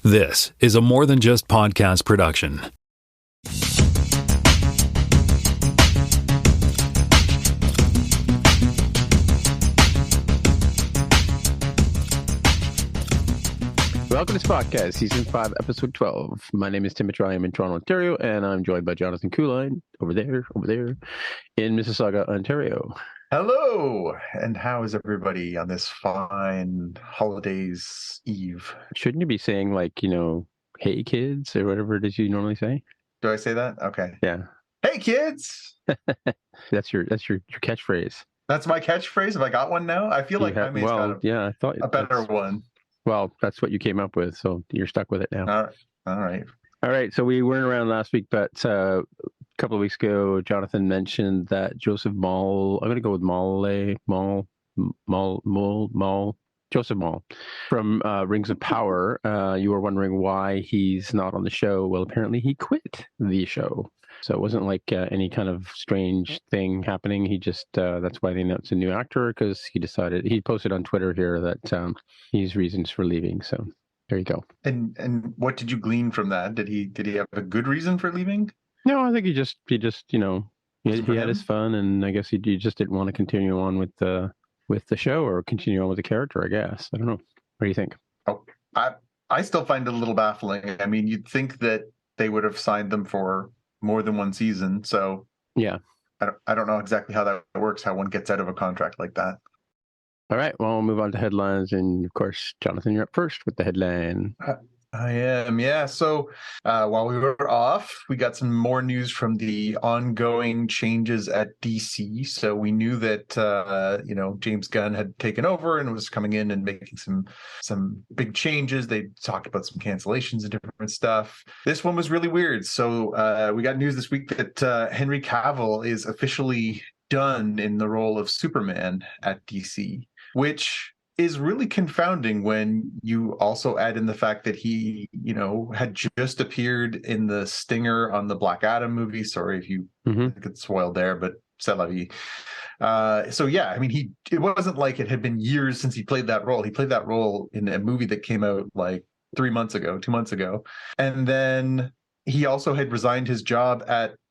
This is a More Than Just Podcast production. Welcome to Spotcast, Season 5, Episode 12. My name is Timothy. I am in Toronto, Ontario, and I'm joined by Jonathan Kuline over there, in Mississauga, Ontario. Hello, and how is everybody on this fine holidays eve? Shouldn't you be saying, hey kids, or whatever it is you normally say? Do I say that? Okay. Yeah. Hey kids! That's your catchphrase. That's my catchphrase? Have I got one now? I feel like I may have I thought a better one. Well, that's what you came up with, so you're stuck with it now. All right. So we weren't around last week, but a couple of weeks ago, Jonathan mentioned that Joseph Mall, I'm going to go with Joseph Mall from Rings of Power. You were wondering why he's not on the show. Well, apparently he quit the show. So it wasn't like any kind of strange thing happening. He just, that's why they announced a new actor, because he posted on Twitter here that he's reasons for leaving. So there you go. And what did you glean from that? Did he have a good reason for leaving? No, I think he just he had his fun, and I guess he just didn't want to continue on with the show or continue on with the character, I guess. I don't know. What do you think? Oh, I still find it a little baffling. I mean, you'd think that they would have signed them for more than one season. So yeah, I don't know exactly how that works, how one gets out of a contract like that. All right, well, we'll move on to headlines. And of course, Jonathan, you're up first with the headline. I am, yeah. So while we were off, we got some more news from the ongoing changes at DC. So we knew that James Gunn had taken over and was coming in and making some big changes. They talked about some cancellations and different stuff. This one was really weird. So we got news this week that Henry Cavill is officially done in the role of Superman at DC, which is really confounding when you also add in the fact that he, had just appeared in the stinger on the Black Adam movie. Sorry if you get spoiled there, but c'est la vie. So yeah, I mean, it wasn't like it had been years since he played that role. He played that role in a movie that came out like 2 months ago. And then he also had resigned his job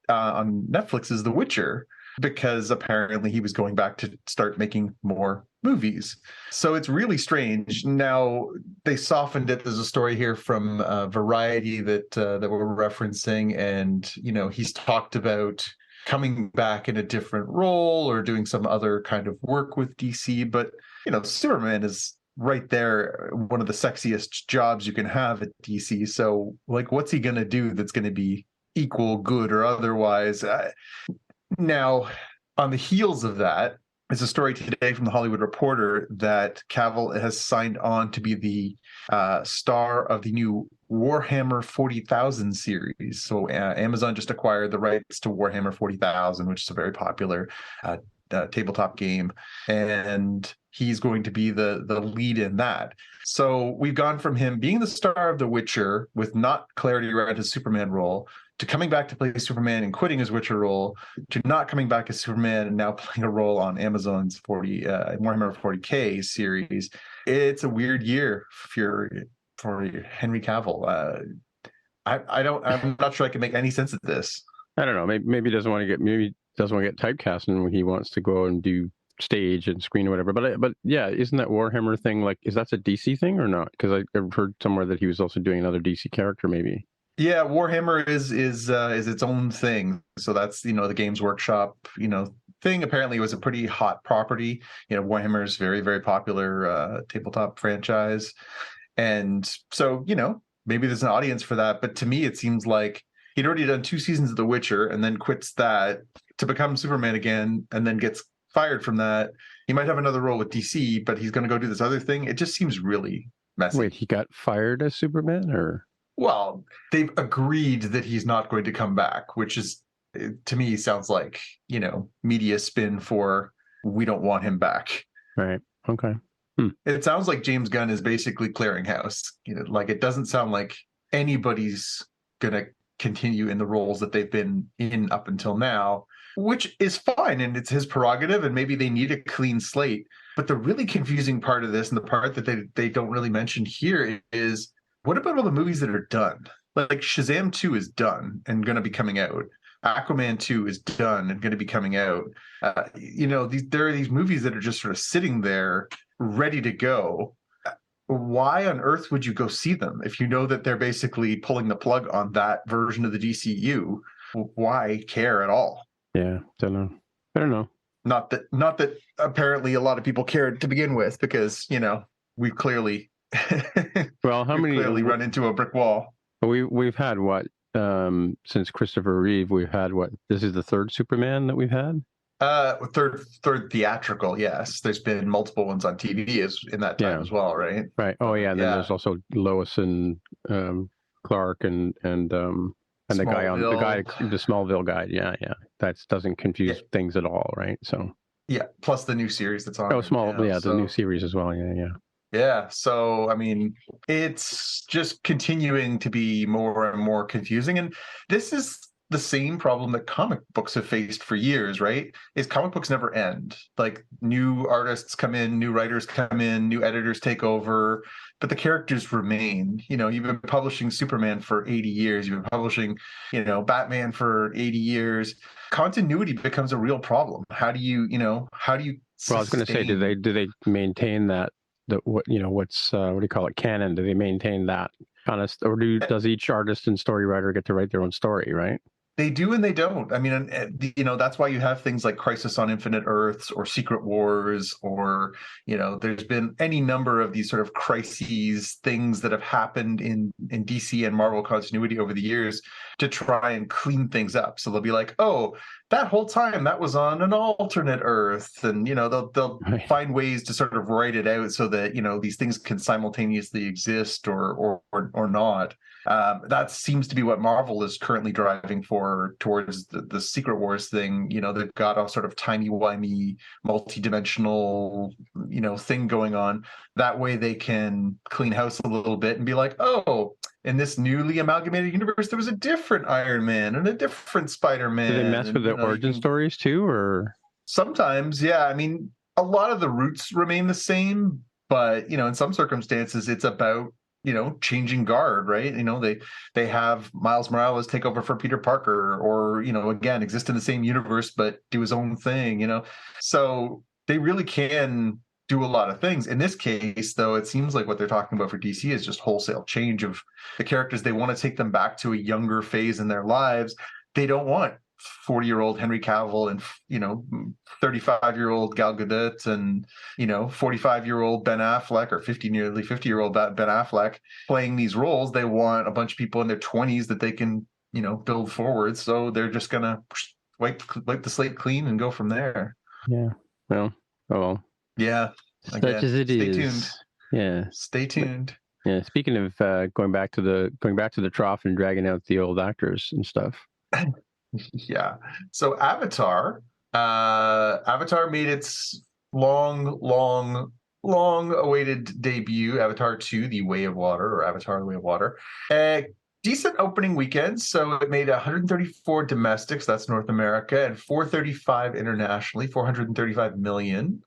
on Netflix's The Witcher, because apparently he was going back to start making more movies. So it's really strange. Now, they softened it. There's a story here from Variety that we're referencing, and, he's talked about coming back in a different role or doing some other kind of work with DC. But, Superman is right there, one of the sexiest jobs you can have at DC. So, what's he going to do that's going to be equal good or otherwise? Now, on the heels of that, is a story today from the Hollywood Reporter that Cavill has signed on to be the star of the new Warhammer 40,000 series. So Amazon just acquired the rights to Warhammer 40,000, which is a very popular tabletop game, and he's going to be the lead in that. So we've gone from him being the star of The Witcher with not clarity around his Superman role, to coming back to play Superman and quitting his Witcher role, to not coming back as Superman and now playing a role on Amazon's Warhammer 40K series. It's a weird year for Henry Cavill. I'm not sure I can make any sense of this. I don't know. Maybe he doesn't want to get typecast, and he wants to go and do stage and screen or whatever. But yeah, isn't that Warhammer thing is that a DC thing or not? Because I've heard somewhere that he was also doing another DC character, maybe. Yeah, Warhammer is its own thing. So that's, the Games Workshop, thing. Apparently it was a pretty hot property. Warhammer is very, very popular tabletop franchise. And so, maybe there's an audience for that. But to me, it seems like he'd already done 2 seasons of The Witcher and then quits that to become Superman again, and then gets fired from that. He might have another role with DC, but he's going to go do this other thing. It just seems really messy. Wait, he got fired as Superman, or? Well, they've agreed that he's not going to come back, which is, to me, sounds like, media spin for we don't want him back. Right. Okay. It sounds like James Gunn is basically clearing house. It doesn't sound like anybody's going to continue in the roles that they've been in up until now, which is fine. And it's his prerogative. And maybe they need a clean slate. But the really confusing part of this, and the part that they don't really mention here, is what about all the movies that are done? Like Shazam 2 is done and going to be coming out. Aquaman 2 is done and going to be coming out. There are these movies that are just sort of sitting there ready to go. Why on earth would you go see them if you know that they're basically pulling the plug on that version of the DCU? Why care at all? Yeah, don't know. I don't know. Not that apparently a lot of people cared to begin with, because we've clearly clearly run into a brick wall. We've had what since Christopher Reeve, we've had what? This is the third Superman that we've had. Third theatrical. Yes, there's been multiple ones on TV in that time as well, right? Right. Oh yeah, and then there's also Lois and Clark and the Smallville guy. Yeah. That doesn't confuse things at all, right? So plus the new series that's on. The new series as well. Yeah. So, I mean, it's just continuing to be more and more confusing. And this is the same problem that comic books have faced for years, right? Is comic books never end. Like, new artists come in, new writers come in, new editors take over, but the characters remain. You've been publishing Superman for 80 years. You've been publishing, Batman for 80 years. Continuity becomes a real problem. How do you Well, I was going to say, do they maintain that? What do you call it? Canon? Do they maintain that kind of, or does each artist and story writer get to write their own story? Right? They do and they don't. I mean, that's why you have things like Crisis on Infinite Earths or Secret Wars, or, there's been any number of these sort of crises, things that have happened in DC and Marvel continuity over the years to try and clean things up. So they'll be like, oh, that whole time that was on an alternate Earth. And, they'll find ways to sort of write it out so that, these things can simultaneously exist or not. That seems to be what Marvel is currently driving for towards the Secret Wars thing. They've got a sort of timey-wimey, multi-dimensional, thing going on. That way they can clean house a little bit and be like, oh, in this newly amalgamated universe, there was a different Iron Man and a different Spider-Man. Do they mess with the origin stories too, or? Sometimes, yeah. I mean, a lot of the roots remain the same, but, in some circumstances, it's about, changing guard, right? They have Miles Morales take over for Peter Parker, or, again, exist in the same universe, but do his own thing, So they really can do a lot of things. In this case, though, it seems like what they're talking about for DC is just wholesale change of the characters. They want to take them back to a younger phase in their lives. They don't want 40-year-old Henry Cavill and 35-year-old Gal Gadot and 45-year-old Ben Affleck, or nearly 50-year-old Ben Affleck playing these roles. They want a bunch of people in their 20s that they can build forward. So they're just gonna wipe the slate clean and go from there. Yeah. Well. Oh. Yeah. Such as it is. Stay tuned. Yeah. Stay tuned. Yeah. Speaking of going back to the trough and dragging out the old actors and stuff. Yeah. So Avatar made its long awaited debut, Avatar 2, The Way of Water, or Avatar, The Way of Water. Decent opening weekend. So it made 134 domestics, that's North America, and 435 internationally, 435 million.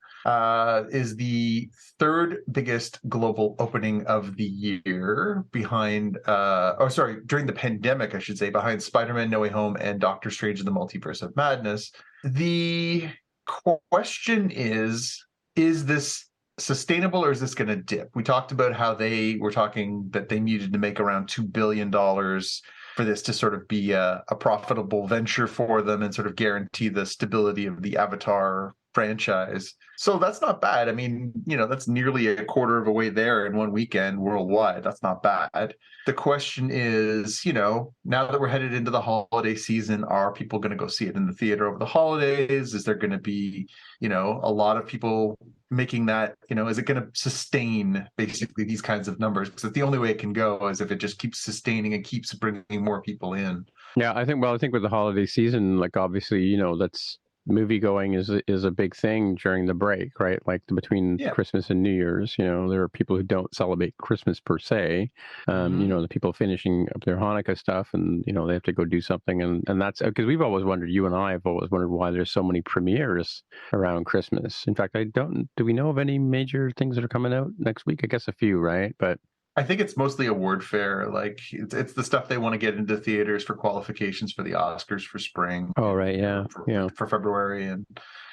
Is the third biggest global opening of the year behind, during the pandemic, I should say, behind Spider-Man No Way Home and Doctor Strange in the Multiverse of Madness. The question is this sustainable, or is this going to dip? We talked about how they were talking that they needed to make around $2 billion for this to sort of be a profitable venture for them and sort of guarantee the stability of the Avatar franchise. So that's not bad. I mean, that's nearly a quarter of a way there in one weekend worldwide. That's not bad. The question is, now that we're headed into the holiday season, are people going to go see it in the theater over the holidays? Is there going to be, a lot of people making that, is it going to sustain basically these kinds of numbers? Because the only way it can go is if it just keeps sustaining and keeps bringing more people in. Yeah, I think with the holiday season, like obviously, that's movie going is a big thing during the break, right? Like between Christmas and New Year's, there are people who don't celebrate Christmas per se. The people finishing up their Hanukkah stuff, and they have to go do something, and that's because we've always wondered. You and I have always wondered why there's so many premieres around Christmas. In fact, do we know of any major things that are coming out next week? I guess a few, right? But I think it's mostly award fair. Like it's the stuff they want to get into theaters for qualifications for the Oscars for spring. Oh, right. Yeah. For February. And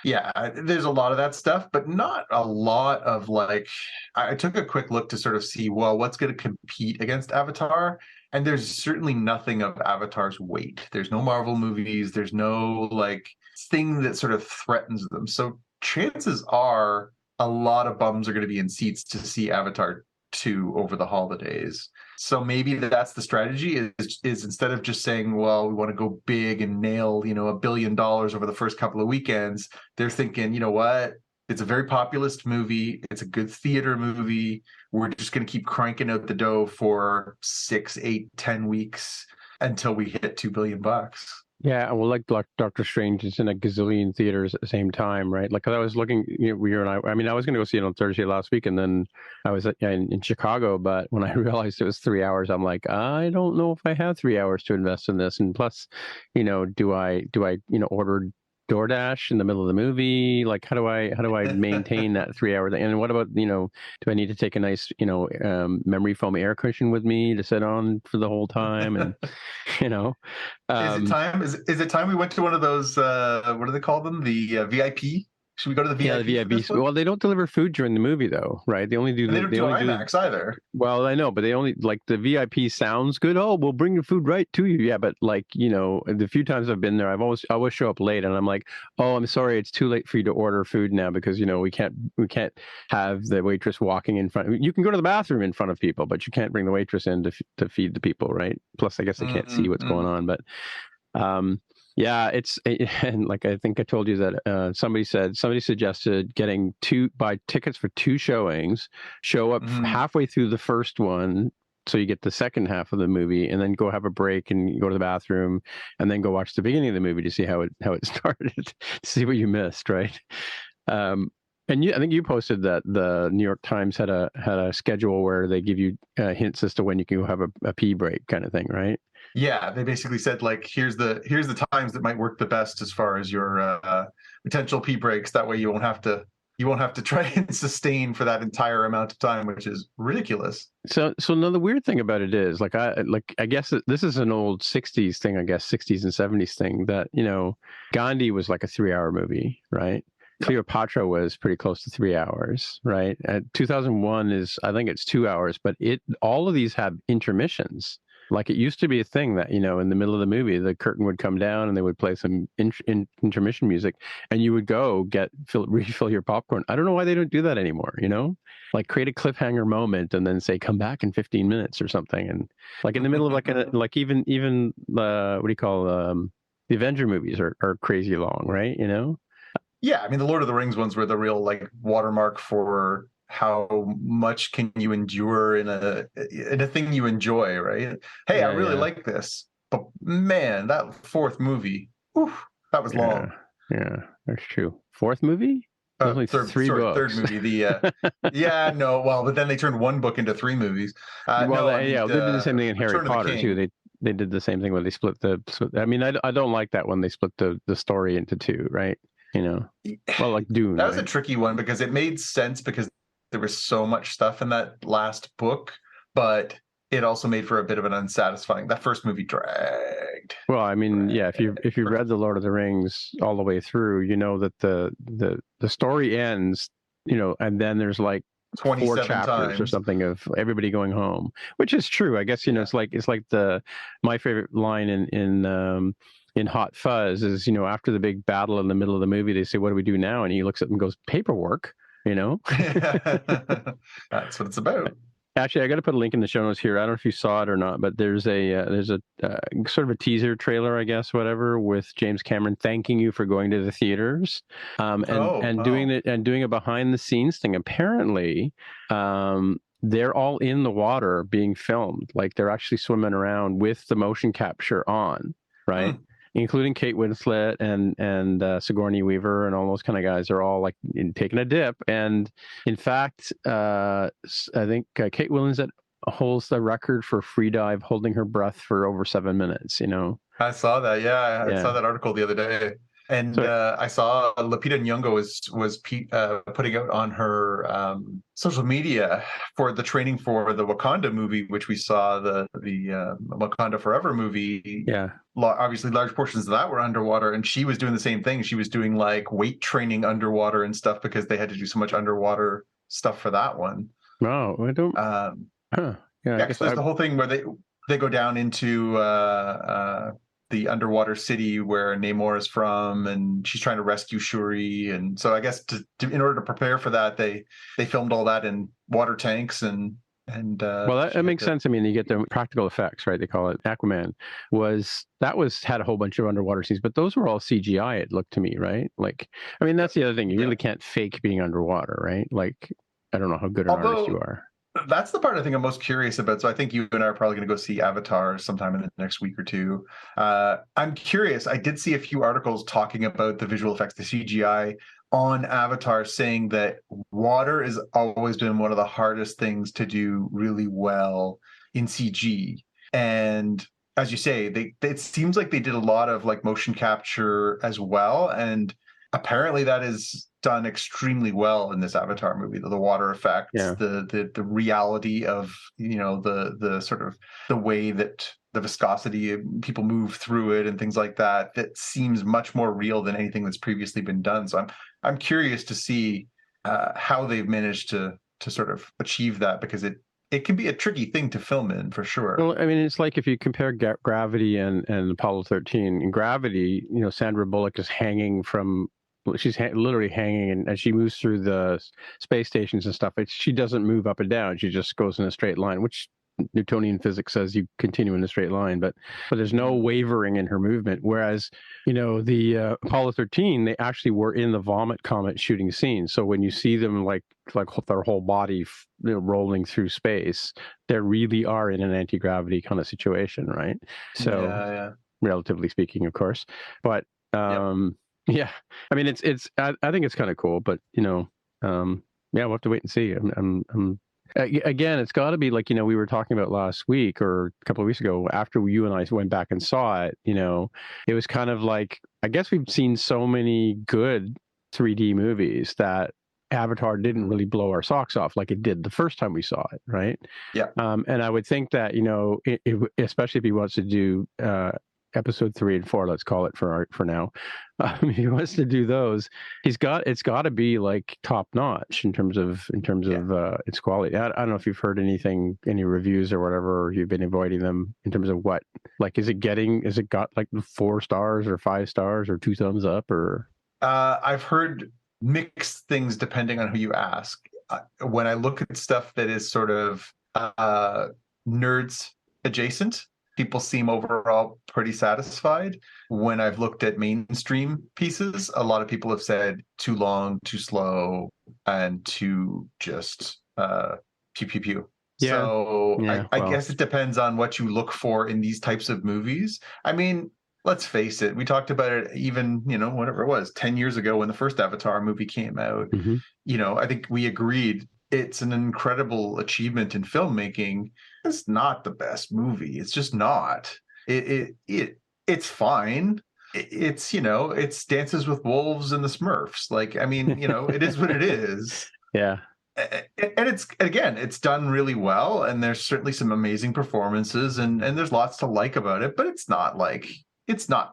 yeah, there's a lot of that stuff, but not a lot of like, I took a quick look to sort of see, well, what's going to compete against Avatar? And there's certainly nothing of Avatar's weight. There's no Marvel movies. There's no like thing that sort of threatens them. So chances are a lot of bums are going to be in seats to see Avatar 2 over the holidays. So maybe that's the strategy is instead of just saying, well, we want to go big and nail, $1 billion over the first couple of weekends, they're thinking, you know what? It's a very populist movie. It's a good theater movie. We're just going to keep cranking out the dough for 6, 8, 10 weeks until we hit $2 billion. Yeah, well, like Doctor Strange is in a gazillion theaters at the same time, right? Like, 'cause I was looking, you and I mean, I was going to go see it on Thursday last week, and then I was in Chicago, but when I realized it was 3 hours, I'm like, I don't know if I have 3 hours to invest in this. And plus, do I order DoorDash in the middle of the movie? Like, how do I maintain that 3 hour thing? And what about, do I need to take a nice, memory foam air cushion with me to sit on for the whole time? And, is it time? Is it time we went to one of those, what do they call them? The VIP? Should we go to the VIP? Yeah, the VIP. Well, they don't deliver food during the movie, though, right? They only do. They don't do IMAX either. Well, I know, but they only like the VIP sounds good. Oh, we'll bring the food right to you. Yeah, but like the few times I've been there, I always show up late, and I'm like, oh, I'm sorry, it's too late for you to order food now because we can't have the waitress walking in front. You can go to the bathroom in front of people, but you can't bring the waitress in to feed the people, right? Plus, I guess they can't see what's going on, but. Yeah, and like I think I told you that somebody suggested buy tickets for 2 showings, show up halfway through the first one, so you get the second half of the movie, and then go have a break and go to the bathroom, and then go watch the beginning of the movie to see how it started, to see what you missed, right? And I think you posted that the New York Times had a schedule where they give you hints as to when you can go have a pee break kind of thing, right? Yeah, they basically said like, here's the times that might work the best as far as your potential pee breaks. That way you won't have to try and sustain for that entire amount of time, which is ridiculous. So now the weird thing about it is I guess this is an old 60s thing, I guess 60s and 70s thing that, Gandhi was like a 3-hour movie, right? Cleopatra was pretty close to 3 hours, right? 2001 I think it's 2 hours, but all of these have intermissions. Like it used to be a thing that, in the middle of the movie, the curtain would come down and they would play some intermission music and you would go refill your popcorn. I don't know why they don't do that anymore, like create a cliffhanger moment and then say, come back in 15 minutes or something. And like in the middle of like even what do you call the Avenger movies are crazy long, right? Yeah. I mean, the Lord of the Rings ones were the real like watermark for how much can you endure in a thing you enjoy, right? Hey, I really like this, but man, that fourth movie, that was long. Yeah, that's true. Fourth movie? Third movie. But then they turned one book into 3 movies. They did the same thing in Harry Potter too. They did the same thing when they split I mean, I don't like that when they split the story into 2, right? Well, like Dune. That was a tricky one because it made sense because there was so much stuff in that last book, but it also made for a bit of an unsatisfying. That first movie dragged. Well, I mean, if you read the Lord of the Rings all the way through, that the story ends, and then there's like 4 chapters times or something of everybody going home, which is true. I guess it's like my favorite line in Hot Fuzz is after the big battle in the middle of the movie, they say, "What do we do now?" And he looks up and goes, "Paperwork." That's what it's about. Actually, I got to put a link in the show notes here. I don't know if you saw it or not, but there's a sort of a teaser trailer, I guess, whatever, with James Cameron thanking you for going to the theaters, doing a behind the scenes thing. Apparently, they're all in the water being filmed, like they're actually swimming around with the motion capture on, right? Including Kate Winslet and Sigourney Weaver and all those kind of guys are all like taking a dip. And in fact, I think Kate Winslet holds the record for free dive, holding her breath for over 7 minutes. I saw that. Yeah, I saw that article the other day. And I saw Lupita Nyong'o was putting out on her social media for the training for the Wakanda movie, which we saw the Wakanda Forever movie. Yeah. Obviously, large portions of that were underwater, and she was doing the same thing. She was doing like weight training underwater and stuff because they had to do so much underwater stuff for that one. No, I don't. Yeah, because there's the whole thing where they go down into the underwater city where Namor is from, and she's trying to rescue Shuri. And so I guess in order to prepare for that, they filmed all that in water tanks and well, that makes sense. I mean, you get the practical effects, right? They call it. Aquaman had a whole bunch of underwater scenes, but those were all CGI. It looked to me, right? Like, I mean, that's the other thing. You really can't fake being underwater, right? Like, I don't know how good an artist you are. That's the part I think I'm most curious about. So I think you and I are probably going to go see Avatar sometime in the next week or two. I'm curious. I did see a few articles talking about the visual effects, the CGI on Avatar, saying that water has always been one of the hardest things to do really well in CG. And as you say, it seems like they did a lot of like motion capture as well. And apparently that is done extremely well in this Avatar movie. The water effects, the reality of, the sort of the way that the viscosity of people move through it and things like that, that seems much more real than anything that's previously been done. So I'm curious to see how they've managed to sort of achieve that, because it can be a tricky thing to film in, for sure. Well, I mean, it's like if you compare Gravity and Apollo 13. In Gravity, Sandra Bullock is hanging from. She's literally hanging, and as she moves through the space stations and stuff, she doesn't move up and down. She just goes in a straight line, which Newtonian physics says you continue in a straight line, but there's no wavering in her movement. Whereas, the Apollo 13, they actually were in the vomit comet shooting scene. So when you see them like their whole body rolling through space, they really are in an anti-gravity kind of situation, right? So, relatively speaking, of course, but. Yeah, I mean, I think it's kind of cool, but we'll have to wait and see. Again, it's got to be like we were talking about last week or a couple of weeks ago after you and I went back and saw it. It was kind of like, I guess we've seen so many good 3D movies that Avatar didn't really blow our socks off like it did the first time we saw it, right? Yeah. And I would think that especially if he wants to do episode 3 and 4, let's call it for now. If he wants to do those, it's got to be like top notch in terms of its quality. I don't know if you've heard any reviews or whatever, or you've been avoiding them in terms of what, like, is it got like 4 stars or 5 stars or 2 thumbs up, or? I've heard mixed things depending on who you ask. When I look at stuff that is sort of nerds adjacent, people seem overall pretty satisfied. When I've looked at mainstream pieces, a lot of people have said too long, too slow, and too just pew pew pew. Yeah. So I guess it depends on what you look for in these types of movies. I mean, let's face it, we talked about it even, whatever it was, 10 years ago when the first Avatar movie came out. Mm-hmm. I think we agreed it's an incredible achievement in filmmaking. It's not the best movie. It's just not. It's fine. It's Dances with Wolves and the Smurfs. Like, I mean, it is what it is. Yeah. And it's done really well, and there's certainly some amazing performances, and there's lots to like about it, but it's not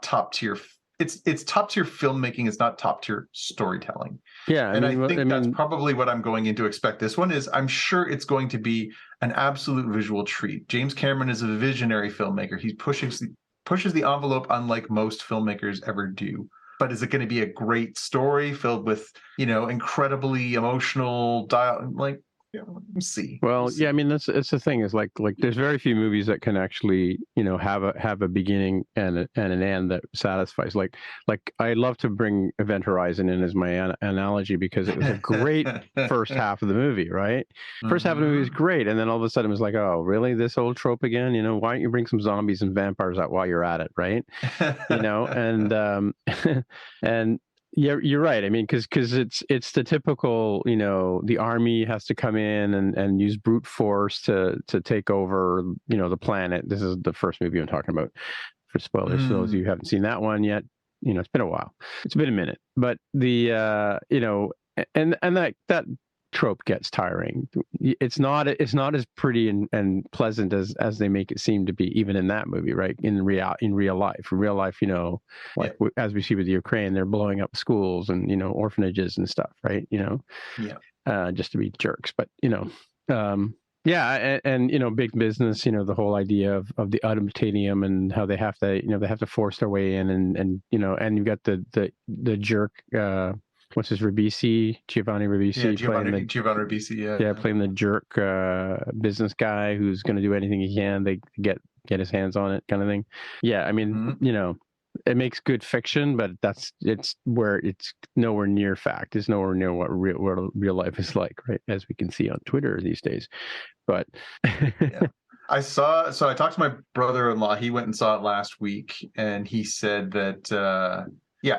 top tier. It's top tier filmmaking. It's not top tier storytelling. Yeah, I think that's probably what I'm going in to expect. This one is, I'm sure it's going to be an absolute visual treat. James Cameron is a visionary filmmaker. He pushes the envelope unlike most filmmakers ever do. But is it going to be a great story filled with, incredibly emotional dialogue? Like, we'll see. Well, yeah, I mean, it's the thing is like there's very few movies that can actually, have a beginning and an end that satisfies. Like I love to bring Event Horizon in as my analogy, because it was a great first half of the movie, right? First half of the movie was great, and then all of a sudden it was like, oh, really? This old trope again? Why don't you bring some zombies and vampires out while you're at it, right? And and. Yeah, you're right. I mean, because it's the typical, the army has to come in and use brute force to take over, the planet. This is the first movie I'm talking about, for spoilers. For those of you who haven't seen that one yet, it's been a while. It's been a minute, but the and that trope gets tiring. It's not as pretty and pleasant as they make it seem to be, even in that movie, right? In real life, as we see with the Ukraine, they're blowing up schools and orphanages and stuff, right? Just to be jerks, but big business, the whole idea of the unobtainium and how they have to force their way in, and you've got the jerk. What's his Giovanni Ribisi? Giovanni Ribisi, playing the jerk business guy who's going to do anything he can to get his hands on it, kind of thing. Yeah, I mean, it makes good fiction, but it's nowhere near fact. It's nowhere near what real life is like, right? As we can see on Twitter these days. But I talked to my brother-in-law. He went and saw it last week, and he said that.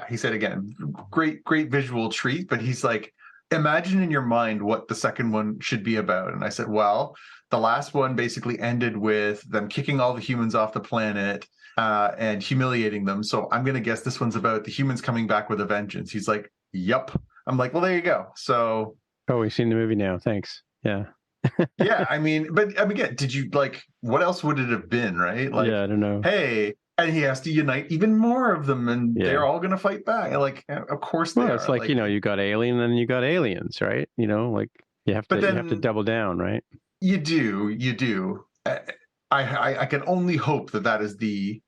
He said again, great visual treat, but he's like, imagine in your mind what the second one should be about. And I said, well, the last one basically ended with them kicking all the humans off the planet and humiliating them. So I'm going to guess this one's about the humans coming back with a vengeance. He's like, yep. I'm like, well, there you go. So. Oh, we've seen the movie now. Thanks. Yeah. Yeah. I mean, again, did you what else would it have been? Right. I don't know. Hey, and he has to unite even more of them, and they're all going to fight back. Of course they are. It's like you got Alien, and you got Aliens, right? You have to double down, right? You do. I can only hope that is the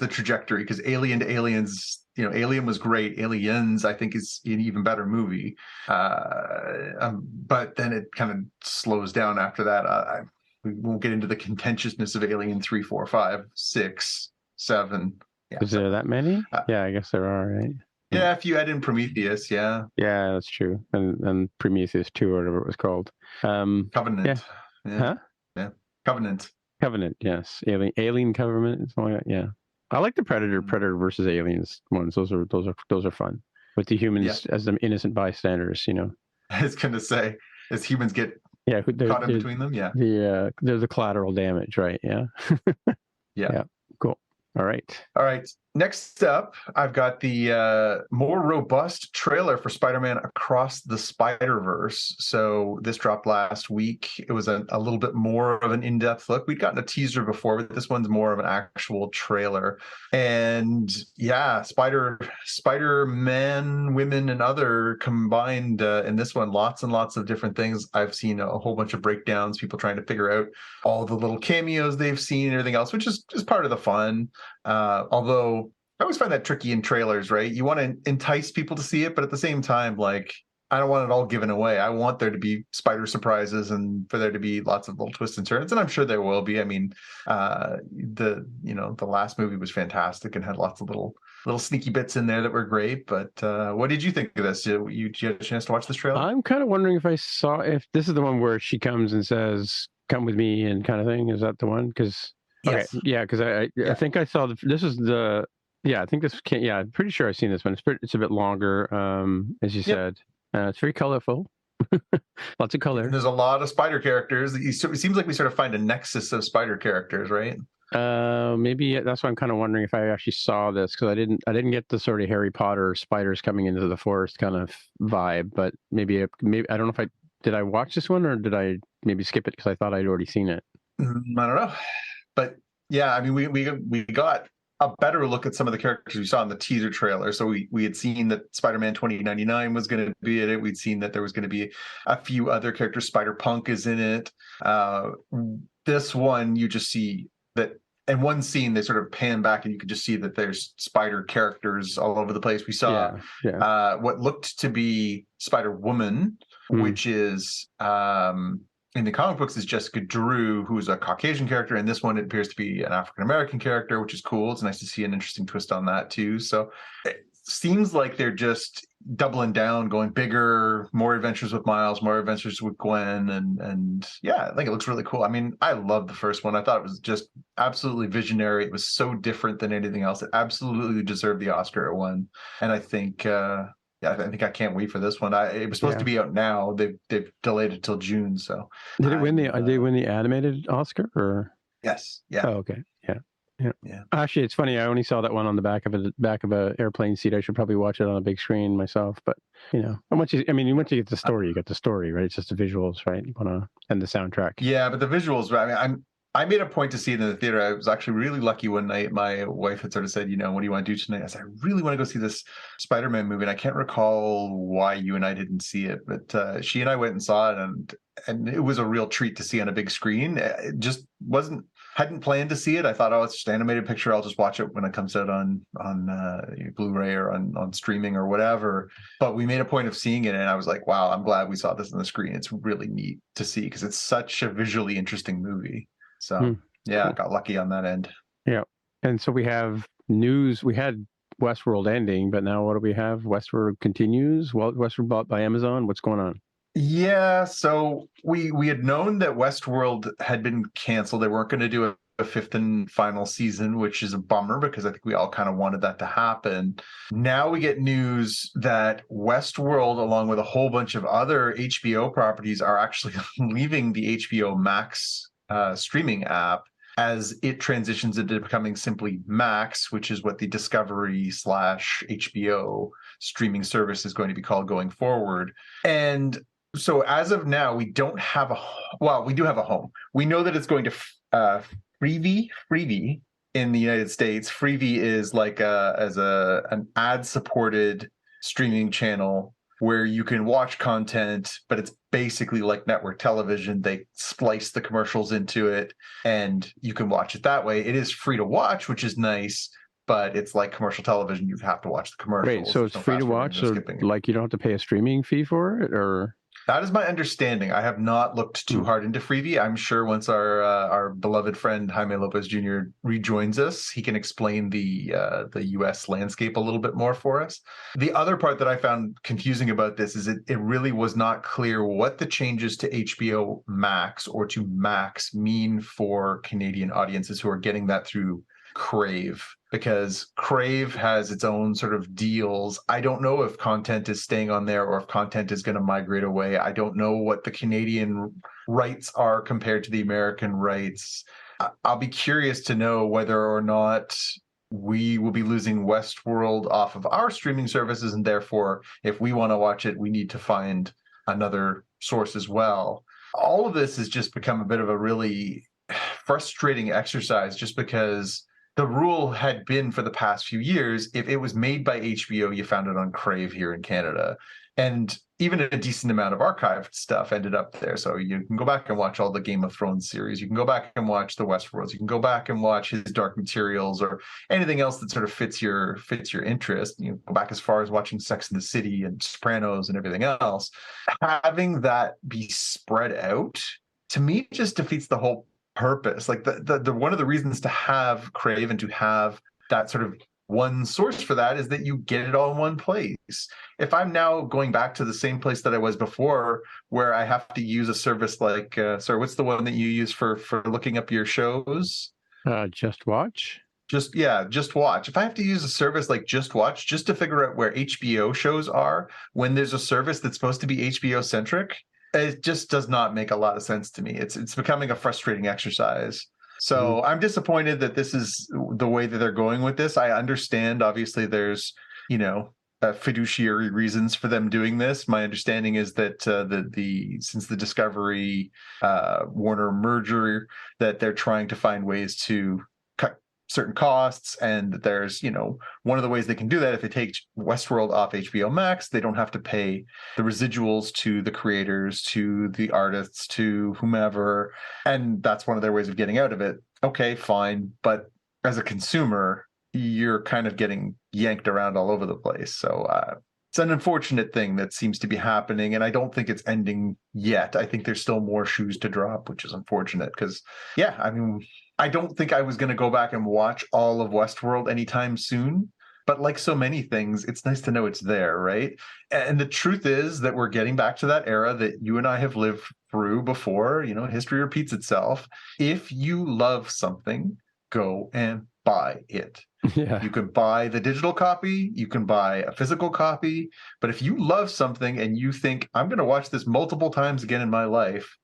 trajectory, because Alien to Aliens, Alien was great. Aliens, I think, is an even better movie. But then it kind of slows down after that. We won't get into the contentiousness of Alien 3, 4, 5, 6. 7. Yeah, is there that many? I guess there are, right? Yeah, if you add in Prometheus, yeah. Yeah, that's true. And Prometheus 2, or whatever it was called. Covenant. Yeah. Huh? Yeah. Covenant, yes. Alien Covenant, something like that. Yeah. I like the Predator versus Aliens ones. Those are fun. With the humans as the innocent bystanders, I was gonna say, as humans get caught in between them, they're the collateral damage, right? Yeah. Yeah. Cool. All right. Next up, I've got the more robust trailer for Spider-Man Across the Spider-Verse. So this dropped last week. It was a little bit more of an in-depth look. We'd gotten a teaser before, but this one's more of an actual trailer. And Spider-Man, women, and other combined in this one. Lots and lots of different things. I've seen a whole bunch of breakdowns, people trying to figure out all the little cameos they've seen and everything else, which is part of the fun. Although I always find that tricky in trailers, right? You want to entice people to see it, but at the same time, I don't want it all given away. I want there to be spider surprises and for there to be lots of little twists and turns, and I'm sure there will be. I mean, the last movie was fantastic and had lots of little sneaky bits in there that were great. But what did you think of this? You had a chance to watch this trailer? I'm kind of wondering if this is the one where she comes and says, "Come with me," and kind of thing. Is that the one? Because yes. Okay, yeah, because I think I saw this is the. Yeah, I think this can. Yeah, I'm pretty sure I've seen this one. It's a bit longer, as you said. It's very colorful. Lots of color. And there's a lot of spider characters. It seems like we sort of find a nexus of spider characters, right? Maybe that's why I'm kind of wondering if I actually saw this, because I didn't get the sort of Harry Potter spiders coming into the forest kind of vibe. But maybe I don't know if did I watch this one, or did I maybe skip it because I thought I'd already seen it. I don't know, but yeah, I mean, we got a better look at some of the characters we saw in the teaser trailer. So we had seen that Spider-Man 2099 was going to be in it. We'd seen that there was going to be a few other characters. Spider-Punk is in it. This one, you just see that in one scene, they sort of pan back and you could just see that there's spider characters all over the place. We saw what looked to be Spider-Woman, which is... in the comic books is Jessica Drew, who's a Caucasian character. And this one, it appears to be an African-American character, which is cool. It's nice to see an interesting twist on that too. So it seems like they're just doubling down, going bigger, more adventures with Miles, more adventures with Gwen. And yeah, I think it looks really cool. I mean, I love the first one. I thought it was just absolutely visionary. It was so different than anything else. It absolutely deserved the Oscar it won. And I think... I think I can't wait for this one. It was supposed to be out now. They've delayed it till June. So did it win the? Did they win the animated Oscar or? Yes. Yeah. Oh, okay. Yeah. Yeah. Actually, it's funny. I only saw that one on the back of a airplane seat. I should probably watch it on a big screen myself. But and once you get the story, you get the story, right? It's just the visuals, right? And the soundtrack. Yeah, but the visuals. I mean, I made a point to see it in the theater. I was actually really lucky one night. My wife had sort of said, what do you want to do tonight? I said, I really want to go see this Spider-Man movie. And I can't recall why you and I didn't see it, but she and I went and saw it, and it was a real treat to see on a big screen. It just hadn't planned to see it. I thought, it's just an animated picture. I'll just watch it when it comes out on Blu-ray or on streaming or whatever. But we made a point of seeing it, and I was like, wow, I'm glad we saw this on the screen. It's really neat to see because it's such a visually interesting movie. So yeah, cool. I got lucky on that end. Yeah. And so we have news. We had Westworld ending, but now what do we have? Westworld continues. Westworld bought by Amazon. What's going on? Yeah, so we had known that Westworld had been canceled. They weren't going to do a fifth and final season, which is a bummer because I think we all kind of wanted that to happen. Now we get news that Westworld, along with a whole bunch of other HBO properties, are actually leaving the HBO Max streaming app as it transitions into becoming simply Max, which is what the Discovery/HBO streaming service is going to be called going forward. And so as of now, we don't have we do have a home. We know that it's going to Freevee in the United States. Freevee is like an ad-supported streaming channel where you can watch content, but it's basically like network television. They splice the commercials into it, and you can watch it that way. It is free to watch, which is nice, but it's like commercial television. You have to watch the commercials. Wait, so it's free to watch, so like you don't have to pay a streaming fee for it, or? That is my understanding. I have not looked too hard into Freevee. I'm sure once our beloved friend Jaime Lopez Jr. rejoins us, he can explain the U.S. landscape a little bit more for us. The other part that I found confusing about this is it really was not clear what the changes to HBO Max or to Max mean for Canadian audiences who are getting that through Crave, because Crave has its own sort of deals. I don't know if content is staying on there or if content is going to migrate away. I don't know what the Canadian rights are compared to the American rights. I'll be curious to know whether or not we will be losing Westworld off of our streaming services, and therefore, if we want to watch it, we need to find another source as well. All of this has just become a bit of a really frustrating exercise, just because the rule had been for the past few years, if it was made by HBO, you found it on Crave here in Canada. And even a decent amount of archived stuff ended up there. So you can go back and watch all the Game of Thrones series. You can go back and watch the Westworlds. You can go back and watch his Dark Materials or anything else that sort of fits your interest. You go back as far as watching Sex and the City and Sopranos and everything else. Having that be spread out, to me, just defeats the whole purpose. Like the one of the reasons to have Crave and to have that sort of one source for that is that you get it all in one place. If I'm now going back to the same place that I was before, where I have to use a service like, sorry, what's the one that you use for looking up your shows? Just Watch. Just Watch. If I have to use a service like Just Watch just to figure out where HBO shows are when there's a service that's supposed to be HBO centric, it just does not make a lot of sense to me. It's becoming a frustrating exercise. So I'm disappointed that this is the way that they're going with this. I understand, obviously, there's, fiduciary reasons for them doing this. My understanding is that since the Discovery Warner merger, that they're trying to find ways to cut certain costs, and there's one of the ways they can do that, if they take Westworld off HBO Max, they don't have to pay the residuals to the creators, to the artists, to whomever, and that's one of their ways of getting out of it. Okay, fine, but as a consumer, you're kind of getting yanked around all over the place. So it's an unfortunate thing that seems to be happening, and I don't think it's ending yet. I think there's still more shoes to drop, which is unfortunate because, I don't think I was going to go back and watch all of Westworld anytime soon. But like so many things, it's nice to know it's there, right? And the truth is that we're getting back to that era that you and I have lived through before. History repeats itself. If you love something, go and buy it. Yeah. You can buy the digital copy, you can buy a physical copy, but if you love something and you think, I'm going to watch this multiple times again in my life,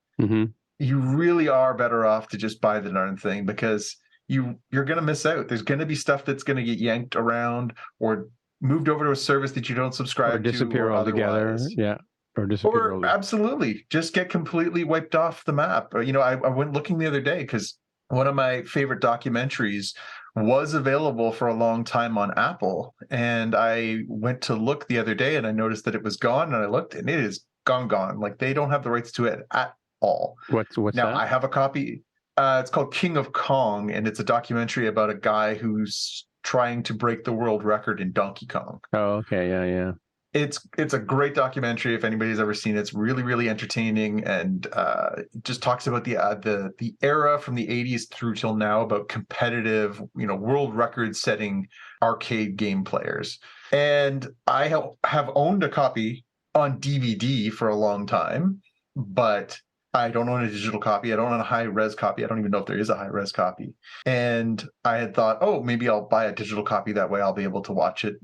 you really are better off to just buy the darn thing, because you're going to miss out. There's going to be stuff that's going to get yanked around or moved over to a service that you don't subscribe to, or disappear altogether. otherwise. Yeah. Or disappear Or absolutely just get completely wiped off the map. I went looking the other day because one of my favorite documentaries was available for a long time on Apple. And I went to look the other day and I noticed that it was gone. And I looked and it is gone. Like they don't have the rights to it at all. What's now, that? I have a copy. It's called King of Kong. And it's a documentary about a guy who's trying to break the world record in Donkey Kong. Oh, okay. Yeah. It's a great documentary if anybody's ever seen it. It's really, really entertaining, and it just talks about the era from the 80s through till now about competitive, world record setting arcade game players. And I have owned a copy on DVD for a long time, but I don't own a digital copy. I don't own a high res copy. I don't even know if there is a high res copy. And I had thought, oh, maybe I'll buy a digital copy. That way I'll be able to watch it,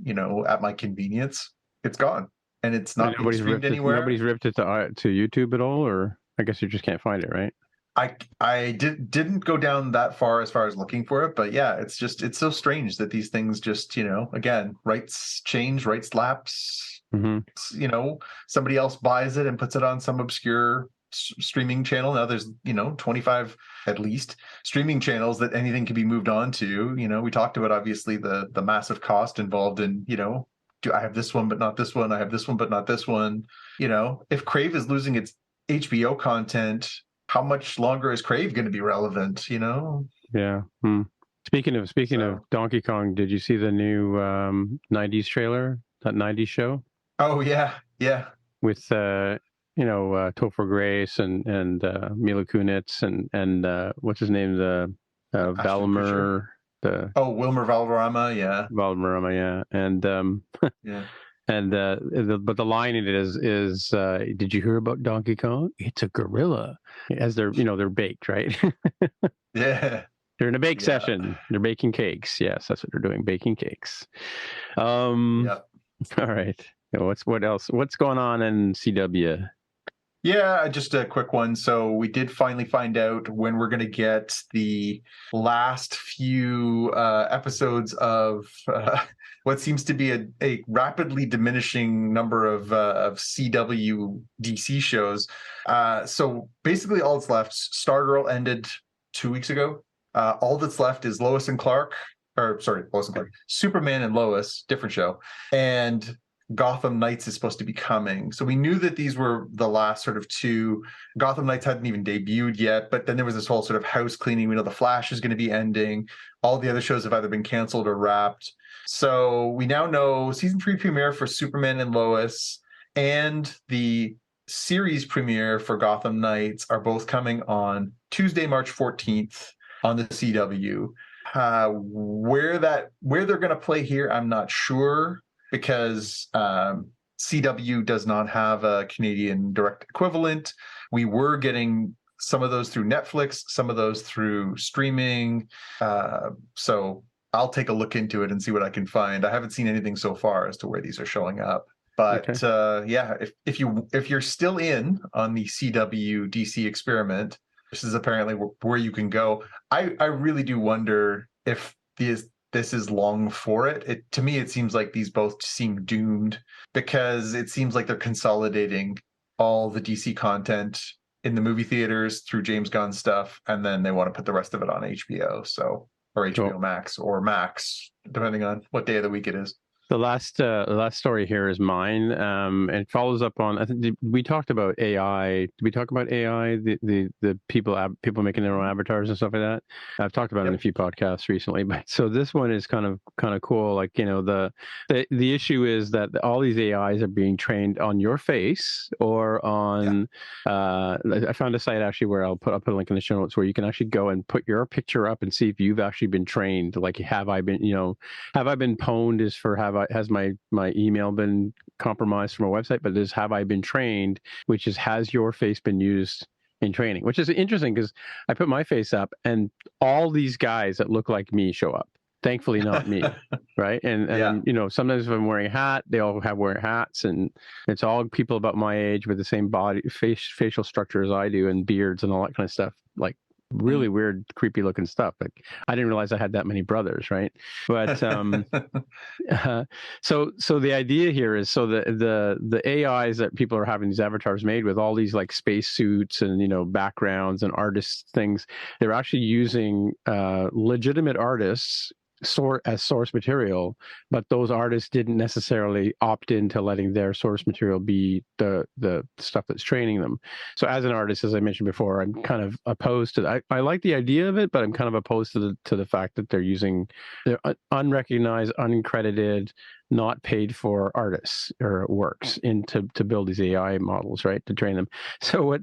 at my convenience. It's gone, and it's not being streamed anywhere. Nobody's ripped it to YouTube at all, or I guess you just can't find it, right? I didn't go down that far as looking for it, but yeah, it's so strange that these things just, again, rights change, rights lapse. Mm-hmm. Somebody else buys it and puts it on some obscure streaming channel. Now there's 25 at least streaming channels that anything can be moved on to. We talked about obviously the massive cost involved in do I have this one but not this one? I have this one but not this one. If Crave is losing its HBO content, how much longer is Crave going to be relevant? Yeah. Speaking of Donkey Kong, did you see the new 90s trailer? That 90s show? Oh yeah. With Topher Grace and Mila Kunis and what's his name? The Valmer. Wilmer Valderrama, yeah. Valderrama, yeah. And yeah. And but the line in it is did you hear about Donkey Kong? It's a gorilla. As they're baked, right? Yeah. They're in a bake session. They're baking cakes. Yes, that's what they're doing, baking cakes. Yeah. All right. What else? What's going on in CW? Yeah, just a quick one. So we did finally find out when we're going to get the last few episodes of what seems to be a rapidly diminishing number of CW DC shows. So basically all that's left, Stargirl ended 2 weeks ago. All that's left is Lois and Clark. Superman and Lois, different show. And Gotham Knights is supposed to be coming. So we knew that these were the last sort of two. Gotham Knights hadn't even debuted yet, but then there was this whole sort of house cleaning. We know The Flash is going to be ending. All the other shows have either been canceled or wrapped. So we now know season 3 premiere for Superman and Lois and the series premiere for Gotham Knights are both coming on Tuesday, March 14th on the CW. Where they're going to play here, I'm not sure, because CW does not have a Canadian direct equivalent. We were getting some of those through Netflix, some of those through streaming. So I'll take a look into it and see what I can find. I haven't seen anything so far as to where these are showing up. But if you're still in on the CW DC experiment, this is apparently where you can go. I really do wonder if this is long for it. To me, it seems like these both seem doomed because it seems like they're consolidating all the DC content in the movie theaters through James Gunn stuff, and then they want to put the rest of it on HBO, or HBO Max, or Max, depending on what day of the week it is. The last story here is mine. It follows up on. I think we talked about AI. Did we talk about AI? The people making their own avatars and stuff like that. I've talked about it in a few podcasts recently. But so this one is kind of cool. Like the issue is that all these AIs are being trained on your face or on. Yeah. I found a site actually where I'll put a link in the show notes where you can actually go and put your picture up and see if you've actually been trained. Like have I been pwned is for has my email been compromised from a website, but there's have I been trained, which is has your face been used in training, which is interesting because I put my face up and all these guys that look like me show up. Thankfully not me, right? And sometimes if I'm wearing a hat, they all wear hats, and it's all people about my age with the same facial structure as I do and beards and all that kind of stuff. Like really weird, creepy looking stuff. Like I didn't realize I had that many brothers, right? But so the idea here is the AIs that people are having these avatars made with, all these like space suits and backgrounds and artist things, they're actually using legitimate artists as source material, but those artists didn't necessarily opt into letting their source material be the stuff that's training them. So as an artist, as I mentioned before, I'm kind of opposed to that. I like the idea of it, but I'm kind of opposed to the fact that they're using their unrecognized, uncredited, not paid for artists or works to build these AI models, right, to train them. So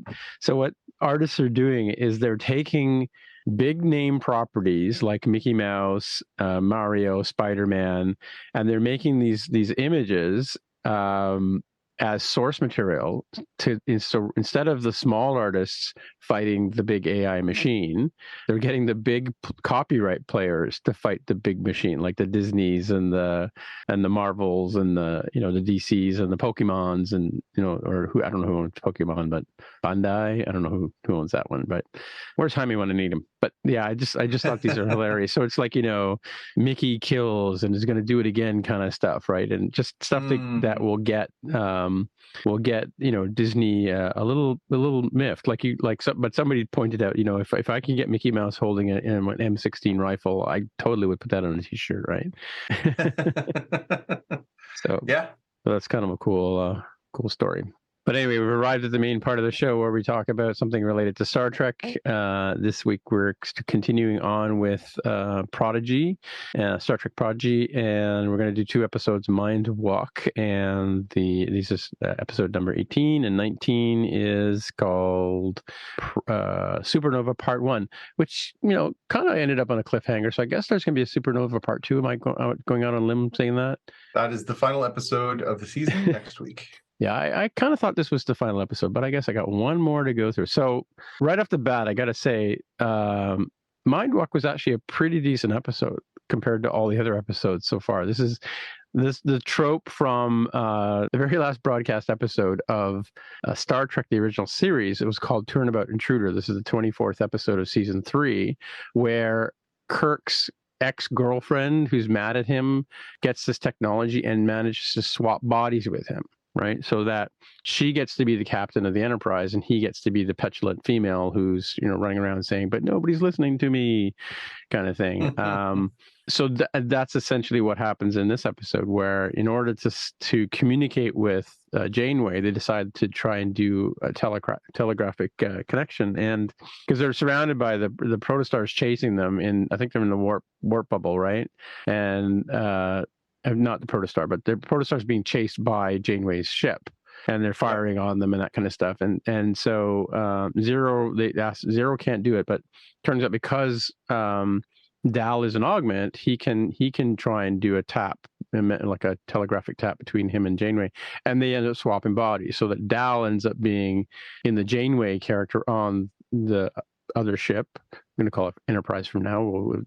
what artists are doing is they're taking big name properties like Mickey Mouse, Mario, Spider-Man, and they're making these images as source material so instead of the small artists fighting the big AI machine, they're getting the big copyright players to fight the big machine, like the Disneys and the Marvels and the the DCs and the Pokemons and or who, I don't know who owns Pokemon, but Bandai, I don't know who owns that one, but where's Jaime when I need him? But yeah, I just thought these are hilarious. So it's like Mickey kills and is going to do it again kind of stuff, right? And just stuff that will get Disney a little miffed, but somebody pointed out, if I can get Mickey Mouse holding an M16 rifle, I totally would put that on a t-shirt, right? So yeah, so that's kind of a cool story. But anyway, we've arrived at the main part of the show where we talk about something related to Star Trek. This week, we're continuing on with Prodigy, Star Trek Prodigy, and we're going to do 2 episodes, Mindwalk, and this is episode number 18, and 19 is called Supernova Part 1, which, kind of ended up on a cliffhanger, so I guess there's going to be a Supernova Part 2. Am I going out on a limb saying that? That is the final episode of the season next week. Yeah, I kind of thought this was the final episode, but I guess I got one more to go through. So right off the bat, I got to say, Mindwalk was actually a pretty decent episode compared to all the other episodes so far. This is the trope from the very last broadcast episode of Star Trek, the original series. It was called Turnabout Intruder. This is the 24th episode of season 3, where Kirk's ex-girlfriend, who's mad at him, gets this technology and manages to swap bodies with him. Right, so that she gets to be the captain of the Enterprise, and he gets to be the petulant female who's running around saying, "But nobody's listening to me," kind of thing. So that's essentially what happens in this episode, where in order to communicate with Janeway, they decide to try and do a telegraphic connection, and because they're surrounded by the protostars chasing them I think they're in the warp bubble, right, and not the protostar, but the protostar's being chased by Janeway's ship, and they're firing on them and that kind of stuff. And so Zero can't do it, but turns out because Dal is an augment, he can try and do a tap, like a telegraphic tap between him and Janeway, and they end up swapping bodies, so that Dal ends up being in the Janeway character on the other ship. I'm going to call it Enterprise from now.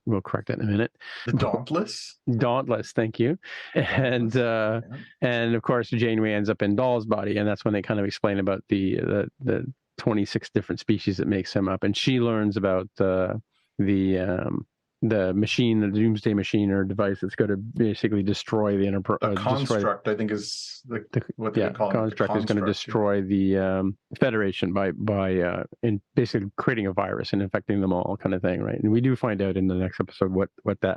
We'll correct that in a minute. The Dauntless. Thank you. And and of course Janeway ends up in Dal's body, and that's when they kind of explain about the 26 different species that makes him up, and she learns about the machine, the Doomsday Machine or device that's going to basically destroy the Enterprise. Construct, I think, is what they call it. Construct is going to destroy the Federation by in basically creating a virus and infecting them all, kind of thing, right? And we do find out in the next episode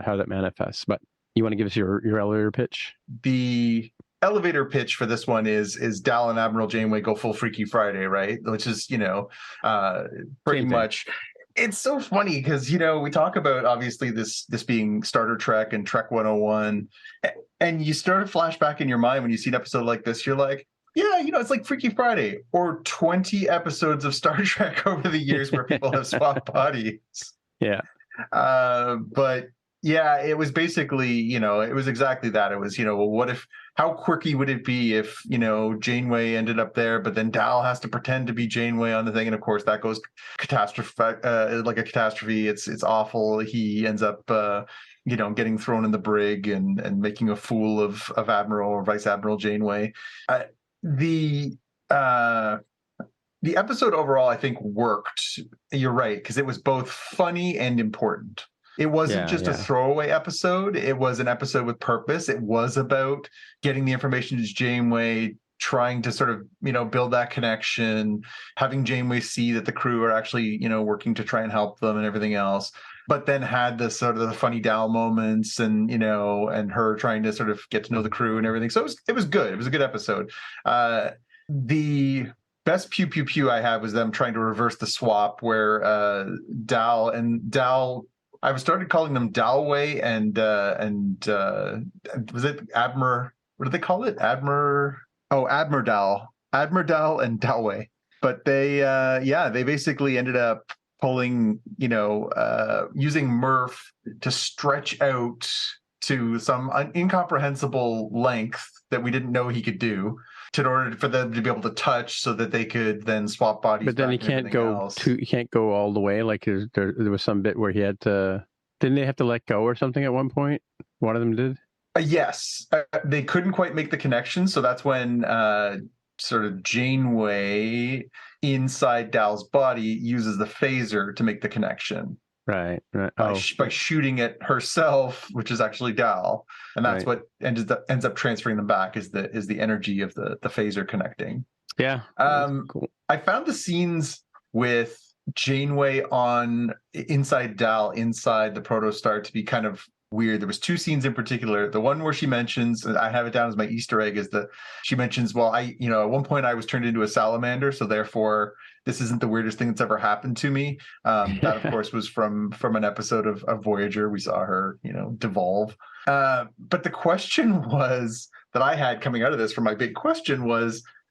how that manifests. But you want to give us your elevator pitch? The elevator pitch for this one is Dal and Admiral Janeway go full Freaky Friday, right? Which is pretty much. It's so funny because, we talk about obviously this being Starter Trek and Trek 101, and you start a flashback in your mind when you see an episode like this. You're like, yeah, it's like Freaky Friday or 20 episodes of Star Trek over the years where people have swapped bodies. Yeah. But yeah, it was basically, it was exactly that. It was, how quirky would it be if, Janeway ended up there, but then Dal has to pretend to be Janeway on the thing. And of course that goes like a catastrophe. It's awful. He ends up, getting thrown in the brig and making a fool of Admiral or Vice Admiral Janeway. the episode overall, I think, worked. You're right, because it was both funny and important. It wasn't just a throwaway episode. It was an episode with purpose. It was about getting the information to Janeway, trying to sort of, build that connection, having Janeway see that the crew are actually, working to try and help them and everything else. But then had the sort of the funny Dal moments and, and her trying to sort of get to know the crew and everything. So it was good. It was a good episode. The best pew pew pew I had was them trying to reverse the swap where Dal, I was started calling them Dalway and was it Admir? What do they call it? Admir Dal and Dalway. But they basically ended up pulling, using Murph to stretch out to some incomprehensible length that we didn't know he could do, in order for them to be able to touch, so that they could then swap bodies. But then he can't go he can't go all the way. Like there was some bit where he had to. Didn't they have to let go or something at one point? One of them did. Yes, they couldn't quite make the connection, so that's when sort of Janeway inside Dal's body uses the phaser to make the connection. Right. By shooting it herself, which is actually Dal, and that's what ends up transferring them back is the energy of the phaser connecting. Yeah. Cool. I found the scenes with Janeway inside Dal, inside the protostar, to be kind of weird. There was two scenes in particular. The one where she mentions, I have it down as my Easter egg, is that she mentions, well, at one point I was turned into a salamander, so therefore this isn't the weirdest thing that's ever happened to me. That, of course, was from an episode of Voyager. We saw her, devolve. But the question was that I had coming out of this, from my big question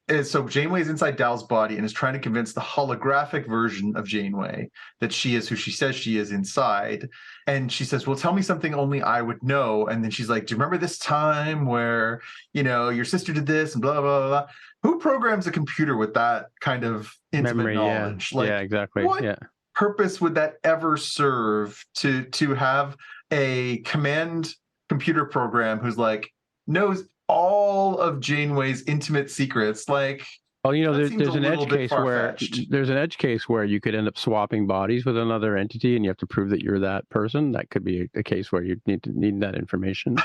is so Janeway's inside Dal's body and is trying to convince the holographic version of Janeway that she is who she says she is inside. And she says, well, tell me something only I would know. And then she's like, do you remember this time where, your sister did this and blah, blah, blah. Who programs a computer with that kind of intimate memory, knowledge? Yeah, exactly. What purpose would that ever serve to have a command computer program who's like knows all of Janeway's intimate secrets? Like, well, there's an edge case where you could end up swapping bodies with another entity, and you have to prove that you're that person. That could be a case where you need that information.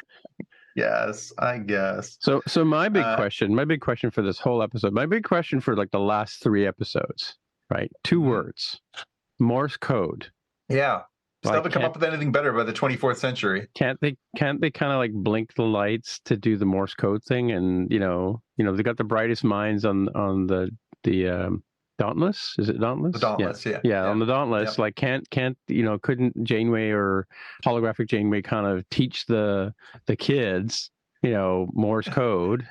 Yes, I guess. So my big question for this whole episode, my big question for like the last 3 episodes, right? 2 words: Morse code. Yeah. Still haven't come up with anything better by the 24th century. Can't they kind of like blink the lights to do the Morse code thing? And they got the brightest minds on the Dauntless. Is it Dauntless? The Dauntless, yeah. On the Dauntless, yeah. like couldn't Janeway or holographic Janeway kind of teach the kids Morse code?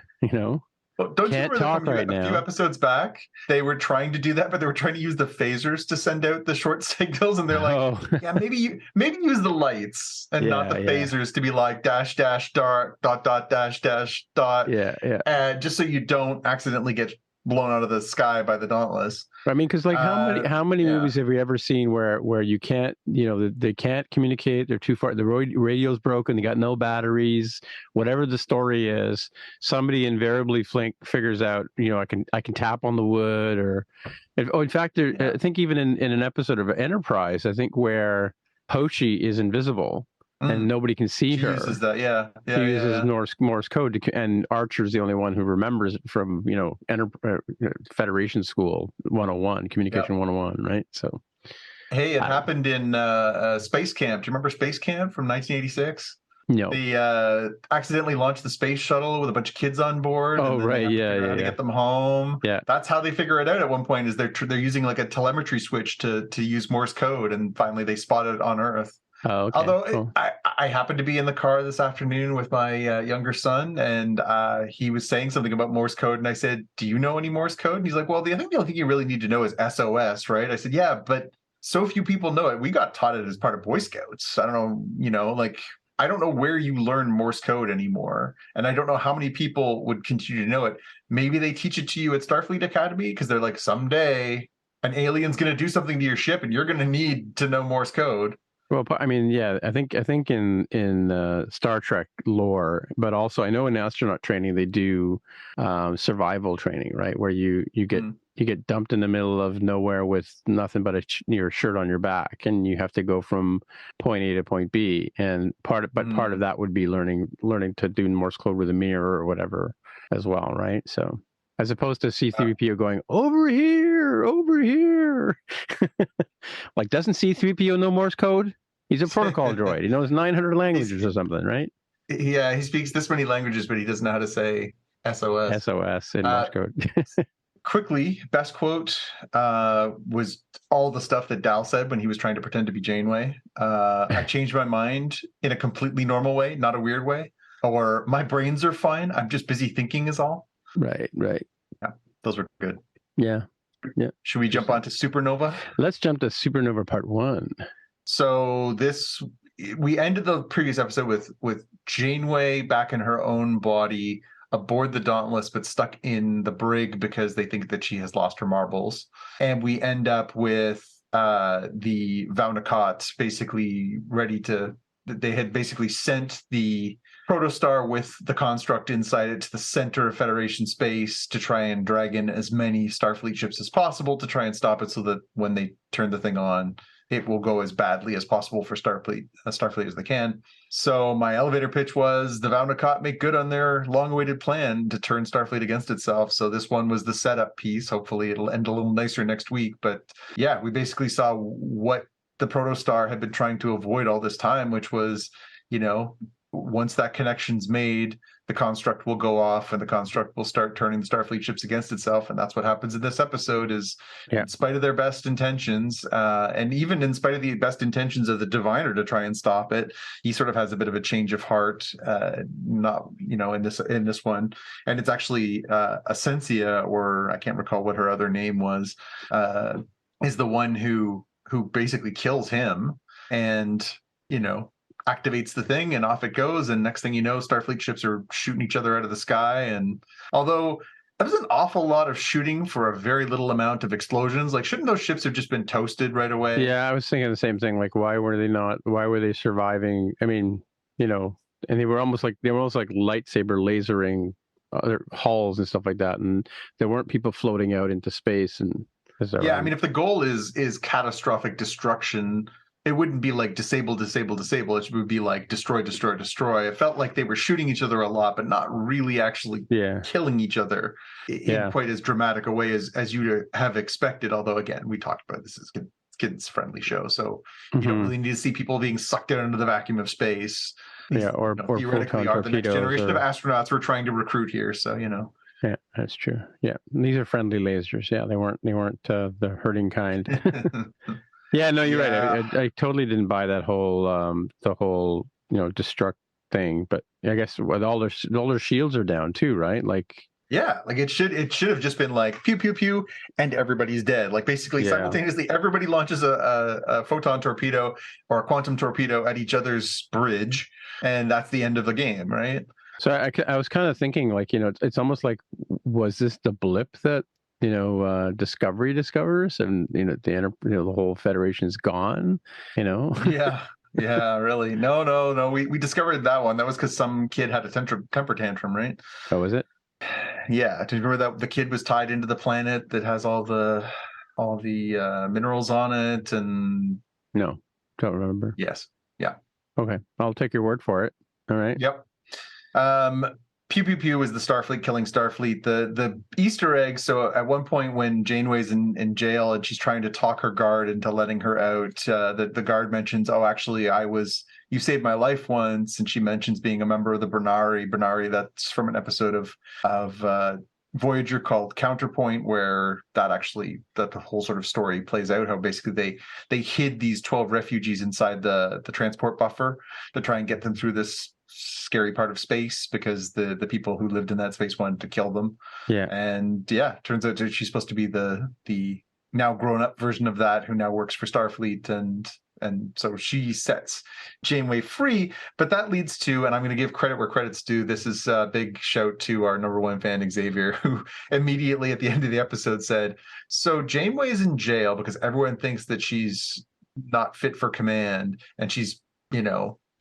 Well, don't Can't you talk remember right now. A few episodes back, they were trying to do that, but they were trying to use the phasers to send out the short signals, and they're like, yeah, maybe use the lights and not the phasers to be like dash dash dot dash dash dot. Yeah. Just so you don't accidentally get blown out of the sky by the Dauntless. I mean, because like how many movies have we ever seen where you can't, they can't communicate, they're too far, the radio's broken, they got no batteries, whatever the story is, somebody invariably figures out, I can tap on the wood, or in fact, I think even in an episode of Enterprise, I think where Hoshi is invisible. And nobody can see her. Uses that, She uses Morse code, and Archer's the only one who remembers it from Federation School 101, Communication 101, right? So, hey, it happened in Space Camp. Do you remember Space Camp from 1986? No. They accidentally launched the space shuttle with a bunch of kids on board. Oh, right, to get them home. Yeah, that's how they figure it out. At one point, is they're using like a telemetry switch to use Morse code, and finally they spot it on Earth. Oh, okay. Although cool. I happened to be in the car this afternoon with my younger son, and he was saying something about Morse code, and I said, "Do you know any Morse code?" And he's like, "Well, I think the only thing you really need to know is SOS, right?" I said, "Yeah, but so few people know it. We got taught it as part of Boy Scouts. I don't know, like I don't know where you learn Morse code anymore, and I don't know how many people would continue to know it. Maybe they teach it to you at Starfleet Academy because they're like, someday an alien's going to do something to your ship, and you're going to need to know Morse code." Well, I mean, yeah, I think in Star Trek lore, but also I know in astronaut training they do survival training, right? Where you get you get dumped in the middle of nowhere with nothing but your shirt on your back, and you have to go from point A to point B. And part of that would be learning to do Morse code with a mirror or whatever as well, right? So as opposed to C3PO going over here, like doesn't C3PO know Morse code? He's a protocol droid. He knows 900 languages or something, right? Yeah, he speaks this many languages, but he doesn't know how to say SOS. SOS in Morse code. Quickly, best quote was all the stuff that Dal said when he was trying to pretend to be Janeway. I changed my mind in a completely normal way, not a weird way. Or my brains are fine. I'm just busy thinking is all. Right. Yeah, those were good. Yeah. Should we jump on to Supernova? Let's jump to Supernova Part 1. So we ended the previous episode with Janeway back in her own body aboard the Dauntless, but stuck in the brig because they think that she has lost her marbles. And we end up with the Vaunakot basically they had basically sent the protostar with the construct inside it to the center of Federation space to try and drag in as many Starfleet ships as possible to try and stop it so that when they turn the thing on, it will go as badly as possible for Starfleet as they can. So my elevator pitch was the Vaunakot make good on their long-awaited plan to turn Starfleet against itself. So this one was the setup piece. Hopefully it'll end a little nicer next week. But yeah, we basically saw what the protostar had been trying to avoid all this time, which was, once that connection's made, the construct will go off and the construct will start turning the Starfleet ships against itself. And that's what happens in this episode is, in spite of their best intentions, and even in spite of the best intentions of the diviner to try and stop it, he sort of has a bit of a change of heart, in this one. And it's actually Essentia, or I can't recall what her other name was, is the one who basically kills him and, activates the thing and off it goes. And next thing you know, Starfleet ships are shooting each other out of the sky. And although that was an awful lot of shooting for a very little amount of explosions, like shouldn't those ships have just been toasted right away? Yeah, I was thinking the same thing. Like, why were they surviving? I mean, and they were almost like lightsaber lasering other hulls and stuff like that. And there weren't people floating out into space. And yeah, right? I mean, if the goal is catastrophic destruction, it wouldn't be like disable. It would be like destroy. It felt like they were shooting each other a lot, but not really actually killing each other in quite as dramatic a way as you have expected. Although, again, we talked about this as kids friendly show, so you don't really need to see people being sucked out into the vacuum of space. Or theoretically are the next generation of astronauts we're trying to recruit here. So Yeah, that's true. Yeah, these are friendly lasers. Yeah, they weren't the hurting kind. Yeah, no, you're right. I totally didn't buy that whole destruct thing, but I guess with all their shields are down too, right? Like it should have just been like pew pew pew and everybody's dead. Like basically simultaneously everybody launches a photon torpedo or a quantum torpedo at each other's bridge, and that's the end of the game, right? So I was kind of thinking, like, it's almost like, was this the blip that Discovery discovers, and the whole Federation's gone, Yeah, really. No, we discovered that one. That was because some kid had a temper tantrum, right? Oh, was it? Yeah. Do you remember that the kid was tied into the planet that has all the minerals on it? And no, don't remember. Yes. Yeah. Okay, I'll take your word for it. All right. Yep. Pew Pew Pew is the Starfleet killing Starfleet. The Easter egg. So at one point when Janeway's in jail and she's trying to talk her guard into letting her out, the guard mentions, "Oh, actually, you saved my life once," and she mentions being a member of the Bernari. That's from an episode of Voyager called Counterpoint, where the whole sort of story plays out. How basically they hid these 12 refugees inside the transport buffer to try and get them through this scary part of space because the people who lived in that space wanted to kill them. Yeah. And turns out that she's supposed to be the now grown up version of that who now works for Starfleet, and so she sets Janeway free. But that leads to, and I'm going to give credit where credit's due, this is a big shout to our number one fan, Xavier, who immediately at the end of the episode said, "So Janeway is in jail because everyone thinks that she's not fit for command and she's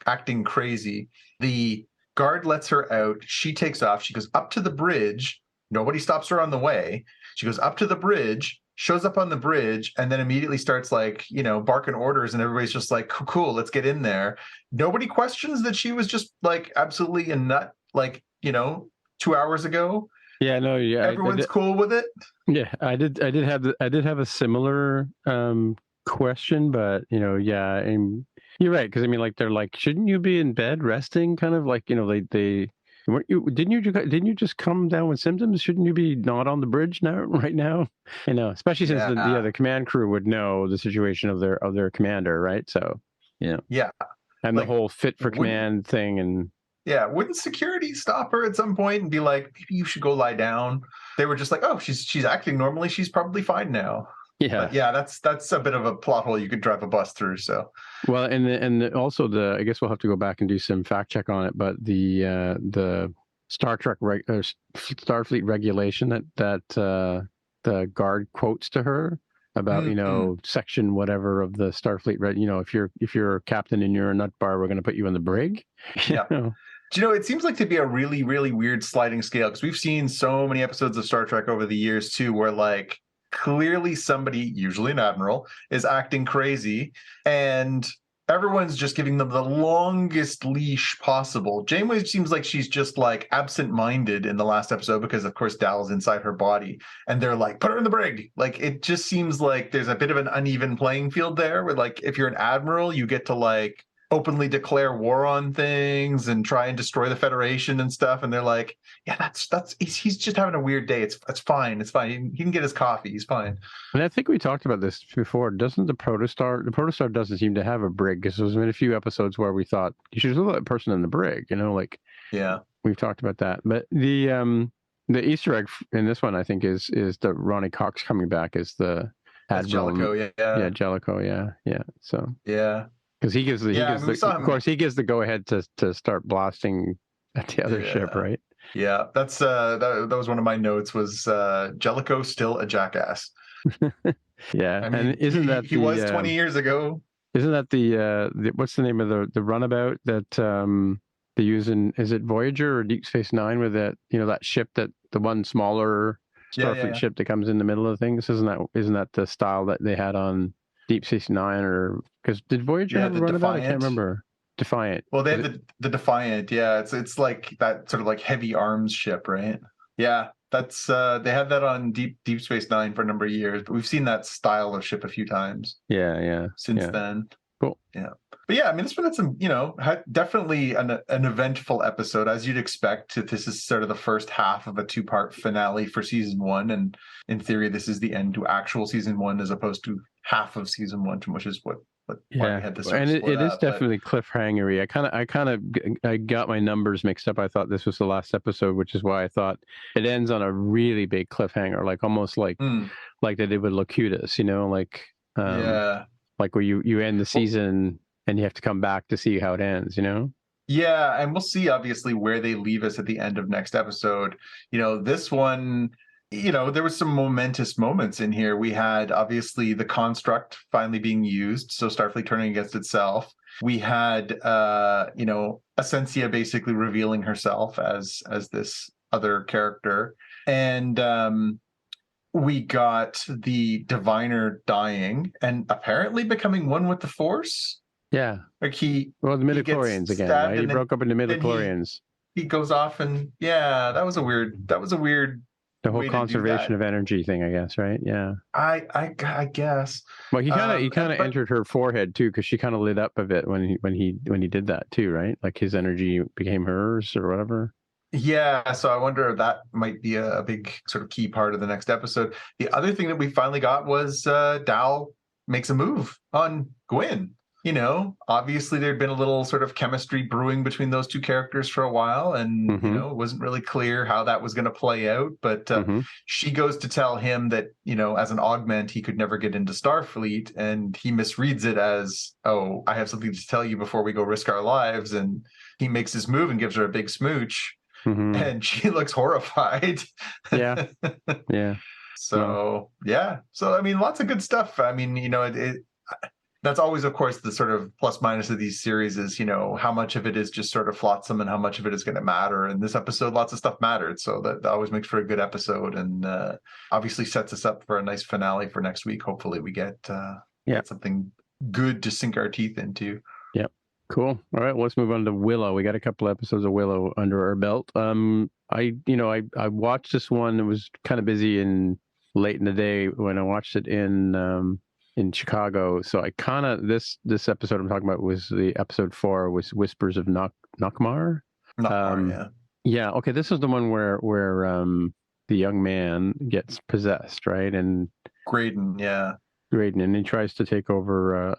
acting crazy. The guard lets her out. She takes off. She goes up to the bridge Nobody stops her on the way. She goes up to the bridge, shows up on the bridge, and then immediately starts like, barking orders, and everybody's just like, cool, let's get in there. Nobody questions that she was just like absolutely a nut, like, 2 hours ago. Yeah, no, yeah. Everyone's cool with it. Yeah, I did have a similar question, but yeah, and you're right, because I mean, like, they're like, shouldn't you be in bed resting? Kind of like, they weren't you? Didn't you just come down with symptoms? Shouldn't you be not on the bridge now, right now? Especially since the command crew would know the situation of their commander, right? So yeah, and like, the whole fit for command thing, and yeah, wouldn't security stop her at some point and be like, maybe you should go lie down? They were just like, oh, she's acting normally, she's probably fine now. Yeah, but yeah, that's a bit of a plot hole you could drive a bus through. So well, and also I guess we'll have to go back and do some fact check on it, but the Star Trek Starfleet regulation that the guard quotes to her about section whatever of the Starfleet if you're a captain and you're a nut bar, we're going to put you in the brig. Yeah. It seems like to be a really, really weird sliding scale, because we've seen so many episodes of Star Trek over the years too, where like clearly somebody, usually an admiral, is acting crazy, and everyone's just giving them the longest leash possible. Janeway seems like she's just like absent-minded in the last episode, because of course Dal's inside her body, and they're like, put her in the brig. Like, it just seems like there's a bit of an uneven playing field there, where like if you're an admiral, you get to like openly declare war on things and try and destroy the Federation and stuff, and they're like, yeah, he's just having a weird day. It's fine. He can get his coffee. He's fine. And I think we talked about this before. Doesn't the Protostar doesn't seem to have a brig, because there's been a few episodes where we thought you should let a person in the brig, like, yeah, we've talked about that. But the Easter egg in this one, I think, is the Ronnie Cox coming back as the Admiral. Jellicoe, yeah, Jellicoe, yeah. So yeah. Because he gives the go ahead to start blasting at the other ship, right? Yeah, that's that was one of my notes, was Jellicoe still a jackass? Yeah, I mean, and isn't that he was 20 years ago? Isn't that the what's the name of the runabout that they use in, is it Voyager or Deep Space Nine, with that that ship, that the one smaller Starfleet ship that comes in the middle of things? Isn't that the style that they had on Deep Space Nine? Or because did Voyager have a runabout? I can't remember. Defiant. Well, they have the Defiant. Yeah, it's like that sort of like heavy arms ship, right? Yeah, that's they had that on Deep Space Nine for a number of years, but we've seen that style of ship a few times. Yeah. Since then. Cool. Yeah. But yeah, I mean, this one had some, definitely an eventful episode, as you'd expect. This is sort of the first half of a 2-part finale for season 1, and in theory, this is the end to actual season 1 as opposed to half of season 1, which is what we had this. And it is definitely cliffhangery. I got my numbers mixed up. I thought this was the last episode, which is why I thought it ends on a really big cliffhanger, like almost like they did with Locutus, like where you end the season and you have to come back to see how it ends, Yeah, and we'll see obviously where they leave us at the end of next episode. This one, there was some momentous moments in here. We had obviously the construct finally being used, so Starfleet turning against itself. We had Essentia basically revealing herself as this other character, and we got the Diviner dying and apparently becoming one with the Force. Yeah, like the midichlorians again, right? He broke up into midichlorians. He goes off, and that was a weird. The whole conservation of energy thing, I guess, right? Yeah. I guess. Well, he kind of entered her forehead too, because she kind of lit up a bit when he did that too, right? Like his energy became hers or whatever. Yeah, so I wonder if that might be a big sort of key part of the next episode. The other thing that we finally got was Dal makes a move on Gwyn. Obviously there'd been a little sort of chemistry brewing between those two characters for a while, and it wasn't really clear how that was going to play out. But she goes to tell him that as an augment he could never get into Starfleet, and he misreads it as, oh, I have something to tell you before we go risk our lives, and he makes his move and gives her a big smooch, and she looks horrified. Yeah. So I mean, lots of good stuff. I mean, that's always, of course, the sort of plus minus of these series is, how much of it is just sort of flotsam and how much of it is going to matter. And this episode, lots of stuff mattered. So that always makes for a good episode, and obviously sets us up for a nice finale for next week. Hopefully we get something good to sink our teeth into. Yeah. Cool. All right, let's move on to Willow. We got a couple episodes of Willow under our belt. I watched this one. It was kind of busy and late in the day when I watched it in Chicago. So I kind of this episode I'm talking about was the episode 4 was Whispers of Nockmaar. Nockmaar, yeah. Okay, this is the one where the young man gets possessed, right? And Graydon, and he tries to take over.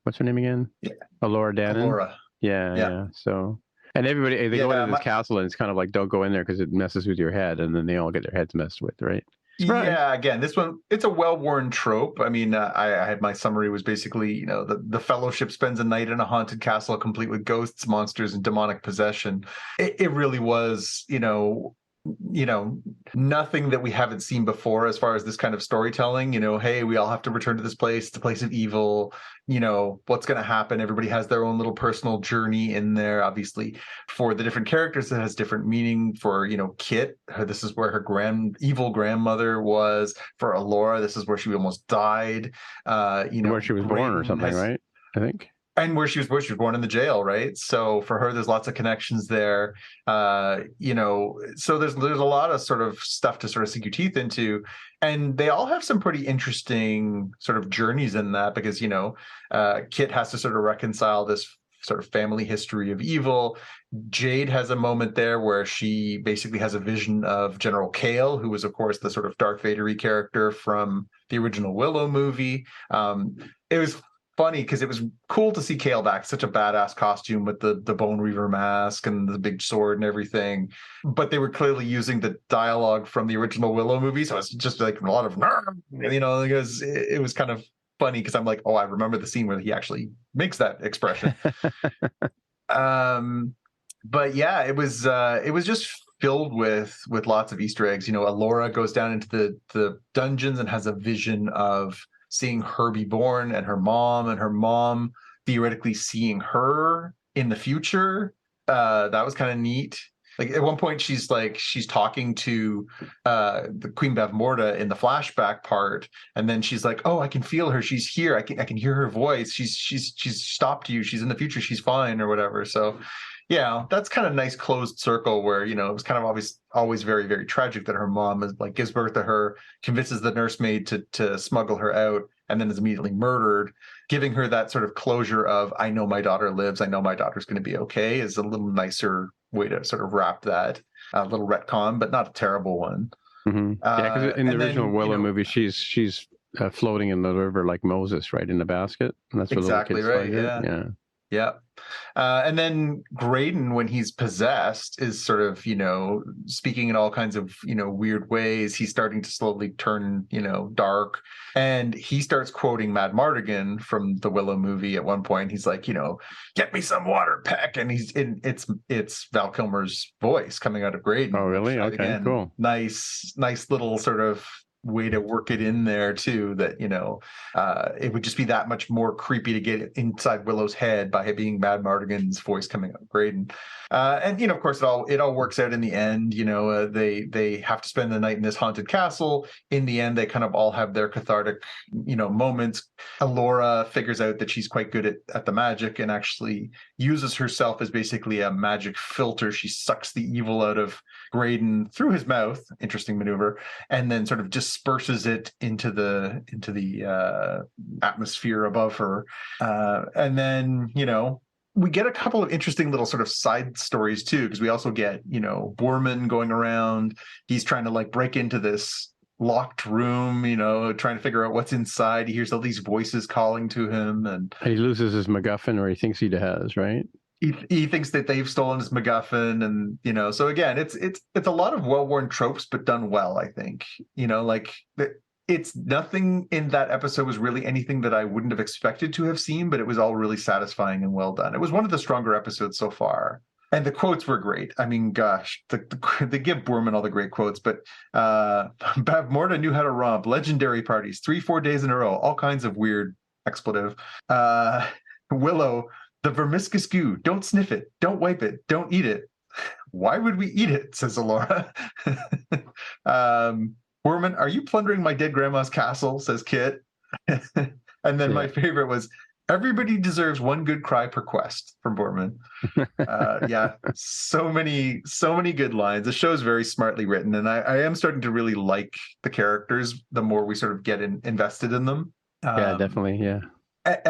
What's her name again? Yeah, Alora Dannon. Alora. Yeah. So. And everybody, they go into this castle, and it's kind of like, don't go in there because it messes with your head, and then they all get their heads messed with, right? Surprise. Yeah, again, this one, it's a well-worn trope. I mean, I had my summary was basically, the Fellowship spends a night in a haunted castle complete with ghosts, monsters, and demonic possession. It really was, nothing that we haven't seen before as far as this kind of storytelling. Hey, we all have to return to this place, the place of evil. What's going to happen? Everybody has their own little personal journey in there. Obviously, for the different characters, it has different meaning. For Kit, this is where her evil grandmother was. For Alora, this is where she almost died. Where she was born or something, right? I think. And where she was born in the jail, right? So for her, there's lots of connections there. So there's a lot of sort of stuff to sort of sink your teeth into. And they all have some pretty interesting sort of journeys in that, because, Kit has to sort of reconcile this sort of family history of evil. Jade has a moment there where she basically has a vision of General Kale, who was, of course, the sort of Darth Vader-y character from the original Willow movie. It was funny because it was cool to see Kale back, such a badass costume with the Bone Reaver mask and the big sword and everything. But they were clearly using the dialogue from the original Willow movie, so it's just like a lot of, because it was kind of funny because I'm like, oh, I remember the scene where he actually makes that expression. But yeah, it was just filled with lots of Easter eggs. Alora goes down into the dungeons and has a vision of seeing her be born, and her mom theoretically seeing her in the future. That was kind of neat. Like at one point she's talking to the Queen Bavmorda in the flashback part, and then she's like, oh, I can feel her, she's here, I can hear her voice, she's stopped you, she's in the future, she's fine, or whatever. So yeah, that's kind of nice closed circle where, it was kind of always very, very tragic that her mom is gives birth to her, convinces the nursemaid to smuggle her out, and then is immediately murdered. Giving her that sort of closure of, I know my daughter lives, I know my daughter's going to be okay, is a little nicer way to sort of wrap that little retcon, but not a terrible one. Mm-hmm. Yeah, because in the original Willow movie, she's floating in the river like Moses, right, in the basket. And that's what exactly right. Yeah. And then Graydon, when he's possessed, is sort of, speaking in all kinds of, weird ways. He's starting to slowly turn, dark. And he starts quoting Mad Mardigan from the Willow movie at one point. He's like, get me some water, Peck. And it's Val Kilmer's voice coming out of Graydon. Oh, really? Okay, again, cool. Nice little sort of way to work it in there too, that it would just be that much more creepy to get inside Willow's head by it being Mad Mardigan's voice coming out of Graydon. And of course it all works out in the end. They have to spend the night in this haunted castle. In the end, they kind of all have their cathartic moments. Alora figures out that she's quite good at the magic and actually uses herself as basically a magic filter. She sucks the evil out of Graydon through his mouth, interesting maneuver, and then sort of disperses it into the atmosphere above her. And then we get a couple of interesting little sort of side stories too, because we also get Boorman going around. He's trying to break into this locked room, trying to figure out what's inside. He hears all these voices calling to him, and he loses his MacGuffin, or he thinks he has, right? He thinks that they've stolen his MacGuffin, and so again, it's a lot of well-worn tropes, but done well. I think it's nothing in that episode was really anything that I wouldn't have expected to have seen, but it was all really satisfying and well done. It was one of the stronger episodes so far. And the quotes were great. I mean, gosh, they give Boorman all the great quotes, but Bavmorda knew how to romp. Legendary parties, 3-4 days in a row, all kinds of weird expletive. Willow, the vermiscus goo. Don't sniff it. Don't wipe it. Don't eat it. Why would we eat it? Says Alora. Boorman, are you plundering my dead grandma's castle? Says Kit. And then my favorite was, everybody deserves one good cry per quest from Boorman. Yeah, so many good lines. The show's very smartly written, and I am starting to really like the characters the more we sort of get invested in them. Yeah, definitely. Yeah.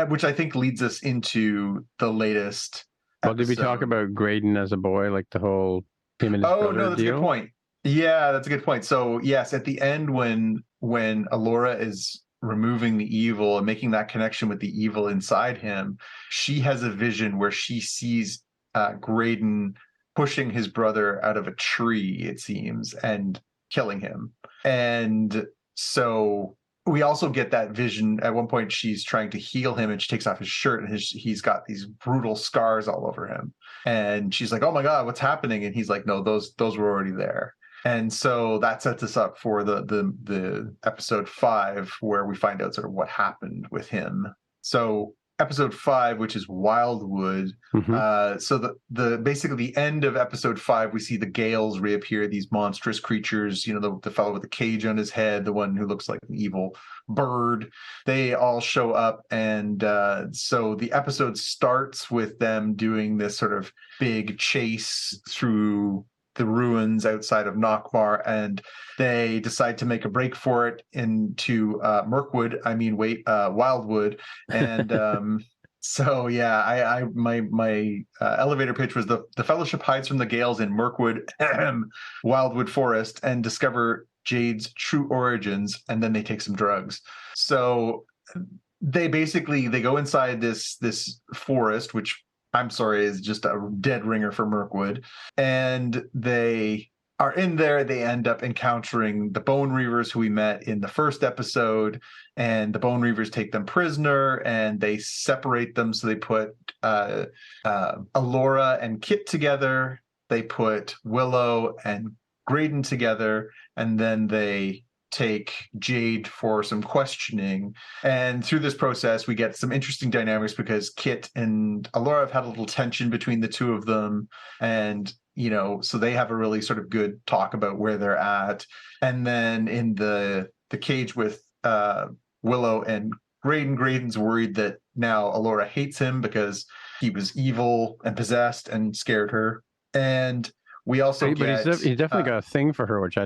Which I think leads us into the latest episode. Did we talk about Graydon as a boy, like the whole him and his brother no, that's deal? a good point. Yeah, that's a good point. So yes, at the end when Alora is removing the evil and making that connection with the evil inside him, she has a vision where she sees Graydon pushing his brother out of a tree, it seems, and killing him. And so we also get that vision. At one point, she's trying to heal him, and she takes off his shirt, and he's got these brutal scars all over him. And she's like, "Oh my God, what's happening?" And he's like, "No, those were already there." And so that sets us up for the episode 5, where we find out sort of what happened with him. So episode 5, which is Wildwood. So the basically the end of episode 5, we see the Gales reappear, these monstrous creatures, the fellow with the cage on his head, the one who looks like an evil bird. They all show up, and so the episode starts with them doing this sort of big chase through the ruins outside of Nockmaar, and they decide to make a break for it into Wildwood. And so yeah, my elevator pitch was the Fellowship hides from the Gales in Mirkwood, Wildwood Forest, and discover Jade's true origins, and then they take some drugs. So they go inside this forest, which I'm sorry is just a dead ringer for Mirkwood, and they are in there. They end up encountering the Bone Reavers, who we met in the first episode, and the Bone Reavers take them prisoner, and they separate them. So they put Alora and Kit together. They put Willow and Graydon together, and then they take Jade for some questioning. And through this process, we get some interesting dynamics because Kit and Alora have had a little tension between the two of them. And, so they have a really sort of good talk about where they're at. And then in the cage with Willow and Graydon's worried that now Alora hates him because he was evil and possessed and scared her. And we also he's definitely got a thing for her, which I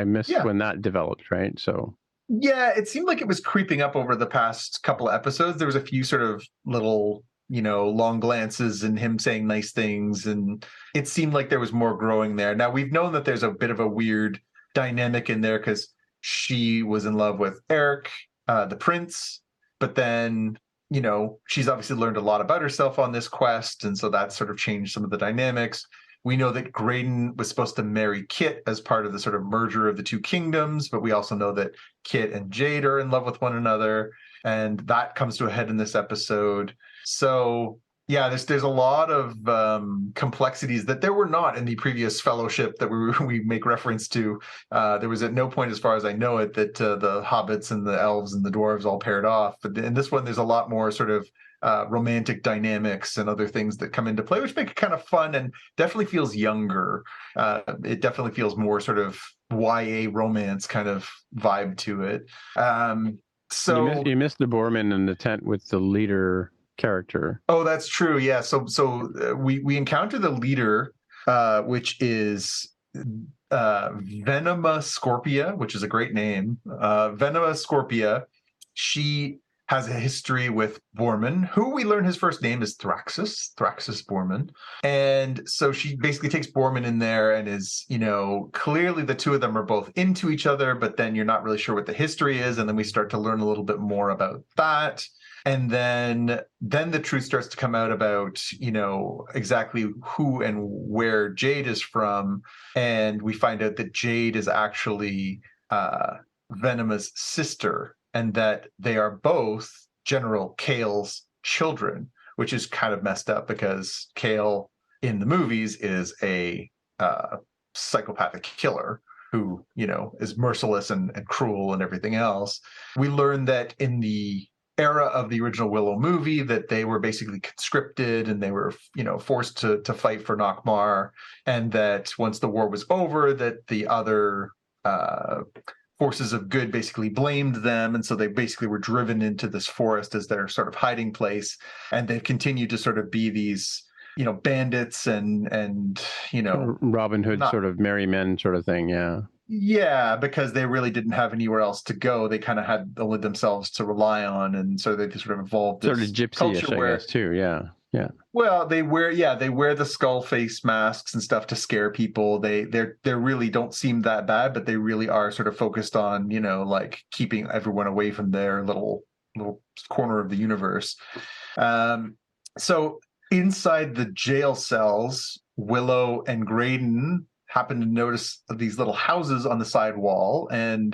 missed when that developed, right? So yeah, it seemed like it was creeping up over the past couple of episodes. There was a few sort of little, long glances and him saying nice things, and it seemed like there was more growing there. Now, we've known that there's a bit of a weird dynamic in there because she was in love with Eric, the prince, but then, she's obviously learned a lot about herself on this quest, and so that sort of changed some of the dynamics. We know that Graydon was supposed to marry Kit as part of the sort of merger of the two kingdoms, but we also know that Kit and Jade are in love with one another, and that comes to a head in this episode. So yeah, there's a lot of complexities that there were not in the previous Fellowship that we make reference to. There was at no point, as far as I know it, that the hobbits and the elves and the dwarves all paired off. But in this one, there's a lot more sort of romantic dynamics and other things that come into play, which make it kind of fun and definitely feels younger. It definitely feels more sort of YA romance kind of vibe to it. So you missed the Boorman in the tent with the leader character. Oh, that's true. Yeah. So we encounter the leader, which is Venema Scorpia, which is a great name. Venema Scorpia. She has a history with Boorman, who we learn his first name is Thraxus Boorman. And so she basically takes Boorman in there and is, clearly the two of them are both into each other, but then you're not really sure what the history is. And then we start to learn a little bit more about that. And then the truth starts to come out about, exactly who and where Jade is from. And we find out that Jade is actually Venema's sister, and that they are both General Kale's children, which is kind of messed up because Kale in the movies is a psychopathic killer who, is merciless and cruel and everything else. We learn that in the era of the original Willow movie, that they were basically conscripted and they were, forced to fight for Nockmaar, and that once the war was over, that the other forces of good basically blamed them, and so they basically were driven into this forest as their sort of hiding place, and they've continued to sort of be these bandits and Robin Hood sort of merry men sort of thing. Yeah, because they really didn't have anywhere else to go. They kind of had only themselves to rely on, and so they just sort of evolved this sort of gypsy-ish, culture where, I guess, too. Yeah. Well, they wear the skull face masks and stuff to scare people. They really don't seem that bad, but they really are sort of focused on like keeping everyone away from their little corner of the universe. So inside the jail cells, Willow and Graydon happened to notice these little houses on the side wall and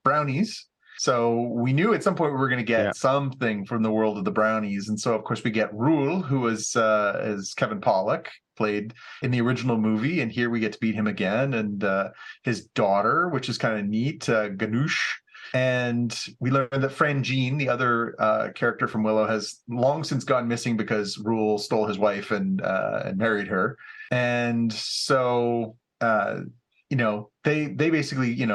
brownies. So we knew at some point we were going to get something from the world of the brownies. And so, of course, we get Rule, who is Kevin Pollak, played in the original movie. And here we get to meet him again. And his daughter, which is kind of neat, Ganoush. And we learned that Fran Jean, the other character from Willow, has long since gone missing because Rule stole his wife and married her. And so, they basically,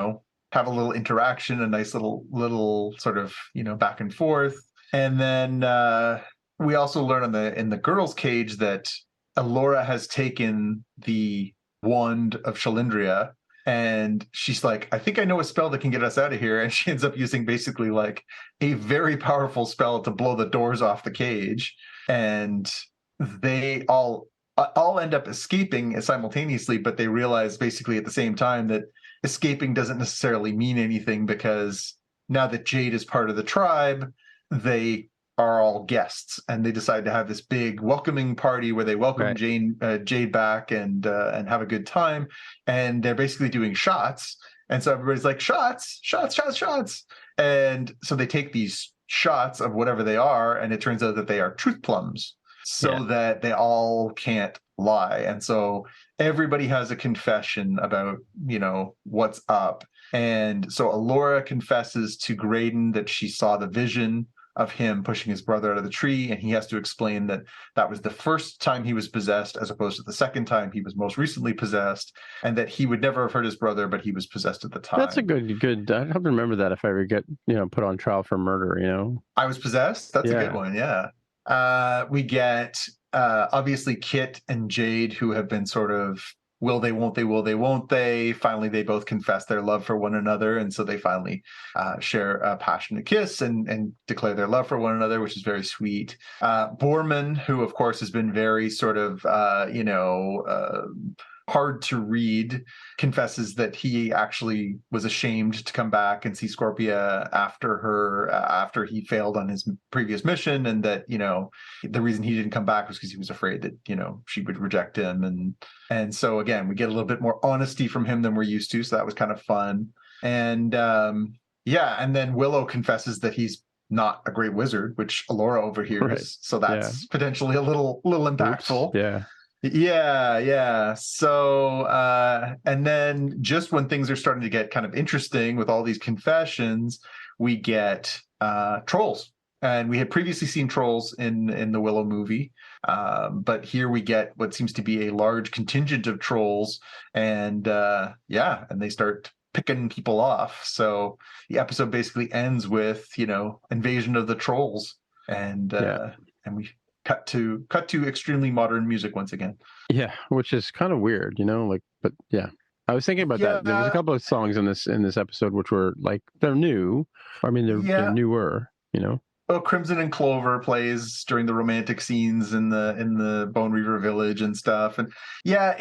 have a little interaction, a nice little sort of, back and forth. And then we also learn in the girls' cage that Alora has taken the wand of Shalindria, and she's like, I think I know a spell that can get us out of here. And she ends up using basically like a very powerful spell to blow the doors off the cage. And they all end up escaping simultaneously, but they realize basically at the same time that escaping doesn't necessarily mean anything, because now that Jade is part of the tribe, they are all guests, and they decide to have this big welcoming party where they welcome Jade back and have a good time. And they're basically doing shots, and so everybody's like, shots. And so they take these shots of whatever they are, and it turns out that they are truth plums, so that they all can't lie. And so everybody has a confession about what's up. And so Alora confesses to Graydon that she saw the vision of him pushing his brother out of the tree, and he has to explain that that was the first time he was possessed as opposed to the second time he was most recently possessed, and that he would never have hurt his brother, but he was possessed at the time. That's a good I'd have to remember that if I ever get put on trial for murder. I was possessed. That's a good one. We get obviously Kit and Jade, who have been sort of will they, won't they. Finally, they both confess their love for one another, and so they finally share a passionate kiss and declare their love for one another, which is very sweet. Borman, who of course has been very sort of hard to read, confesses that he actually was ashamed to come back and see Scorpia after he failed on his previous mission, and that the reason he didn't come back was because he was afraid that she would reject him, and so again we get a little bit more honesty from him than we're used to, so that was kind of fun. And and then Willow confesses that he's not a great wizard, which Alora overhears, so that's potentially a little impactful. Oops. Yeah. So, and then just when things are starting to get kind of interesting with all these confessions, we get trolls. And we had previously seen trolls in the Willow movie, but here we get what seems to be a large contingent of trolls, and and they start picking people off. So the episode basically ends with invasion of the trolls, and we cut to extremely modern music once again. Yeah, which is kind of weird, but I was thinking about that. There was a couple of songs in this episode which were like, they're new. I mean, they're newer, Well, Crimson and Clover plays during the romantic scenes in the Bone Reaver Village and stuff. And I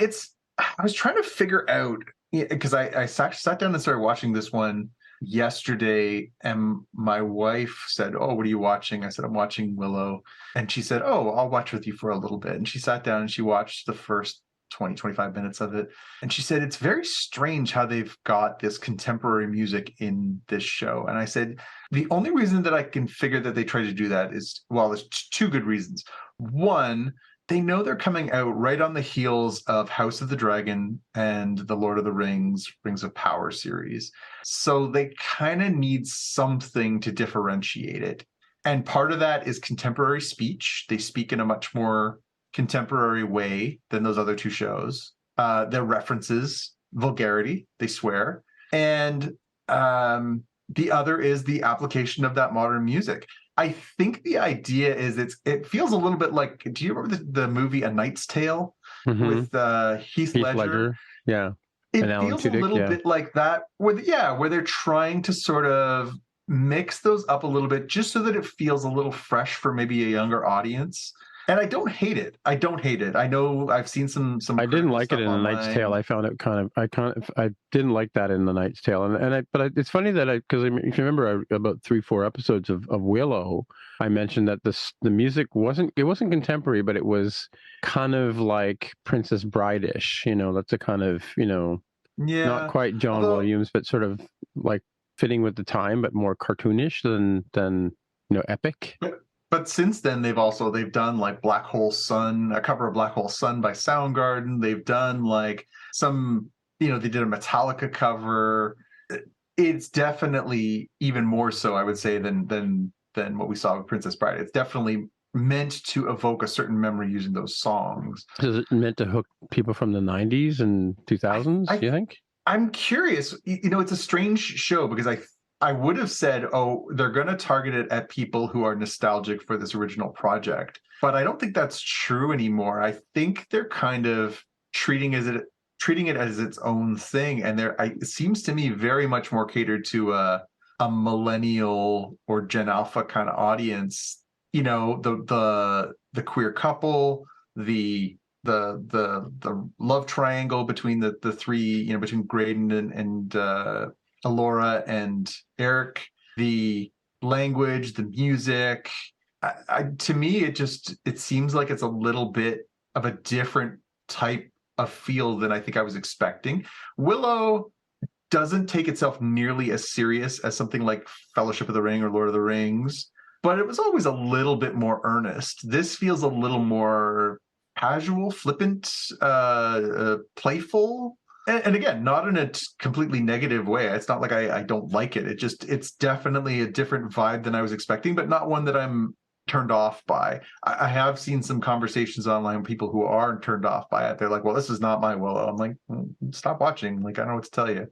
was trying to figure out, because I sat down and started watching this one yesterday, and my wife said, "Oh, what are you watching?" I said, "I'm watching Willow." And she said, "Oh, I'll watch with you for a little bit." And she sat down and she watched the first 25 minutes of it. And she said, "It's very strange how they've got this contemporary music in this show." And I said, the only reason that I can figure that they try to do that is, there's two good reasons. One, they know they're coming out right on the heels of House of the Dragon and the Lord of the Rings, Rings of Power series. So they kind of need something to differentiate it. And part of that is contemporary speech. They speak in a much more contemporary way than those other two shows. Their references, vulgarity, they swear. And the other is the application of that modern music. I think the idea is it feels a little bit like, do you remember the movie A Knight's Tale with Heath Ledger? Yeah. It and Alan feels a Tudyk, little bit like that, where they're trying to sort of mix those up a little bit just so that it feels a little fresh for maybe a younger audience. And I don't hate it. I know I've seen some. I didn't like it in The Knight's Tale. I found it I didn't like that in The Knight's Tale. It's funny that because if you remember about 3-4 episodes of Willow, I mentioned that the music wasn't contemporary, but it was kind of like Princess Bride-ish. That's a kind of, not quite John Williams, but sort of like fitting with the time, but more cartoonish than epic. But since then, they've done like Black Hole Sun, a cover of Black Hole Sun by Soundgarden. They've done like some, they did a Metallica cover. It's definitely even more so, I would say, than what we saw with Princess Bride. It's definitely meant to evoke a certain memory using those songs. Is it meant to hook people from the 90s and 2000s, you think? I'm curious. It's a strange show because I would have said, they're going to target it at people who are nostalgic for this original project. But I don't think that's true anymore. I think they're kind of treating it as its own thing. And it seems to me very much more catered to a millennial or Gen Alpha kind of audience. The queer couple, the love triangle between the three, between Graydon and Alora and Eric, the language, the music. To me, it seems like it's a little bit of a different type of feel than I think I was expecting. Willow doesn't take itself nearly as serious as something like Fellowship of the Ring or Lord of the Rings, but it was always a little bit more earnest. This feels a little more casual, flippant, playful. And again, not in a completely negative way. It's not like I don't like it. It's definitely a different vibe than I was expecting, but not one that I'm turned off by. I have seen some conversations online with people who are turned off by it. They're like, well, this is not my Willow. I'm like, stop watching. Like, I don't know what to tell you.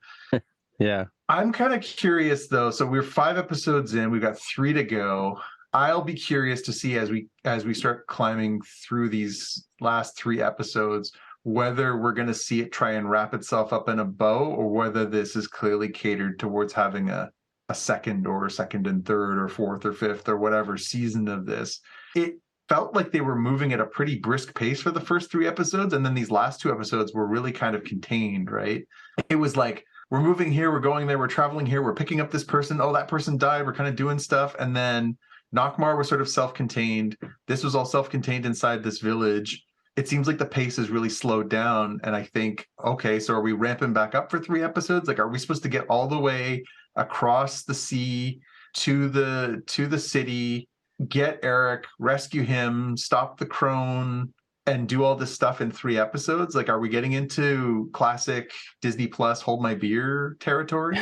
Yeah. I'm kind of curious though. So we're 5 episodes in, we've got 3 to go. I'll be curious to see as we start climbing through these last 3 episodes, whether we're going to see it try and wrap itself up in a bow, or whether this is clearly catered towards having a second and third or fourth or fifth or whatever season of this. It felt like they were moving at a pretty brisk pace for the first 3 episodes. And then these last 2 episodes were really kind of contained, right? It was like, we're moving here, we're going there, we're traveling here, we're picking up this person. Oh, that person died. We're kind of doing stuff. And then Nockmaar was sort of self-contained. This was all self-contained inside this village. It seems like the pace has really slowed down. And I think, okay, so are we ramping back up for 3 episodes? Like, are we supposed to get all the way across the sea to the city, get Eric, rescue him, stop the crone, and do all this stuff in 3 episodes? Like, are we getting into classic Disney Plus hold my beer territory?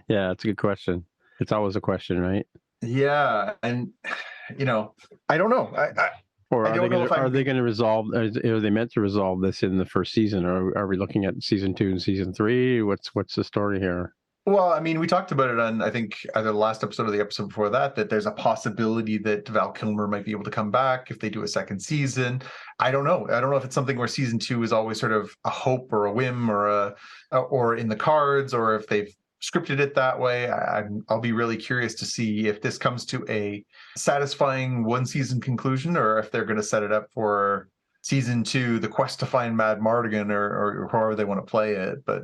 Yeah, that's a good question. It's always a question, right? Yeah. And, I don't know. Or are they going to resolve? Are they meant to resolve this in the first season, or are we looking at season 2 and season 3? What's the story here? Well, I mean, we talked about it on, I think, either the last episode or the episode before that there's a possibility that Val Kilmer might be able to come back if they do a second season. I don't know. I don't know if it's something where season 2 is always sort of a hope or a whim or in the cards, or if they've scripted it that way. I'll be really curious to see if this comes to a satisfying 1-season conclusion, or if they're going to set it up for season 2, the quest to find Mad Mardigan, or however they want to play it. But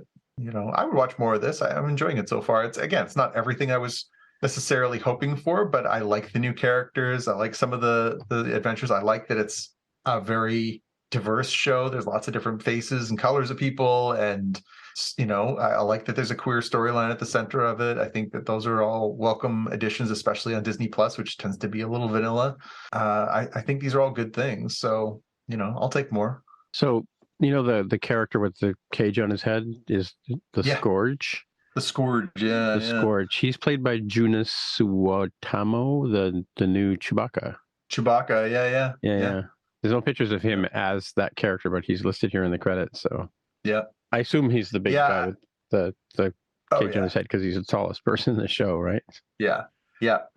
I would watch more of this. I'm enjoying it so far. It's not everything I was necessarily hoping for, but I like the new characters. I like some of the adventures. I like that it's a very diverse show. There's lots of different faces and colors of people, and I like that there's a queer storyline at the center of it. I think that those are all welcome additions, especially on Disney Plus, which tends to be a little vanilla. I think these are all good things. So, I'll take more. So, the character with the cage on his head is the Scourge. The Scourge, yeah, The Scourge. He's played by Jonas Suotamo, the new Chewbacca. Chewbacca, Yeah. There's no pictures of him as that character, but he's listed here in the credits. So yeah. I assume he's the big guy with the cage on his head because he's the tallest person in the show, right? Yeah.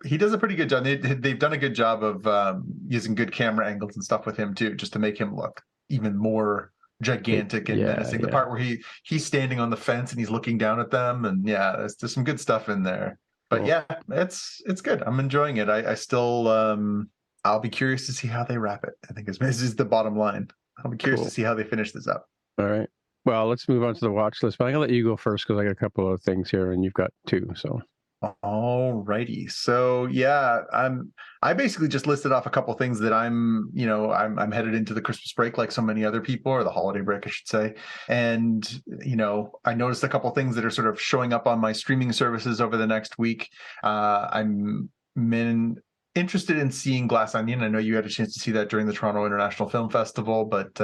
He does a pretty good job. They've done a good job of using good camera angles and stuff with him too, just to make him look even more gigantic and menacing. The part where he's standing on the fence and he's looking down at them, and there's some good stuff in there. But it's good. I'm enjoying it. I still I'll be curious to see how they wrap it. I think this is the bottom line. I'll be curious to see how they finish this up. All right. Well, let's move on to the watch list. But I'm gonna let you go first because I got a couple of things here, and you've got two. So. All righty. So I basically just listed off a couple of things that I'm headed into the Christmas break like so many other people, or the holiday break, I should say. And, I noticed a couple of things that are sort of showing up on my streaming services over the next week. I'm interested in seeing Glass Onion. I know you had a chance to see that during the Toronto International Film Festival, but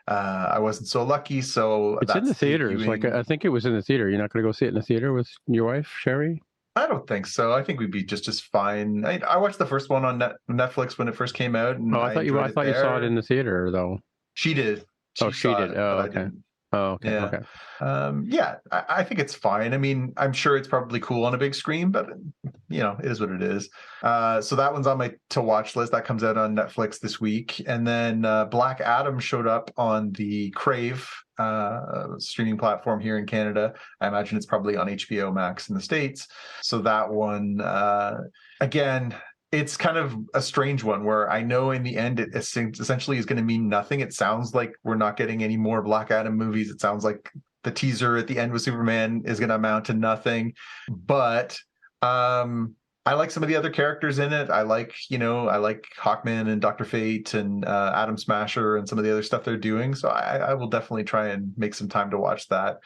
I wasn't so lucky. So it's in the theaters. Like I think it was in the theater. You're not going to go see it in the theater with your wife, Sherry? I don't think so. I think we'd be just as fine. I watched the first one on Netflix when it first came out. And I thought you saw it in the theater though. She did. She did. Okay. Okay. I think it's fine. I mean, I'm sure it's probably cool on a big screen, but it is what it is. So that one's on my to watch list. That comes out on Netflix this week. And then Black Adam showed up on the Crave streaming platform here in Canada. I imagine it's probably on HBO Max in the States. So that one, again, it's kind of a strange one where I know in the end it essentially is going to mean nothing. It sounds like we're not getting any more Black Adam movies. It sounds like the teaser at the end with Superman is going to amount to nothing. But I like some of the other characters in it. I like Hawkman and Dr. Fate and Atom Smasher and some of the other stuff they're doing. So I will definitely try and make some time to watch that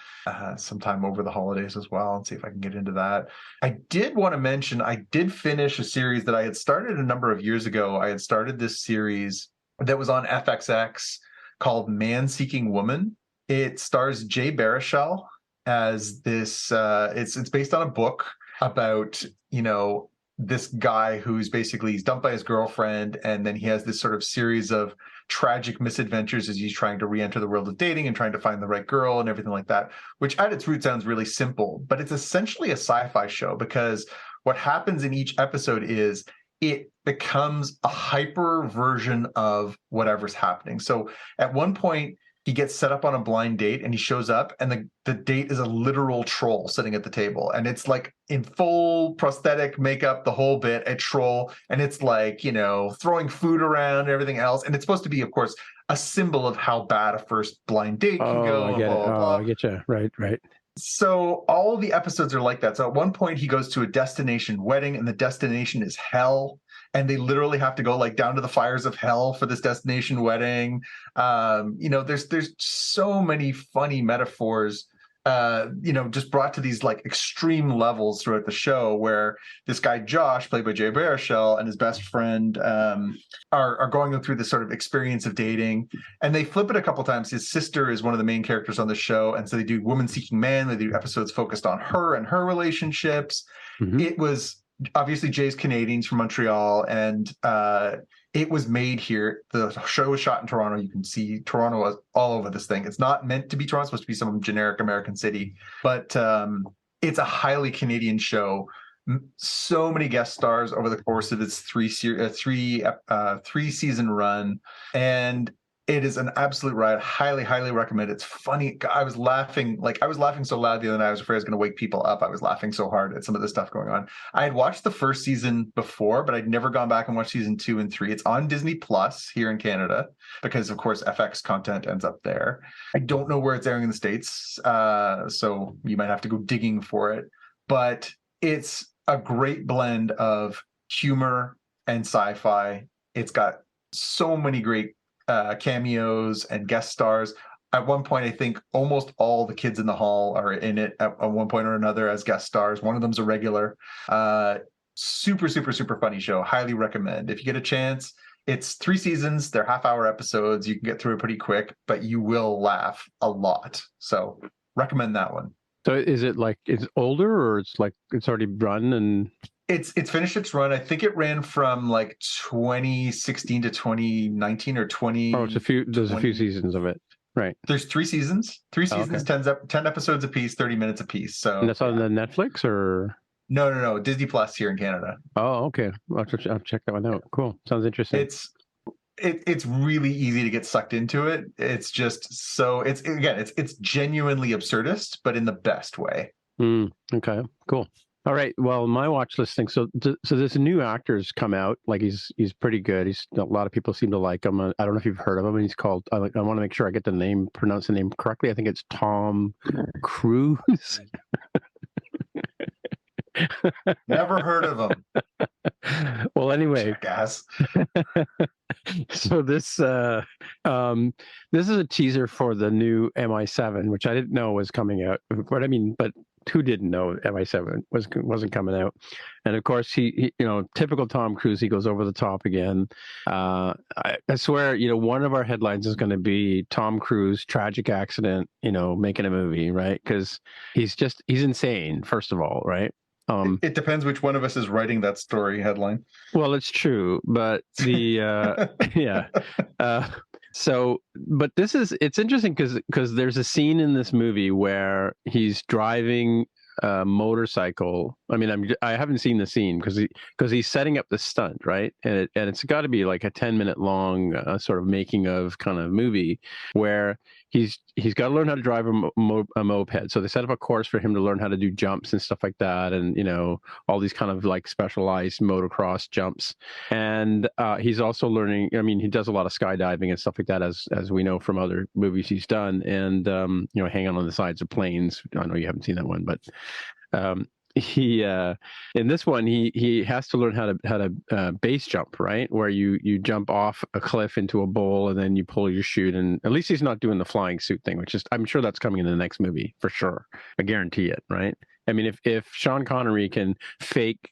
sometime over the holidays as well and see if I can get into that. I did want to mention, I did finish a series that I had started a number of years ago. I had started this series that was on FXX called Man Seeking Woman. It stars Jay Baruchel as this, it's based on a book about, this guy who's basically he's dumped by his girlfriend, and then he has this sort of series of tragic misadventures as he's trying to re-enter the world of dating and trying to find the right girl and everything like that, which at its root sounds really simple, but it's essentially a sci-fi show because what happens in each episode is it becomes a hyper version of whatever's happening. So at one point, he gets set up on a blind date and he shows up and the date is a literal troll sitting at the table. And it's like in full prosthetic makeup, the whole bit, a troll. And it's like, throwing food around and everything else. And it's supposed to be, of course, a symbol of how bad a first blind date can go. I get it. I get you. Right. So all the episodes are like that. So at one point he goes to a destination wedding and the destination is hell. And they literally have to go like down to the fires of hell for this destination wedding. There's so many funny metaphors, just brought to these like extreme levels throughout the show where this guy, Josh, played by Jay Baruchel, and his best friend are going through this sort of experience of dating. And they flip it a couple times. His sister is one of the main characters on the show. And so they do Woman Seeking Man. They do episodes focused on her and her relationships. Mm-hmm. It was obviously Jay's Canadians from Montreal, and it was made here. The show was shot in Toronto. You can see Toronto was all over this thing. It's not meant to be Toronto. It's supposed to be some generic American city, but it's a highly Canadian show. So many guest stars over the course of its three season run, and it is an absolute ride. Highly recommend. It's funny. I was laughing so loud the other night. I was afraid I was going to wake people up. I was laughing so hard at some of the stuff going on. I had watched the first season before, but I'd never gone back and watched season 2 and 3. It's on Disney Plus here in Canada because, of course, FX content ends up there. I don't know where it's airing in the States, so you might have to go digging for it. But it's a great blend of humor and sci-fi. It's got so many great cameos and guest stars. At one point, I think almost all the kids in the hall are in it at one point or another as guest stars. One of them's a regular. Super funny show. Highly recommend. If you get a chance, it's 3 seasons. They're half-hour episodes. You can get through it pretty quick, but you will laugh a lot. So recommend that one. So is it like it's older, or it's like it's already run and It's finished its run. I think it ran from like 2016 to 2019 or 20. oh, it's there's a few seasons of it, right? There's 3 seasons. Three Oh, seasons, okay. 10 episodes a piece, 30 minutes a piece. So And that's on the Netflix or? no, Disney Plus here in Canada. Oh, okay. I'll check that one out. Cool. Sounds interesting. It's really easy to get sucked into it. It's just so it's genuinely absurdist, but in the best way. Okay, cool. All right. Well, my watch list thing. So there's a new actor's come out. Like he's pretty good. A lot of people seem to like him. I don't know if you've heard of him. He's called. I want to make sure I get pronounce the name correctly. I think it's Tom Cruise. Never heard of him. Well, anyway, guys. So this is a teaser for the new MI7, which I didn't know was coming out. But who didn't know MI7 wasn't coming out? And of course, he typical Tom Cruise, he goes over the top again. I swear, one of our headlines is going to be Tom Cruise tragic accident, making a movie, right? Because he's insane, first of all, right? It depends which one of us is writing that story headline. Well, it's true, but the yeah. But it's interesting because there's a scene in this movie where he's driving a motorcycle. I mean, I haven't seen the scene because he's setting up the stunt, right? And it's got to be like a 10-minute long sort of making of kind of movie where he's got to learn how to drive a moped. So they set up a course for him to learn how to do jumps and stuff like that, and all these kind of like specialized motocross jumps. And he's also learning. I mean, he does a lot of skydiving and stuff like that, as we know from other movies he's done. And hanging on the sides of planes. I know you haven't seen that one, but he in this one he has to learn how to base jump, right, where you jump off a cliff into a bowl and then you pull your chute. And at least he's not doing the flying suit thing, which is, I'm sure that's coming in the next movie for sure. I guarantee it, right? I mean, if Sean Connery can fake,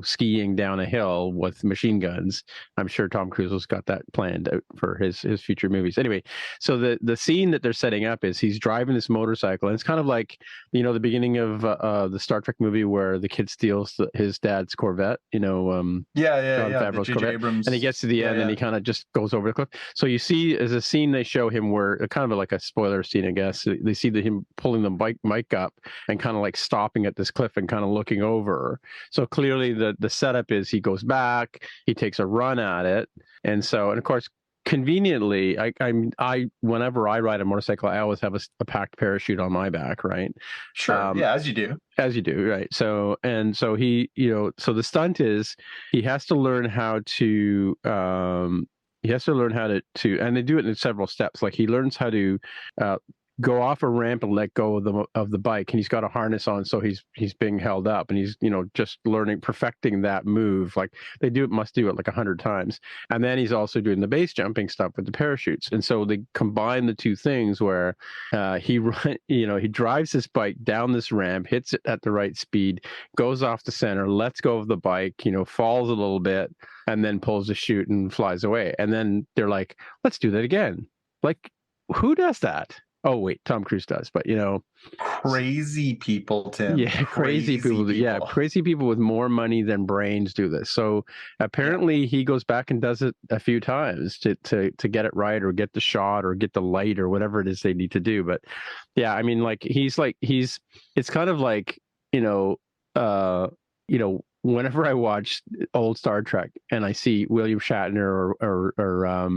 skiing down a hill with machine guns, I'm sure Tom Cruise has got that planned out for his future movies. Anyway, so the scene that they're setting up is he's driving this motorcycle, and it's kind of like, the beginning of the Star Trek movie where the kid steals his dad's Corvette, Jon Favreau's Corvette, Abrams. and he gets to the end and he kind of just goes over the cliff. So you see, as a scene they show him where kind of like a spoiler scene, I guess. They see him pulling the mic up and kind of like stopping at this cliff and kind of looking over. So clearly the setup is he goes back, he takes a run at it, and of course, conveniently, I whenever I ride a motorcycle, I always have a packed parachute on my back, right? Sure. As you do, right? So he, so the stunt is he has to learn how to and they do it in several steps. Like he learns how to go off a ramp and let go of the bike, and he's got a harness on, so he's being held up, and he's just perfecting that move. Like they must do it like 100 times. And then he's also doing the base jumping stuff with the parachutes, and so they combine the two things where he drives this bike down this ramp, hits it at the right speed, goes off the center, lets go of the bike, falls a little bit, and then pulls the chute and flies away. And then they're like, let's do that again. Like, who does that? Oh wait, Tom Cruise does, but crazy people, Tim. Yeah, crazy people. Yeah, crazy people with more money than brains do this. So apparently he goes back and does it a few times to get it right, or get the shot, or get the light, or whatever it is they need to do. But yeah, I mean, like it's kind of like whenever I watch old Star Trek and I see William Shatner or I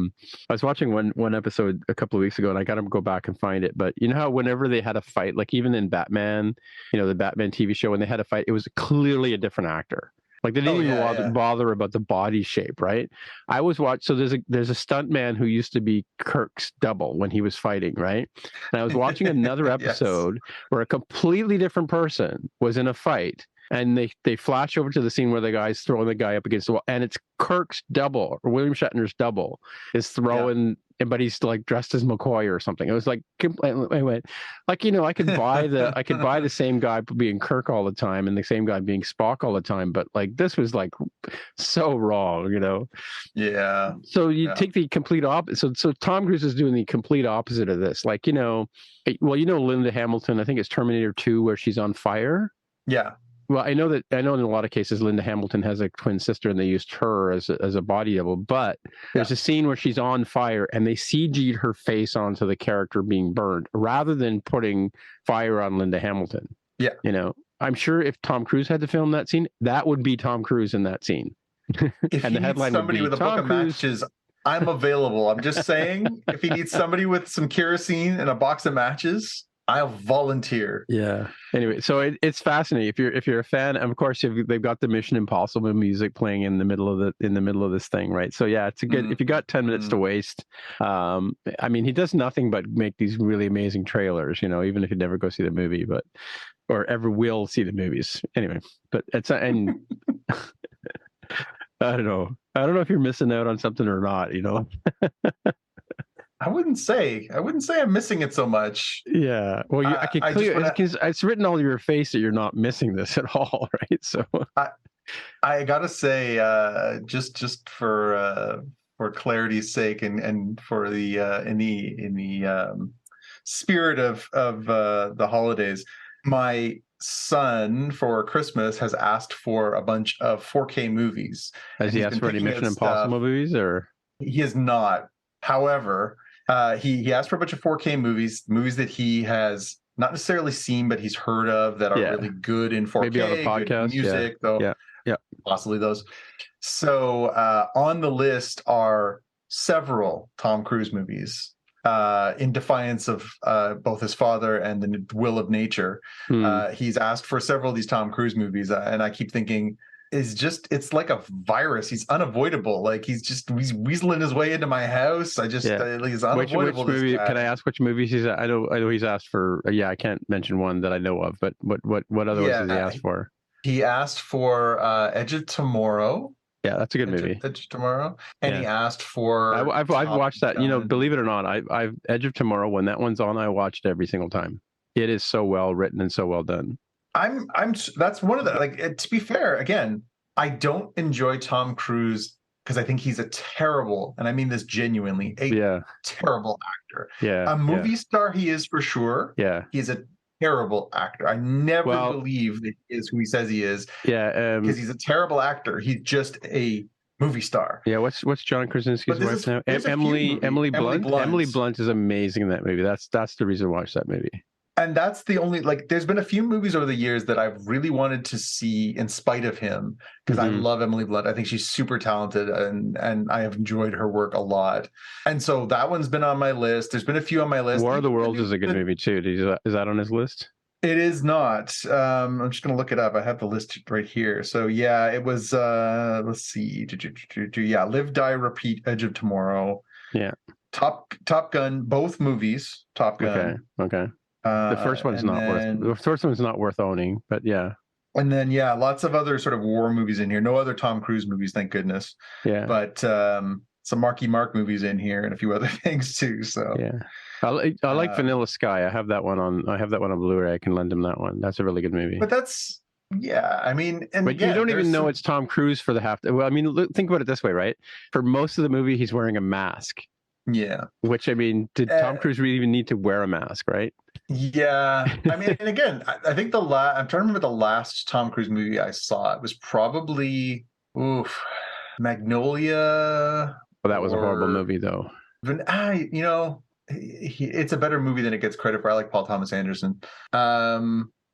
was watching one episode a couple of weeks ago, and I got to go back and find it. But you know how whenever they had a fight, like even in Batman, the Batman TV show, when they had a fight, it was clearly a different actor. Like they didn't even bother about the body shape, right? I was so there's a stunt man who used to be Kirk's double when he was fighting, right? And I was watching another episode where a completely different person was in a fight, And they flash over to the scene where the guy's throwing the guy up against the wall, and it's Kirk's double, or William Shatner's double, is throwing, but he's like dressed as McCoy or something. It was like, I went, like, I could buy the same guy being Kirk all the time and the same guy being Spock all the time, but like this was like so wrong, Yeah. So you take the complete opposite. So Tom Cruise is doing the complete opposite of this. Like, Linda Hamilton, I think it's Terminator 2 where she's on fire. Yeah. Well, I know in a lot of cases, Linda Hamilton has a twin sister and they used her as a body double, but there's a scene where she's on fire and they CG'd her face onto the character being burned rather than putting fire on Linda Hamilton. Yeah. I'm sure if Tom Cruise had to film that scene, that would be Tom Cruise in that scene. If and he the headline needs somebody would be with a book of Cruise. matches, I'm available. I'm just saying, if he needs somebody with some kerosene and a box of matches, I'll volunteer. Yeah. Anyway, so it's fascinating. If you're a fan, and of course they've got the Mission Impossible music playing in the middle of this thing, right? So yeah, it's a good. If you got 10 minutes to waste, he does nothing but make these really amazing trailers. Even if you never go see the movie, or ever will see the movies. Anyway, but and I don't know. I don't know if you're missing out on something or not. I wouldn't say I'm missing it so much. Yeah. Well, I can it's written all over your face that you're not missing this at all, right? So I gotta say, just for clarity's sake, and for the in the spirit of the holidays, my son for Christmas has asked for a bunch of 4K movies. Has he asked for any Mission Impossible movies, or he has not? However, he asked for a bunch of 4K movies that he has not necessarily seen, but he's heard of that are really good in 4K. Maybe on a podcast, music, though. Yeah, possibly those. So on the list are several Tom Cruise movies. In defiance of both his father and the will of nature, he's asked for several of these Tom Cruise movies, and I keep thinking, it's like a virus. He's unavoidable. Like he's weaseling his way into my house. He's unavoidable. Which movie? Can I ask which movies he's? I know he's asked for. I can't mention one that I know of, but what other ones has he asked for? He asked for Edge of Tomorrow. Yeah, that's a good movie. Edge of Tomorrow, and he asked for. I've watched that. Believe it or not, I've Edge of Tomorrow, when that one's on, I watched every single time. It is so well written and so well done. That's one of the, to be fair, again, I don't enjoy Tom Cruise because I think he's a terrible, and I mean this genuinely, terrible actor. Yeah. A movie star he is for sure. Yeah. He's a terrible actor. I never believe that he is who he says he is. Yeah. Because he's a terrible actor. He's just a movie star. Yeah. What's John Krasinski's wife now? Emily Blunt. Emily Blunt is amazing in that movie. That's the reason to watch that movie. And that's the only, there's been a few movies over the years that I've really wanted to see in spite of him, because I love Emily Blunt. I think she's super talented, and I have enjoyed her work a lot. And so that one's been on my list. There's been a few on my list. War of the Worlds is a good movie too. Is that on his list? It is not. I'm just going to look it up. I have the list right here. So yeah, it was, let's see. Yeah, Live, Die, Repeat, Edge of Tomorrow. Yeah. Top Gun, both movies. Top Gun. Okay. The first one's not worth owning, but yeah. And then lots of other sort of war movies in here. No other Tom Cruise movies, thank goodness. Yeah. But some Marky Mark movies in here and a few other things too. So yeah. I like Vanilla Sky. I have that one on Blu-ray. I can lend him that one. That's a really good movie. But that's I mean, and but you don't even know it's Tom Cruise for the half. Well, I mean, think about it this way, right? For most of the movie, he's wearing a mask. Yeah. Which, I mean, did Tom Cruise really even need to wear a mask, right? Yeah. I mean, and again, I think I'm trying to remember the last Tom Cruise movie I saw. It was probably Magnolia. Well, that was a horrible movie, though. It's a better movie than it gets credit for. I like Paul Thomas Anderson.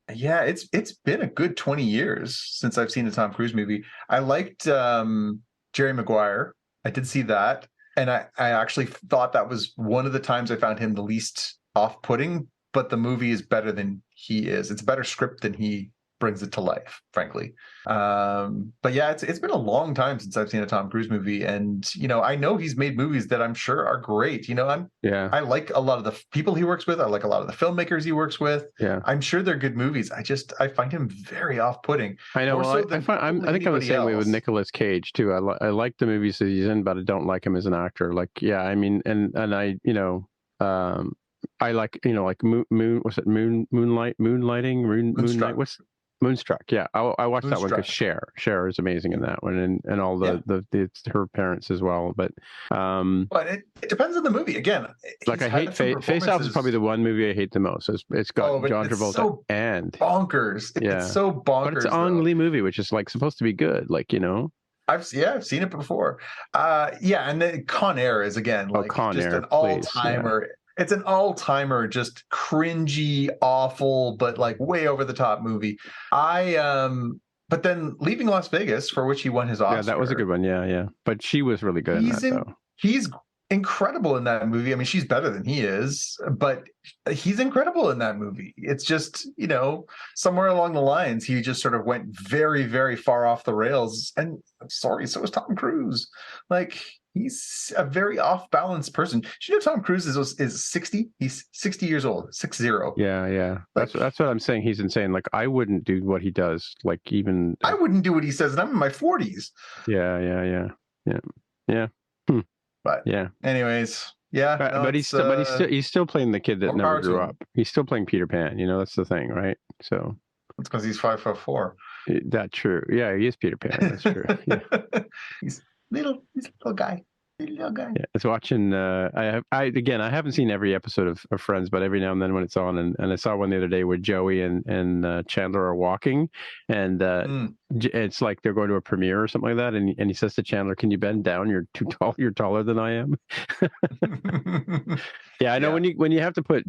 It's been a good 20 years since I've seen a Tom Cruise movie. I liked Jerry Maguire. I did see that. And I actually thought that was one of the times I found him the least off-putting, but the movie is better than he is. It's a better script than he brings it to life, frankly. But yeah, it's been a long time since I've seen a Tom Cruise movie, and I know he's made movies that I'm sure are great. I like a lot of the people he works with. I like a lot of the filmmakers he works with. Yeah, I'm sure they're good movies. I find him very off-putting. I know. More Well, so than I think I'm the same way with Nicolas Cage too. I like the movies that he's in, but I don't like him as an actor. Like, yeah, I mean, and I, I like, like what's it, Moonlight, what's Moonstruck? Yeah, I watched that one because Cher is amazing in that one, and all it's her parents as well. But it depends on the movie. Again, like I hate Face Off is probably the one movie I hate the most. It's got John Travolta and bonkers. It's so bonkers. But it's an Ang Lee movie, which is like supposed to be good. Like, I've seen it before. And then Con Air is again like an all-timer. Yeah. It's an all-timer, just cringy, awful, but like way over the top movie. But then Leaving Las Vegas, for which he won his Oscar. Yeah, that was a good one. Yeah. But she was really good in that, though. He's incredible in that movie. I mean, she's better than he is, but he's incredible in that movie. It's just, somewhere along the lines, he just sort of went very, very far off the rails. And so is Tom Cruise. Like, he's a very off-balance person. Tom Cruise is 60? He's 60 years old. 60. Yeah. That's what I'm saying. He's insane. Like, I wouldn't do what he does. Like, even I wouldn't do what he says, and I'm in my 40s. Yeah. But yeah. Anyways, yeah. But he's still playing the kid that never grew up. He's still playing Peter Pan. That's the thing, right? So it's because he's 5'4". That's true. Yeah, he is Peter Pan. That's true. Yeah. He's a little guy. Yeah, it's watching. I haven't seen every episode of Friends, but every now and then when it's on, and I saw one the other day where Joey and Chandler are walking, and it's like they're going to a premiere or something like that, and he says to Chandler, "Can you bend down? You're too tall. You're taller than I am." Yeah, I know. Yeah. When you have to put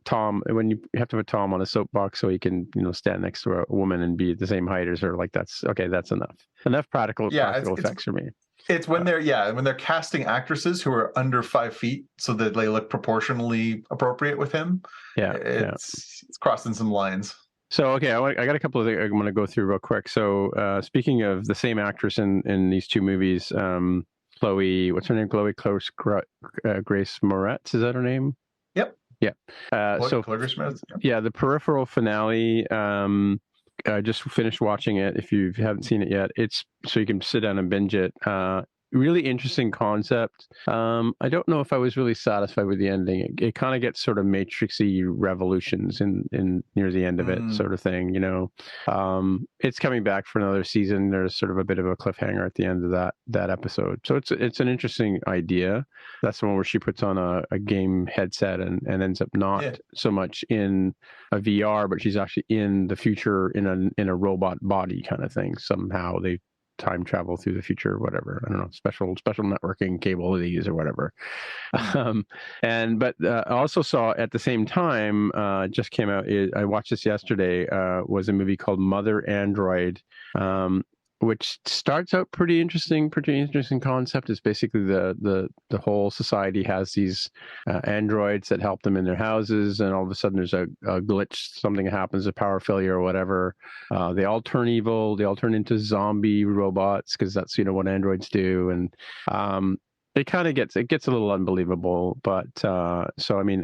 Tom on a soapbox so he can stand next to a woman and be the same height as her, like that's enough practical effects for me. It's when they're casting actresses who are under 5 feet so that they look proportionally appropriate with him. Yeah, it's crossing some lines. So, okay, I got a couple of things I'm going to go through real quick. So, speaking of the same actress in these two movies, Chloe, what's her name? Grace Moretz, is that her name? Yep. Yeah. Chloe Grace Moretz. Yeah, the Peripheral finale. I just finished watching it. If you haven't seen it yet, it's so you can sit down and binge it. Really interesting concept. I don't know if I was really satisfied with the ending. It kind of gets sort of Matrixy revolutions in near the end of it, sort of thing. It's coming back for another season. There's sort of a bit of a cliffhanger at the end of that episode. So it's an interesting idea. That's the one where she puts on a game headset and ends up not so much in a VR, but she's actually in the future in a robot body kind of thing. Somehow they time travel through the future or whatever. I don't know, special networking cable they use or whatever. But I also saw at the same time, just came out, I watched this yesterday, was a movie called Mother Android, which starts out pretty interesting concept. It's basically the whole society has these androids that help them in their houses, and all of a sudden there's a glitch, something happens, a power failure or whatever. They all turn evil. They all turn into zombie robots because that's what androids do, and it kind of gets a little unbelievable. But so I mean,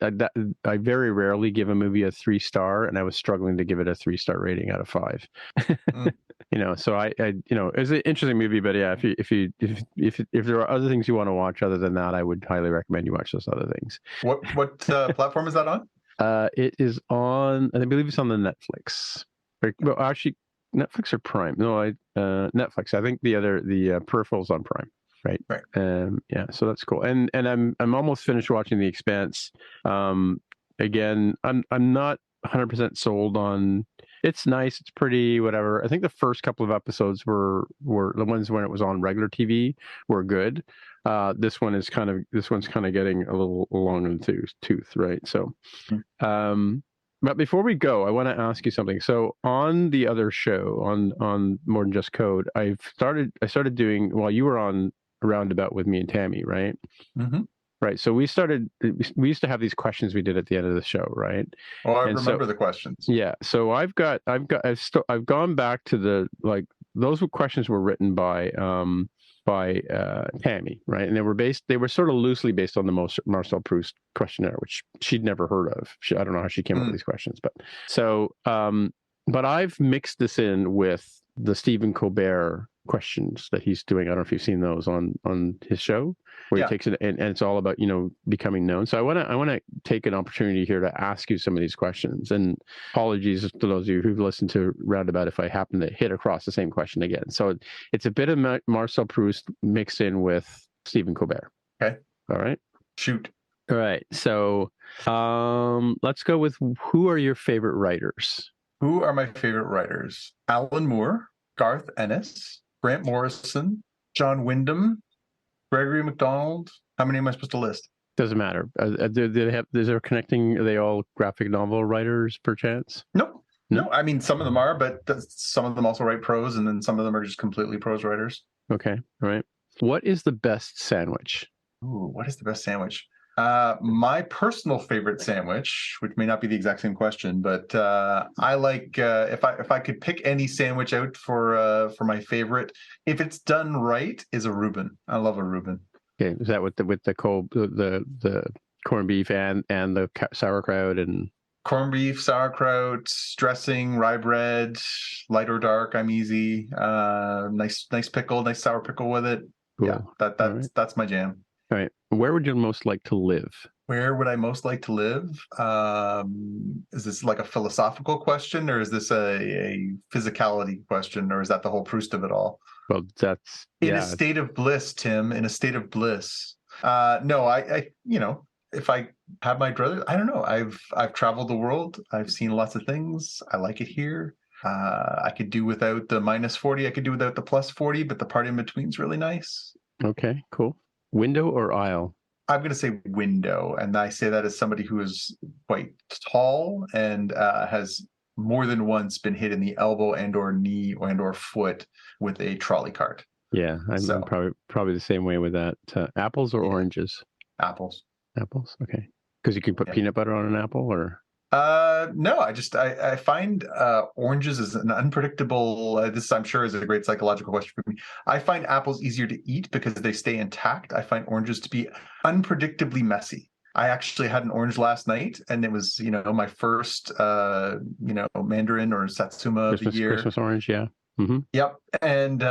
I very rarely give a movie a 3-star, and I was struggling to give it a 3-star rating out of 5. So I it's an interesting movie, but yeah, if there are other things you want to watch other than that, I would highly recommend you watch those other things. What platform is that on? It is on, I believe it's on the Netflix. Well, actually, Netflix or Prime? No, Netflix. I think the Peripheral's on Prime. Right. Yeah. So that's cool. And I'm almost finished watching The Expanse. Again, I'm not 100% sold on. It's nice. It's pretty. Whatever. I think the first couple of episodes were the ones when it was on regular TV were good. This one's kind of getting a little long in the tooth. Right. So, but before we go, I want to ask you something. So on the other show, on More Than Just Code, I started doing while you were on Roundabout with me and Tammy, right? Mm-hmm. Right. So we used to have these questions we did at the end of the show, right? Oh, I And remember the questions. Yeah. So I've gone back to those questions were written by Tammy, right? And they were sort of loosely based on the Marcel Proust questionnaire, which she'd never heard of. I don't know how she came up with these questions, but but I've mixed this in with the Stephen Colbert questions that he's doing. I don't know if you've seen those on his show, where he takes it and it's all about becoming known. So I want to take an opportunity here to ask you some of these questions. And apologies to those of you who've listened to Roundabout if I happen to hit across the same question again. So it's a bit of Marcel Proust mixed in with Stephen Colbert. Okay. All right. Shoot. All right. So let's go with, who are your favorite writers? Who are my favorite writers? Alan Moore, Garth Ennis, Grant Morrison, John Wyndham, Gregory MacDonald. How many am I supposed to list? Doesn't matter. Do they have? Is there connecting? Are they all graphic novel writers, perchance? No. I mean, some of them are, but some of them also write prose, and then some of them are just completely prose writers. Okay. All right. What is the best sandwich? Ooh, what is the best sandwich? My personal favorite sandwich, which may not be the exact same question, but I like if I could pick any sandwich out for my favorite, if it's done right, is a Reuben. I love a Reuben. Okay, is that with the corned beef and the sauerkraut and corned beef, sauerkraut, dressing, rye bread, light or dark? I'm easy. Nice pickle, nice sour pickle with it. Cool. Yeah, that's my jam. All right. Where would you most like to live? Where would I most like to live? Is this like a philosophical question, or is this a physicality question, or is that the whole Proust of it all? Well, that's in a state of bliss, Tim. In a state of bliss. No, I if I have my druthers, I don't know. I've traveled the world. I've seen lots of things. I like it here. I could do without the -40. I could do without the +40, but the part in between is really nice. Okay, cool. Window or aisle? I'm going to say window, and I say that as somebody who is quite tall and has more than once been hit in the elbow and or knee and or foot with a trolley cart. Yeah, I'm probably the same way with that. Apples or oranges? Apples. Apples, okay. Because you can put peanut butter on an apple, or? No, I find oranges is an unpredictable, this I'm sure is a great psychological question for me. I find apples easier to eat because they stay intact. I find oranges to be unpredictably messy. I actually had an orange last night, and it was, my first, Mandarin or Satsuma of the year. Christmas orange, yeah. Mm-hmm. Yep. And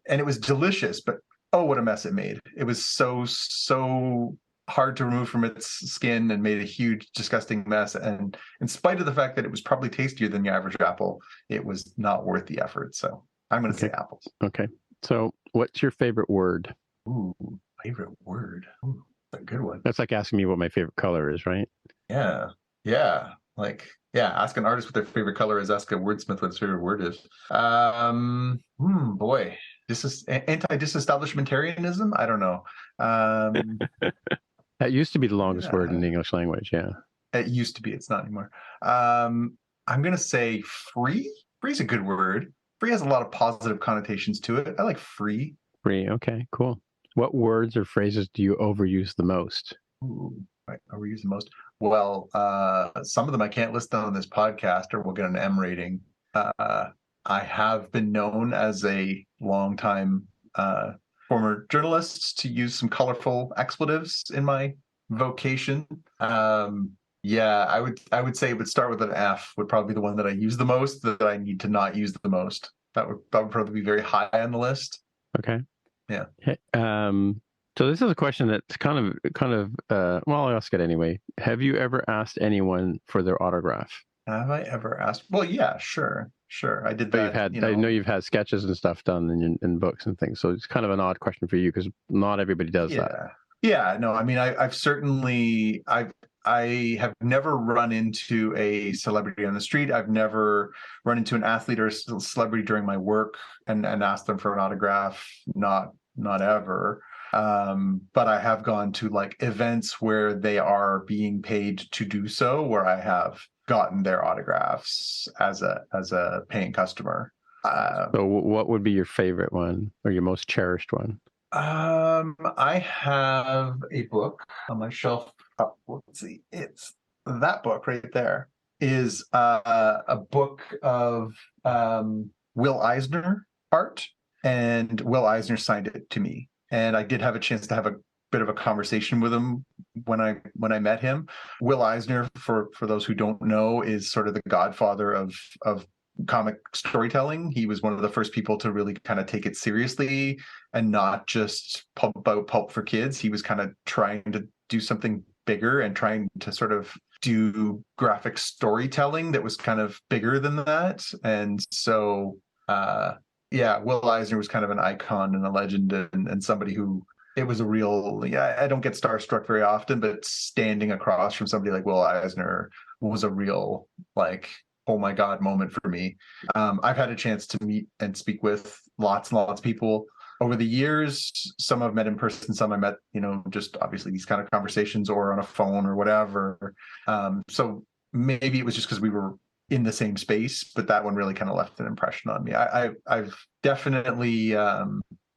it was delicious, but oh, what a mess it made. It was so hard to remove from its skin and made a huge, disgusting mess. And in spite of the fact that it was probably tastier than the average apple, it was not worth the effort. So I'm going to say apples. Okay. So what's your favorite word? Ooh, favorite word. Ooh, that's a good one. That's like asking me what my favorite color is, right? Yeah. Yeah. Ask an artist what their favorite color is. Ask a wordsmith what his favorite word is. Boy. This is anti-disestablishmentarianism? I don't know. That used to be the longest word in the English language, yeah. It used to be. It's not anymore. I'm going to say free. Free is a good word. Free has a lot of positive connotations to it. I like free. Free, okay, cool. What words or phrases do you overuse the most? Ooh, I overuse the most. Well, some of them I can't list on this podcast or we'll get an M rating. I have been known as a longtime former journalist to use some colorful expletives in my vocation. I would say it would start with an F, would probably be the one that I use the most, that I need to not use the most. That would probably be very high on the list. Okay. Yeah. So this is a question that's kind of well, I'll ask it anyway. Have you ever asked anyone for their autograph? Have I ever asked? Well, yeah, sure. I did that. I know you've had sketches and stuff done in books and things, so it's kind of an odd question for you because not everybody does that. Yeah, no, I mean, I have never run into a celebrity on the street. I've never run into an athlete or a celebrity during my work and asked them for an autograph. Not ever. But I have gone to like events where they are being paid to do so, where I have gotten their autographs as a paying customer. So what would be your favorite one or your most cherished one? I have a book on my shelf. Oh, let's see. It's that book right there is a book of Will Eisner art, and Will Eisner signed it to me. And I did have a chance to have a bit of a conversation with him when I met him. Will Eisner, for those who don't know, is sort of the godfather of comic storytelling. He was one of the first people to really kind of take it seriously and not just pulp for kids. He was kind of trying to do something bigger and trying to sort of do graphic storytelling that was kind of bigger than that. And so, yeah, Will Eisner was kind of an icon and a legend, and somebody who it was a real, yeah, I don't get starstruck very often, but standing across from somebody like Will Eisner was a real, like, oh my God moment for me. I've had a chance to meet and speak with lots and lots of people over the years. Some I've met in person, some I met, just obviously these kind of conversations or on a phone or whatever. So maybe it was just because we were in the same space, but that one really kind of left an impression on me. I've definitely, I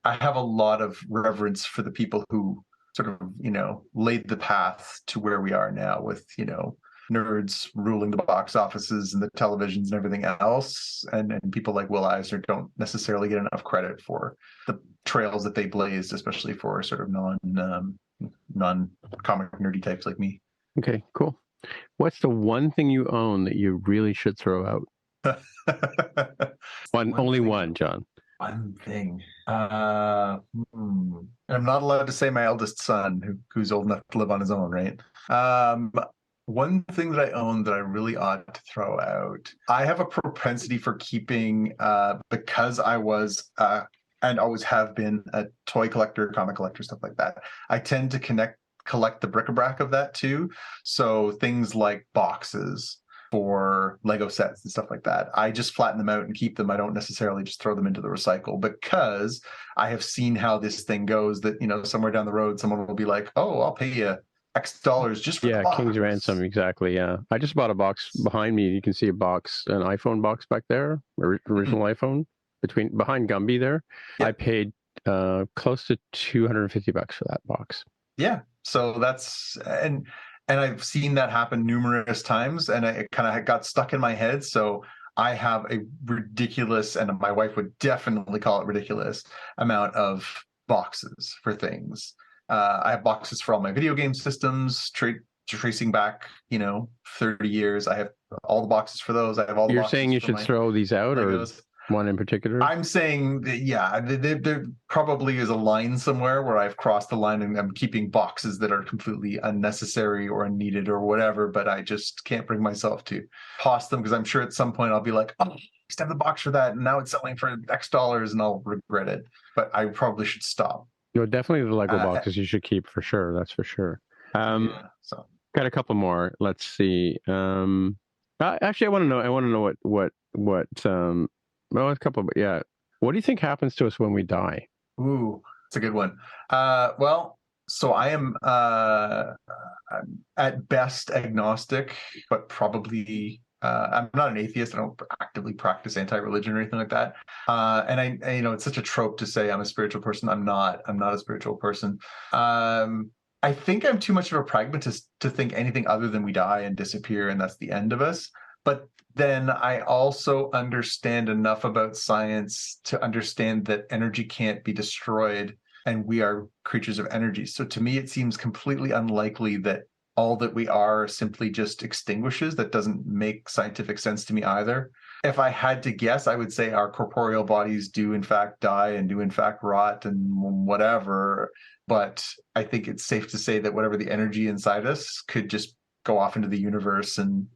have a lot of reverence for the people who sort of, laid the path to where we are now with, nerds ruling the box offices and the televisions and everything else. And people like Will Eisner don't necessarily get enough credit for the trails that they blazed, especially for sort of non-comic nerdy types like me. Okay, cool. What's the one thing you own that you really should throw out? Only one, John. One thing. I'm not allowed to say my eldest son, who's old enough to live on his own, right? One thing that I own that I really ought to throw out. I have a propensity for keeping, because I was and always have been a toy collector, comic collector, stuff like that. I tend to collect the bric-a-brac of that too. So things like boxes for Lego sets and stuff like that. I just flatten them out and keep them. I don't necessarily just throw them into the recycle, because I have seen how this thing goes, that, somewhere down the road, someone will be like, oh, I'll pay you X dollars just for the box. King's ransom, exactly. Yeah, I just bought a box behind me. You can see an iPhone box back there, original iPhone behind Gumby there. Yep. I paid close to $250 for that box. Yeah, so that's and I've seen that happen numerous times, and it kind of got stuck in my head. So I have a ridiculous, and my wife would definitely call it ridiculous, amount of boxes for things. I have boxes for all my video game systems, tracing back, 30 years. I have all the boxes for those. I have all the boxes. You're saying you should throw these out, Legos. Or one in particular? I'm saying that, yeah, there probably is a line somewhere where I've crossed the line and I'm keeping boxes that are completely unnecessary or unneeded or whatever, but I just can't bring myself to toss them, because I'm sure at some point I'll be like, oh, I used to have the box for that, and now it's selling for X dollars, and I'll regret it. But I probably should stop. No, definitely the Lego boxes you should keep for sure. That's for sure. So got a couple more. Let's see. Actually, I want to know what well, a couple, but yeah. What do you think happens to us when we die? Ooh, it's a good one. Well, so I am at best agnostic, but probably I'm not an atheist. I don't actively practice anti-religion or anything like that. And I it's such a trope to say I'm a spiritual person. I'm not a spiritual person. I think I'm too much of a pragmatist to think anything other than we die and disappear, and that's the end of us. But then I also understand enough about science to understand that energy can't be destroyed, and we are creatures of energy. So to me, it seems completely unlikely that all that we are simply just extinguishes. That doesn't make scientific sense to me either. If I had to guess, I would say our corporeal bodies do in fact die and do in fact rot and whatever. But I think it's safe to say that whatever the energy inside us could just go off into the universe. And,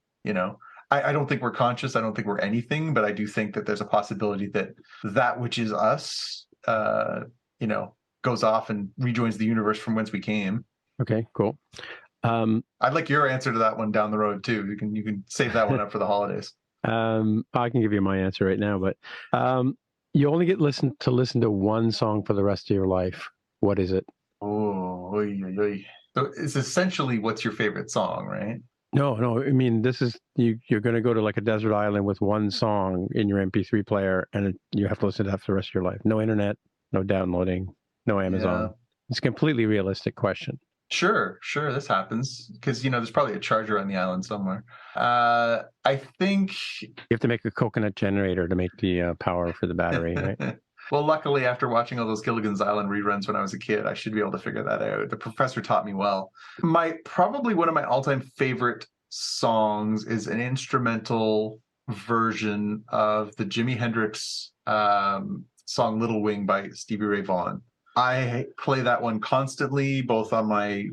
I don't think we're conscious. I don't think we're anything, but I do think that there's a possibility that which is us, goes off and rejoins the universe from whence we came. Okay, cool. I'd like your answer to that one down the road too. You can save that one up for the holidays. I can give you my answer right now, but you only get listen to one song for the rest of your life. What is it? Oh, so it's essentially, what's your favorite song, right? No. I mean, this is you're going to go to like a desert island with one song in your MP3 player, and you have to listen to that for the rest of your life. No internet, no downloading. No Amazon. Yeah. It's a completely realistic question. Sure, this happens because there's probably a charger on the island somewhere. I think You have to make a coconut generator to make the power for the battery, right? Well, luckily, after watching all those Gilligan's Island reruns when I was a kid, I should be able to figure that out. The professor taught me well. Probably one of my all-time favorite songs is an instrumental version of the Jimi Hendrix song "Little Wing" by Stevie Ray Vaughan. I play that one constantly, both on my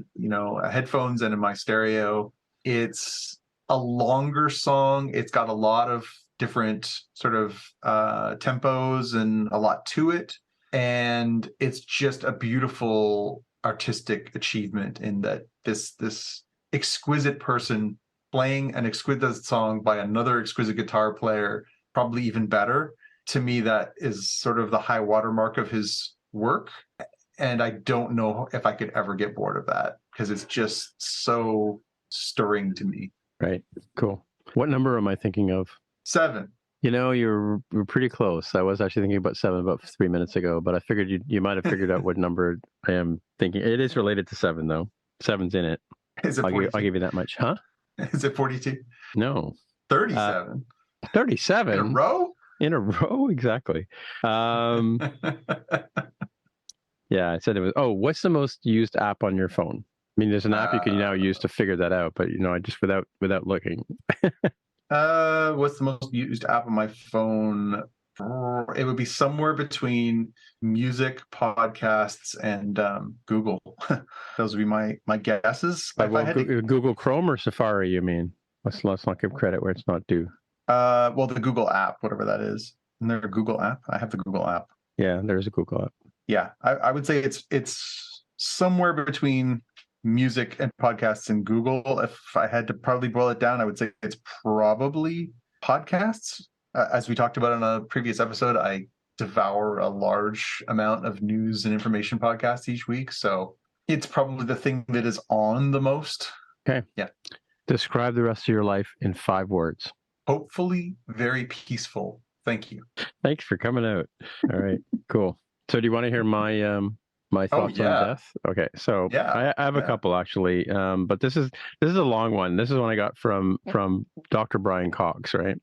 headphones and in my stereo. It's a longer song. It's got a lot of different sort of tempos and a lot to it, and it's just a beautiful artistic achievement in that this exquisite person playing an exquisite song by another exquisite guitar player, probably even better. To me, that is sort of the high watermark of his work, and I don't know if I could ever get bored of that because it's just so stirring to me. Right. Cool. What number am I thinking of? 7. You're pretty close. I was actually thinking about 7 about 3 minutes ago, but I figured you might have figured out what number I am thinking. It is related to 7, though. 7's in it. Is it 42? I'll give you that much. Huh? Is it 42? No. 37. 37? In a row? In a row, exactly. Yeah, I said it was. Oh, what's the most used app on your phone? I mean, there's an app you can now use to figure that out, but I just without looking. What's the most used app on my phone? It would be somewhere between music, podcasts, and Google. Those would be my guesses. Google Chrome or Safari, you mean? Let's not give credit where it's not due. Well, the Google app, whatever that is. Isn't there a Google app? I have the Google app. Yeah, there's a Google app. Yeah, I would say it's somewhere between music and podcasts and Google. If I had to probably boil it down, I would say it's probably podcasts. As we talked about in a previous episode, I devour a large amount of news and information podcasts each week. So it's probably the thing that is on the most. Okay. Yeah. Describe the rest of your life in 5 words. Hopefully very peaceful. Thank you. Thanks for coming out. All right, cool. So do you want to hear my thoughts on death? Okay, so I have a couple actually, but this is a long one. This is one I got from Dr. Brian Cox, right?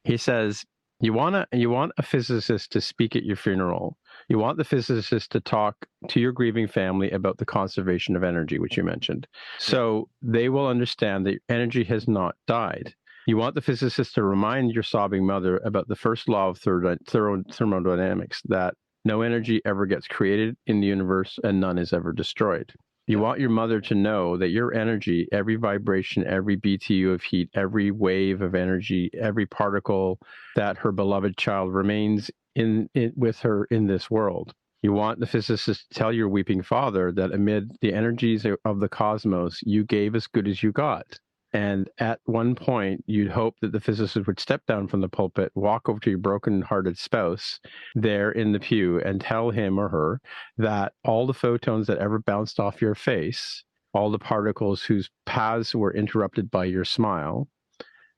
He says, you want a physicist to speak at your funeral. You want the physicist to talk to your grieving family about the conservation of energy, which you mentioned. So they will understand that energy has not died. You want the physicist to remind your sobbing mother about the first law of thermodynamics, that no energy ever gets created in the universe and none is ever destroyed. You want your mother to know that your energy, every vibration, every BTU of heat, every wave of energy, every particle, that her beloved child remains with her in this world. You want the physicist to tell your weeping father that amid the energies of the cosmos, you gave as good as you got. And at one point, you'd hope that the physicist would step down from the pulpit, walk over to your broken-hearted spouse there in the pew, and tell him or her that all the photons that ever bounced off your face, all the particles whose paths were interrupted by your smile,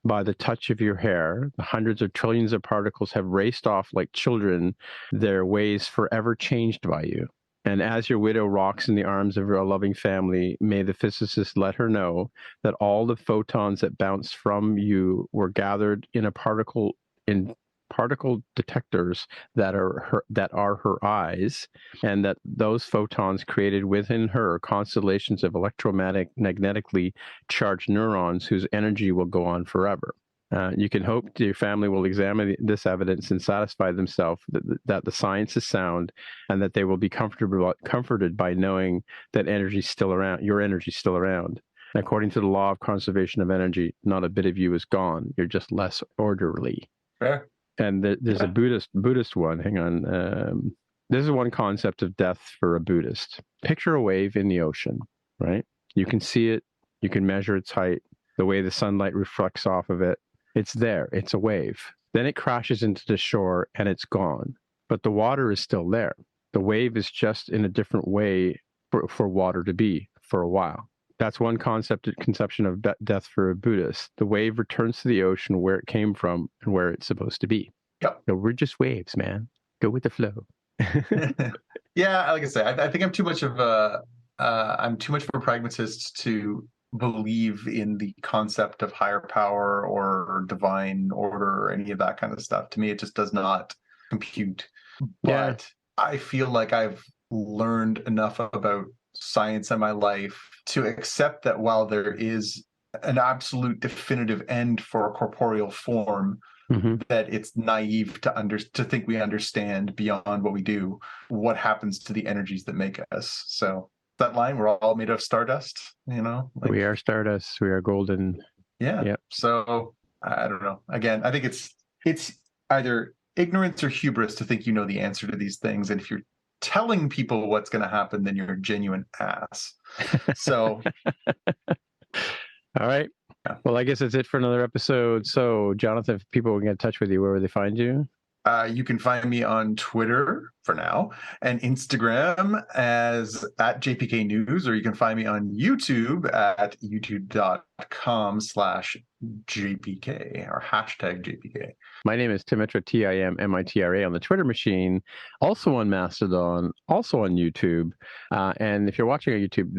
by the touch of your hair, the hundreds of trillions of particles have raced off like children, their ways forever changed by you. And as your widow rocks in the arms of your loving family, may the physicist let her know that all the photons that bounced from you were gathered in particle detectors that are her eyes, and that those photons created within her constellations of electromagnetically charged neurons whose energy will go on forever. You can hope that your family will examine this evidence and satisfy themselves that the science is sound, and that they will be comforted by knowing that energy is still around. Your energy is still around. And according to the law of conservation of energy, not a bit of you is gone. You're just less orderly. Fair. And there's a Buddhist one. Hang on. This is one concept of death for a Buddhist. Picture a wave in the ocean, right? You can see it. You can measure its height, the way the sunlight reflects off of it. It's there. It's a wave. Then it crashes into the shore and it's gone. But the water is still there. The wave is just in a different way for water to be for a while. That's one conception of death for a Buddhist. The wave returns to the ocean where it came from and where it's supposed to be. Yep. So we're just waves, man. Go with the flow. Yeah, like I say, I think I'm too much of a pragmatist to believe in the concept of higher power or divine order or any of that kind of stuff. To me, it just does not compute. Yeah. But I feel like I've learned enough about science in my life to accept that while there is an absolute definitive end for a corporeal form, that it's naive to think we understand beyond what we do what happens to the energies that make us. So that line, we're all made of stardust, like, We are stardust. We are golden. yeah. Yep. So I don't know. Again, I think it's either ignorance or hubris to think you know the answer to these things, and if you're telling people what's going to happen, then you're a genuine ass. So all right. Well, I guess that's it for another episode. So, Jonathan, if people can get in touch with you, where would they find you? You can find me on Twitter for now and Instagram as at JPK News, or you can find me on YouTube at youtube.com/JPK or #JPK. My name is Timitra, TIMMITRA on the Twitter machine, also on Mastodon, also on YouTube. And if you're watching on YouTube,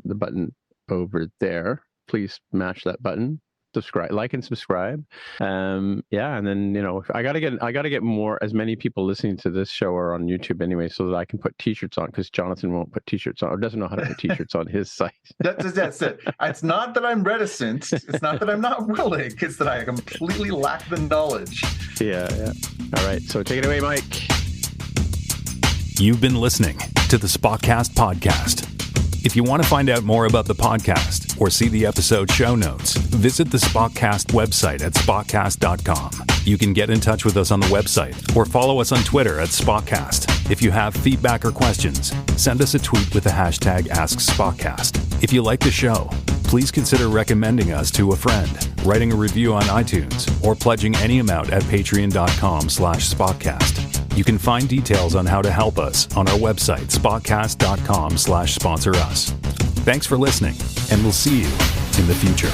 the button over there, please mash that button. Subscribe, like and subscribe. And then I gotta get more, as many people listening to this show are on YouTube anyway, so that I can put t-shirts on, because Jonathan won't put t-shirts on, or doesn't know how to put t-shirts on his site. That's it. It's not that I'm reticent. It's not that I'm not willing. It's that I completely lack the knowledge. Yeah. All right, so take it away, Mike. You've been listening to the Spotcast podcast. If you want to find out more about the podcast or see the episode show notes, visit the Spotcast website at spotcast.com. You can get in touch with us on the website or follow us on Twitter at Spotcast. If you have feedback or questions, send us a tweet with the hashtag AskSpotcast. If you like the show, please consider recommending us to a friend, writing a review on iTunes, or pledging any amount at patreon.com/Spotcast. You can find details on how to help us on our website, spotcast.com/sponsor us. Thanks for listening, and we'll see you in the future.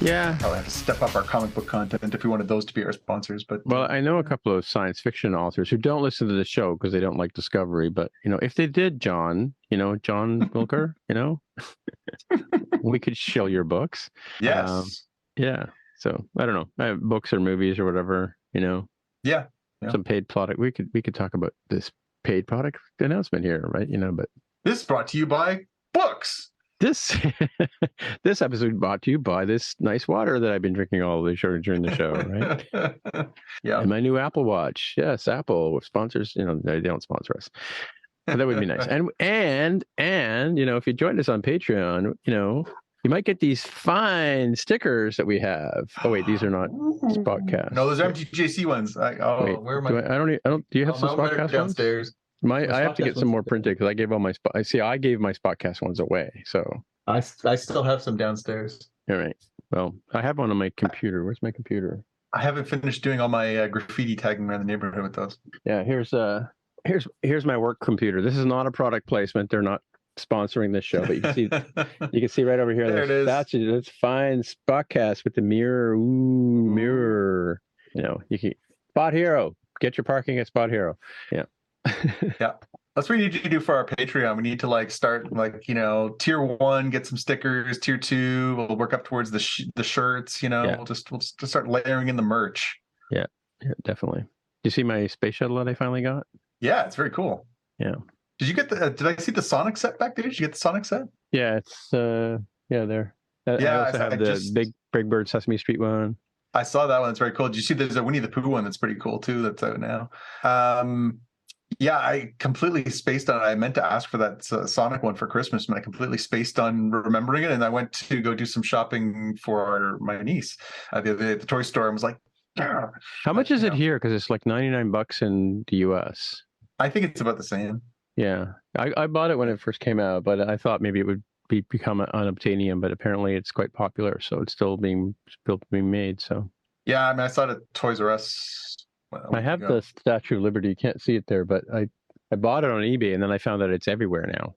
Yeah. Probably have to step up our comic book content if we wanted those to be our sponsors. But well, I know a couple of science fiction authors who don't listen to the show because they don't like Discovery. But if they did, John Wilker, we could shill your books. Yes. Yeah. So I don't know, books or movies or whatever. Yeah. Some paid product. We could talk about this paid product announcement here, right? But this is brought to you by books. This episode brought to you by this nice water that I've been drinking all the show during the show, right? Yeah. And my new Apple Watch. Yes, Apple sponsors. They don't sponsor us. But that would be nice. And if you join us on Patreon, you might get these fine stickers that we have. Oh wait, these are not Spotcast. No, those are MTJC ones. Wait, where am I? I don't. Do you have some Spotcast downstairs? Ones? I have to get some more printed because I gave all my I gave my Spotcast ones away. So I still have some downstairs. All right. Well, I have one on my computer. Where's my computer? I haven't finished doing all my graffiti tagging around the neighborhood with those. Yeah, here's my work computer. This is not a product placement. They're not sponsoring this show, but you can see right over here. There it is. That's fine Spotcast with the mirror. Ooh, mirror. You can Spot Hero. Get your parking at Spot Hero. Yeah. Yeah, that's what we need to do for our Patreon. We need to start tier 1, get some stickers. Tier 2, we'll work up towards the shirts. Yeah. We'll just start layering in the merch. Yeah, definitely. Do you see my space shuttle that I finally got? Yeah, it's very cool. Yeah. Did you get did I see the Sonic set back there? Did you get the Sonic set? Yeah, it's there. I also have the Big Bird Sesame Street one. I saw that one. It's very cool. Did you see there's a Winnie the Pooh one that's pretty cool too? That's out now. Yeah, I completely spaced on it. I meant to ask for that Sonic one for Christmas, and I completely spaced on remembering it. And I went to go do some shopping for my niece the other day at the toy store. And was like, "Argh." How much is it here? Because it's like $99 in the US. I think it's about the same. Yeah, I bought it when it first came out, but I thought maybe it would become unobtainium, but apparently it's quite popular, so it's still being made. So Yeah, I mean, I saw it at Toys R Us. I have the Statue of Liberty. You can't see it there, but I bought it on eBay, and then I found that it's everywhere now.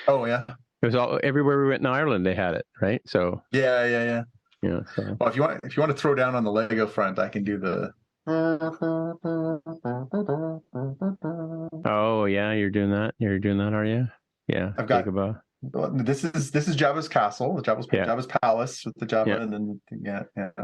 Oh yeah, it was all everywhere we went in Ireland. They had it, right? So yeah. So. Well, if you want to throw down on the Lego front, I can do the. Oh yeah, you're doing that. Are you? Yeah, I've got. Dagobah. This is Jabba's castle, Jabba's palace with the Jabba, and then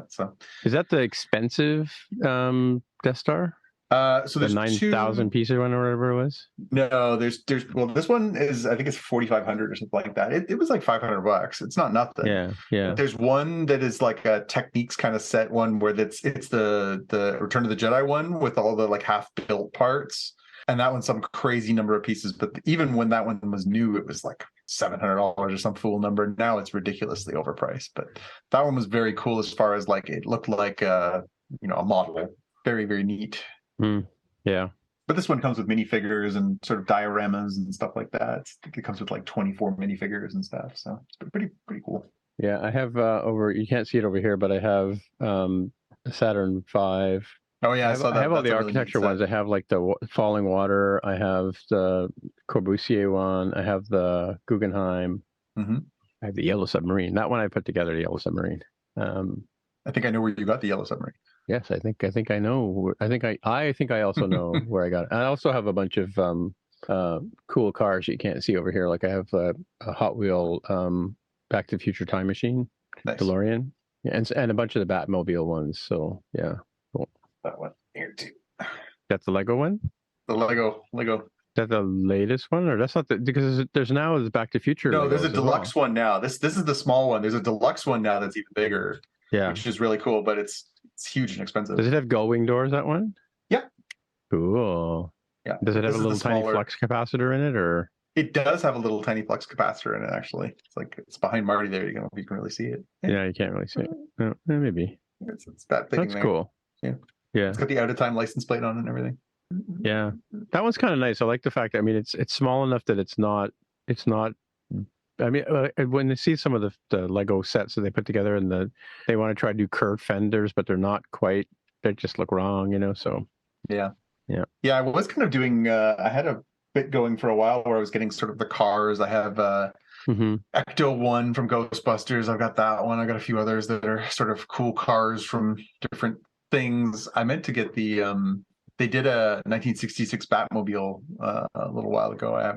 So is that the expensive Death Star? So there's 9,000 pieces one or whatever it was. No, there's well, this one is, I think it's 4,500 or something like that. It was like $500. It's not nothing. Yeah. But there's one that is like a Techniques kind of set one where it's the Return of the Jedi one with all the like half built parts, and that one's some crazy number of pieces. But even when that one was new, it was like $700 or some fool number. Now it's ridiculously overpriced. But that one was very cool as far as like it looked like a model. Very, very neat. Yeah. But this one comes with minifigures and sort of dioramas and stuff like that. It comes with like 24 minifigures and stuff. So it's pretty cool. Yeah, I have you can't see it over here, but I have Saturn V. Oh yeah, I saw that. I have all the architecture ones. I have like the Falling Water. I have the Corbusier one. I have the Guggenheim. Mm-hmm. I have the Yellow Submarine. That one I put together, the Yellow Submarine. I think I know where you got the Yellow Submarine. Yes, I think I know. I think I also know where I got it. I also have a bunch of cool cars you can't see over here. Like I have a Hot Wheel Back to the Future time machine, nice. DeLorean, and a bunch of the Batmobile ones. So yeah, cool. That one here too. That's the Lego one. The Lego. Is that the latest one, or that's not because there's now the Back to the Future. No, there's a deluxe one now. This is the small one. There's a deluxe one now that's even bigger. Yeah, which is really cool, but it's huge and expensive. Does it have gull-wing doors, that one? Yeah. Cool. Yeah. Does it have a little tiny flux capacitor in it, or? It does have a little tiny flux capacitor in it, actually. It's behind Marty there. You can really see it. Yeah, you can't really see it. No, maybe. It's that thing. That's cool. Yeah. Yeah. It's got the out-of-time license plate on it and everything. Yeah. That one's kind of nice. I like the fact that, I mean, it's small enough that it's not, I mean, when they see some of the Lego sets that they put together and they want to try to do curved fenders, but they're not quite, they just look wrong, so. Yeah. I was kind of doing, I had a bit going for a while where I was getting sort of the cars. I have Ecto 1 from Ghostbusters. I've got that one. I got a few others that are sort of cool cars from different things. I meant to get the, they did a 1966 Batmobile a little while ago.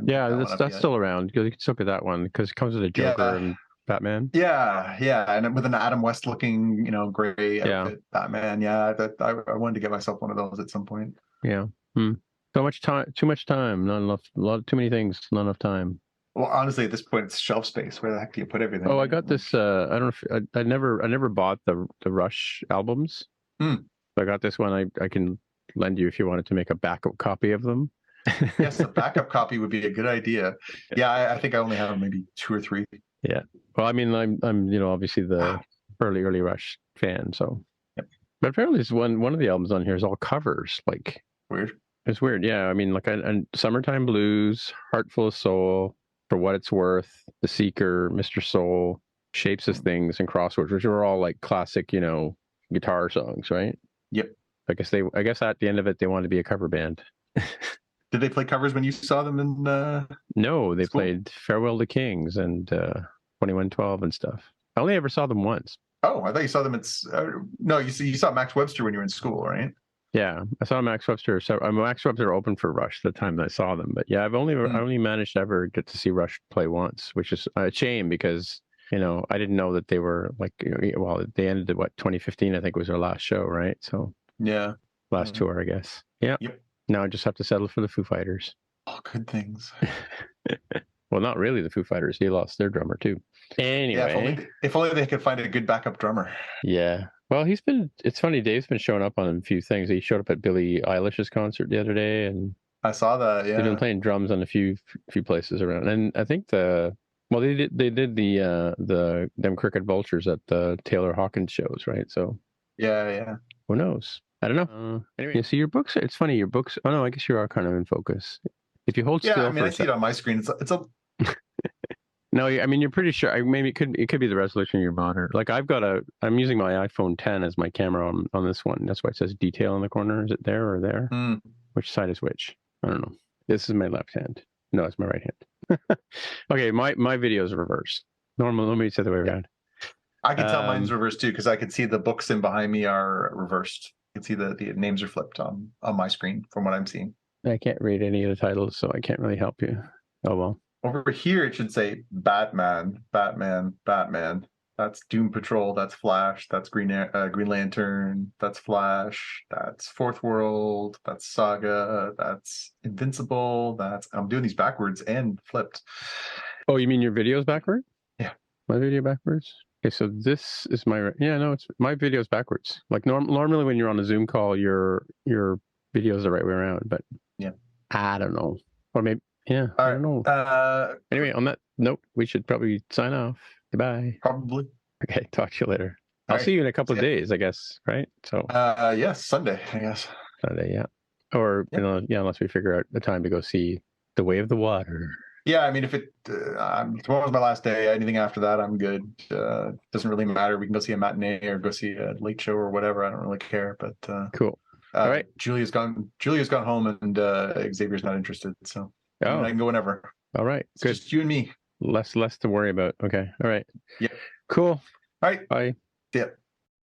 That's still around. You can still get that one because it comes with a Joker and Batman. Yeah, and with an Adam West looking, gray outfit Batman. Yeah, I wanted to get myself one of those at some point. Yeah. So much time, too much time, not enough. Too many things, not enough time. Well, honestly, at this point, it's shelf space. Where the heck do you put everything? Oh, I got this. I don't know. I never bought the Rush albums. So I got this one. I can lend you if you wanted to make a backup copy of them. Yes, a backup copy would be a good idea. Yeah, I think I only have maybe 2 or 3. Yeah. Well, I mean, I'm obviously the early Rush fan. So, yep. But apparently, one of the albums on here is all covers. Like weird. It's weird. Yeah. I mean, like Summertime Blues, Heart Full of Soul, For What It's Worth, The Seeker, Mr. Soul, Shapes of Things, and Crosswords, which are all like classic, guitar songs, right? Yep. I guess at the end of it, they wanted to be a cover band. Did they play covers when you saw them in? No, they school? played Farewell to Kings and 2112 and stuff. I only ever saw them once. Oh, I thought you saw them. No, you saw Max Webster when you were in school, right? Yeah, I saw Max Webster. So Max Webster opened for Rush the time that I saw them. But yeah, I only managed to ever get to see Rush play once, which is a shame because I didn't know that they were like, they ended at 2015, I think was their last show, right? So yeah, last tour, I guess. Yeah. Yep. Now I just have to settle for the Foo Fighters. Oh, good things. Well, not really the Foo Fighters. They lost their drummer too. Anyway, yeah, if only they could find a good backup drummer. Yeah. Well, it's funny. Dave's been showing up on a few things. He showed up at Billie Eilish's concert the other day, and I saw that. Yeah. They've been playing drums on a few places around, and I think they did the them Cricket Vultures at the Taylor Hawkins shows, right? So yeah. who knows? I don't know. Anyway, you see your books. It's funny. Your books. Oh no, I guess you are kind of in focus. If you hold still, I mean, I see it on my screen. It's a. No, I mean you're pretty sure. Maybe it could be the resolution of your monitor. Like I'm using my iPhone 10 as my camera on this one. That's why it says detail in the corner. Is it there or there? Which side is which? I don't know. This is my left hand. No, it's my right hand. Okay, my video is reversed. Normally, let me say the way around. I can tell mine's reversed too because I can see the books in behind me are reversed. You can see the names are flipped on my screen from what I'm seeing. I can't read any of the titles, so I can't really help you. Oh well. Over here, it should say Batman. That's Doom Patrol. That's Flash. That's Green Lantern. That's Flash. That's Fourth World. That's Saga. That's Invincible. I'm doing these backwards and flipped. Oh, you mean your video's backward? Yeah. My video backwards? Okay, so this is it's my video's backwards. Like normally when you're on a Zoom call, your video's the right way around, but yeah. I don't know. Or maybe I don't know. Anyway, on that note, we should probably sign off. Goodbye. Probably. Okay, talk to you later. I'll see you in a couple of days, I guess, right? So yes, Sunday, I guess. Sunday, yeah. Or unless we figure out the time to go see The Way of the Water. Yeah, I mean, if tomorrow's my last day, anything after that, I'm good. Doesn't really matter. We can go see a matinee or go see a late show or whatever. I don't really care. But cool. All right. Julia's gone home, and Xavier's not interested. So I can go whenever. All right. It's good. just you and me. Less to worry about. Okay. All right. Yep. Cool. All right. Bye. Yeah.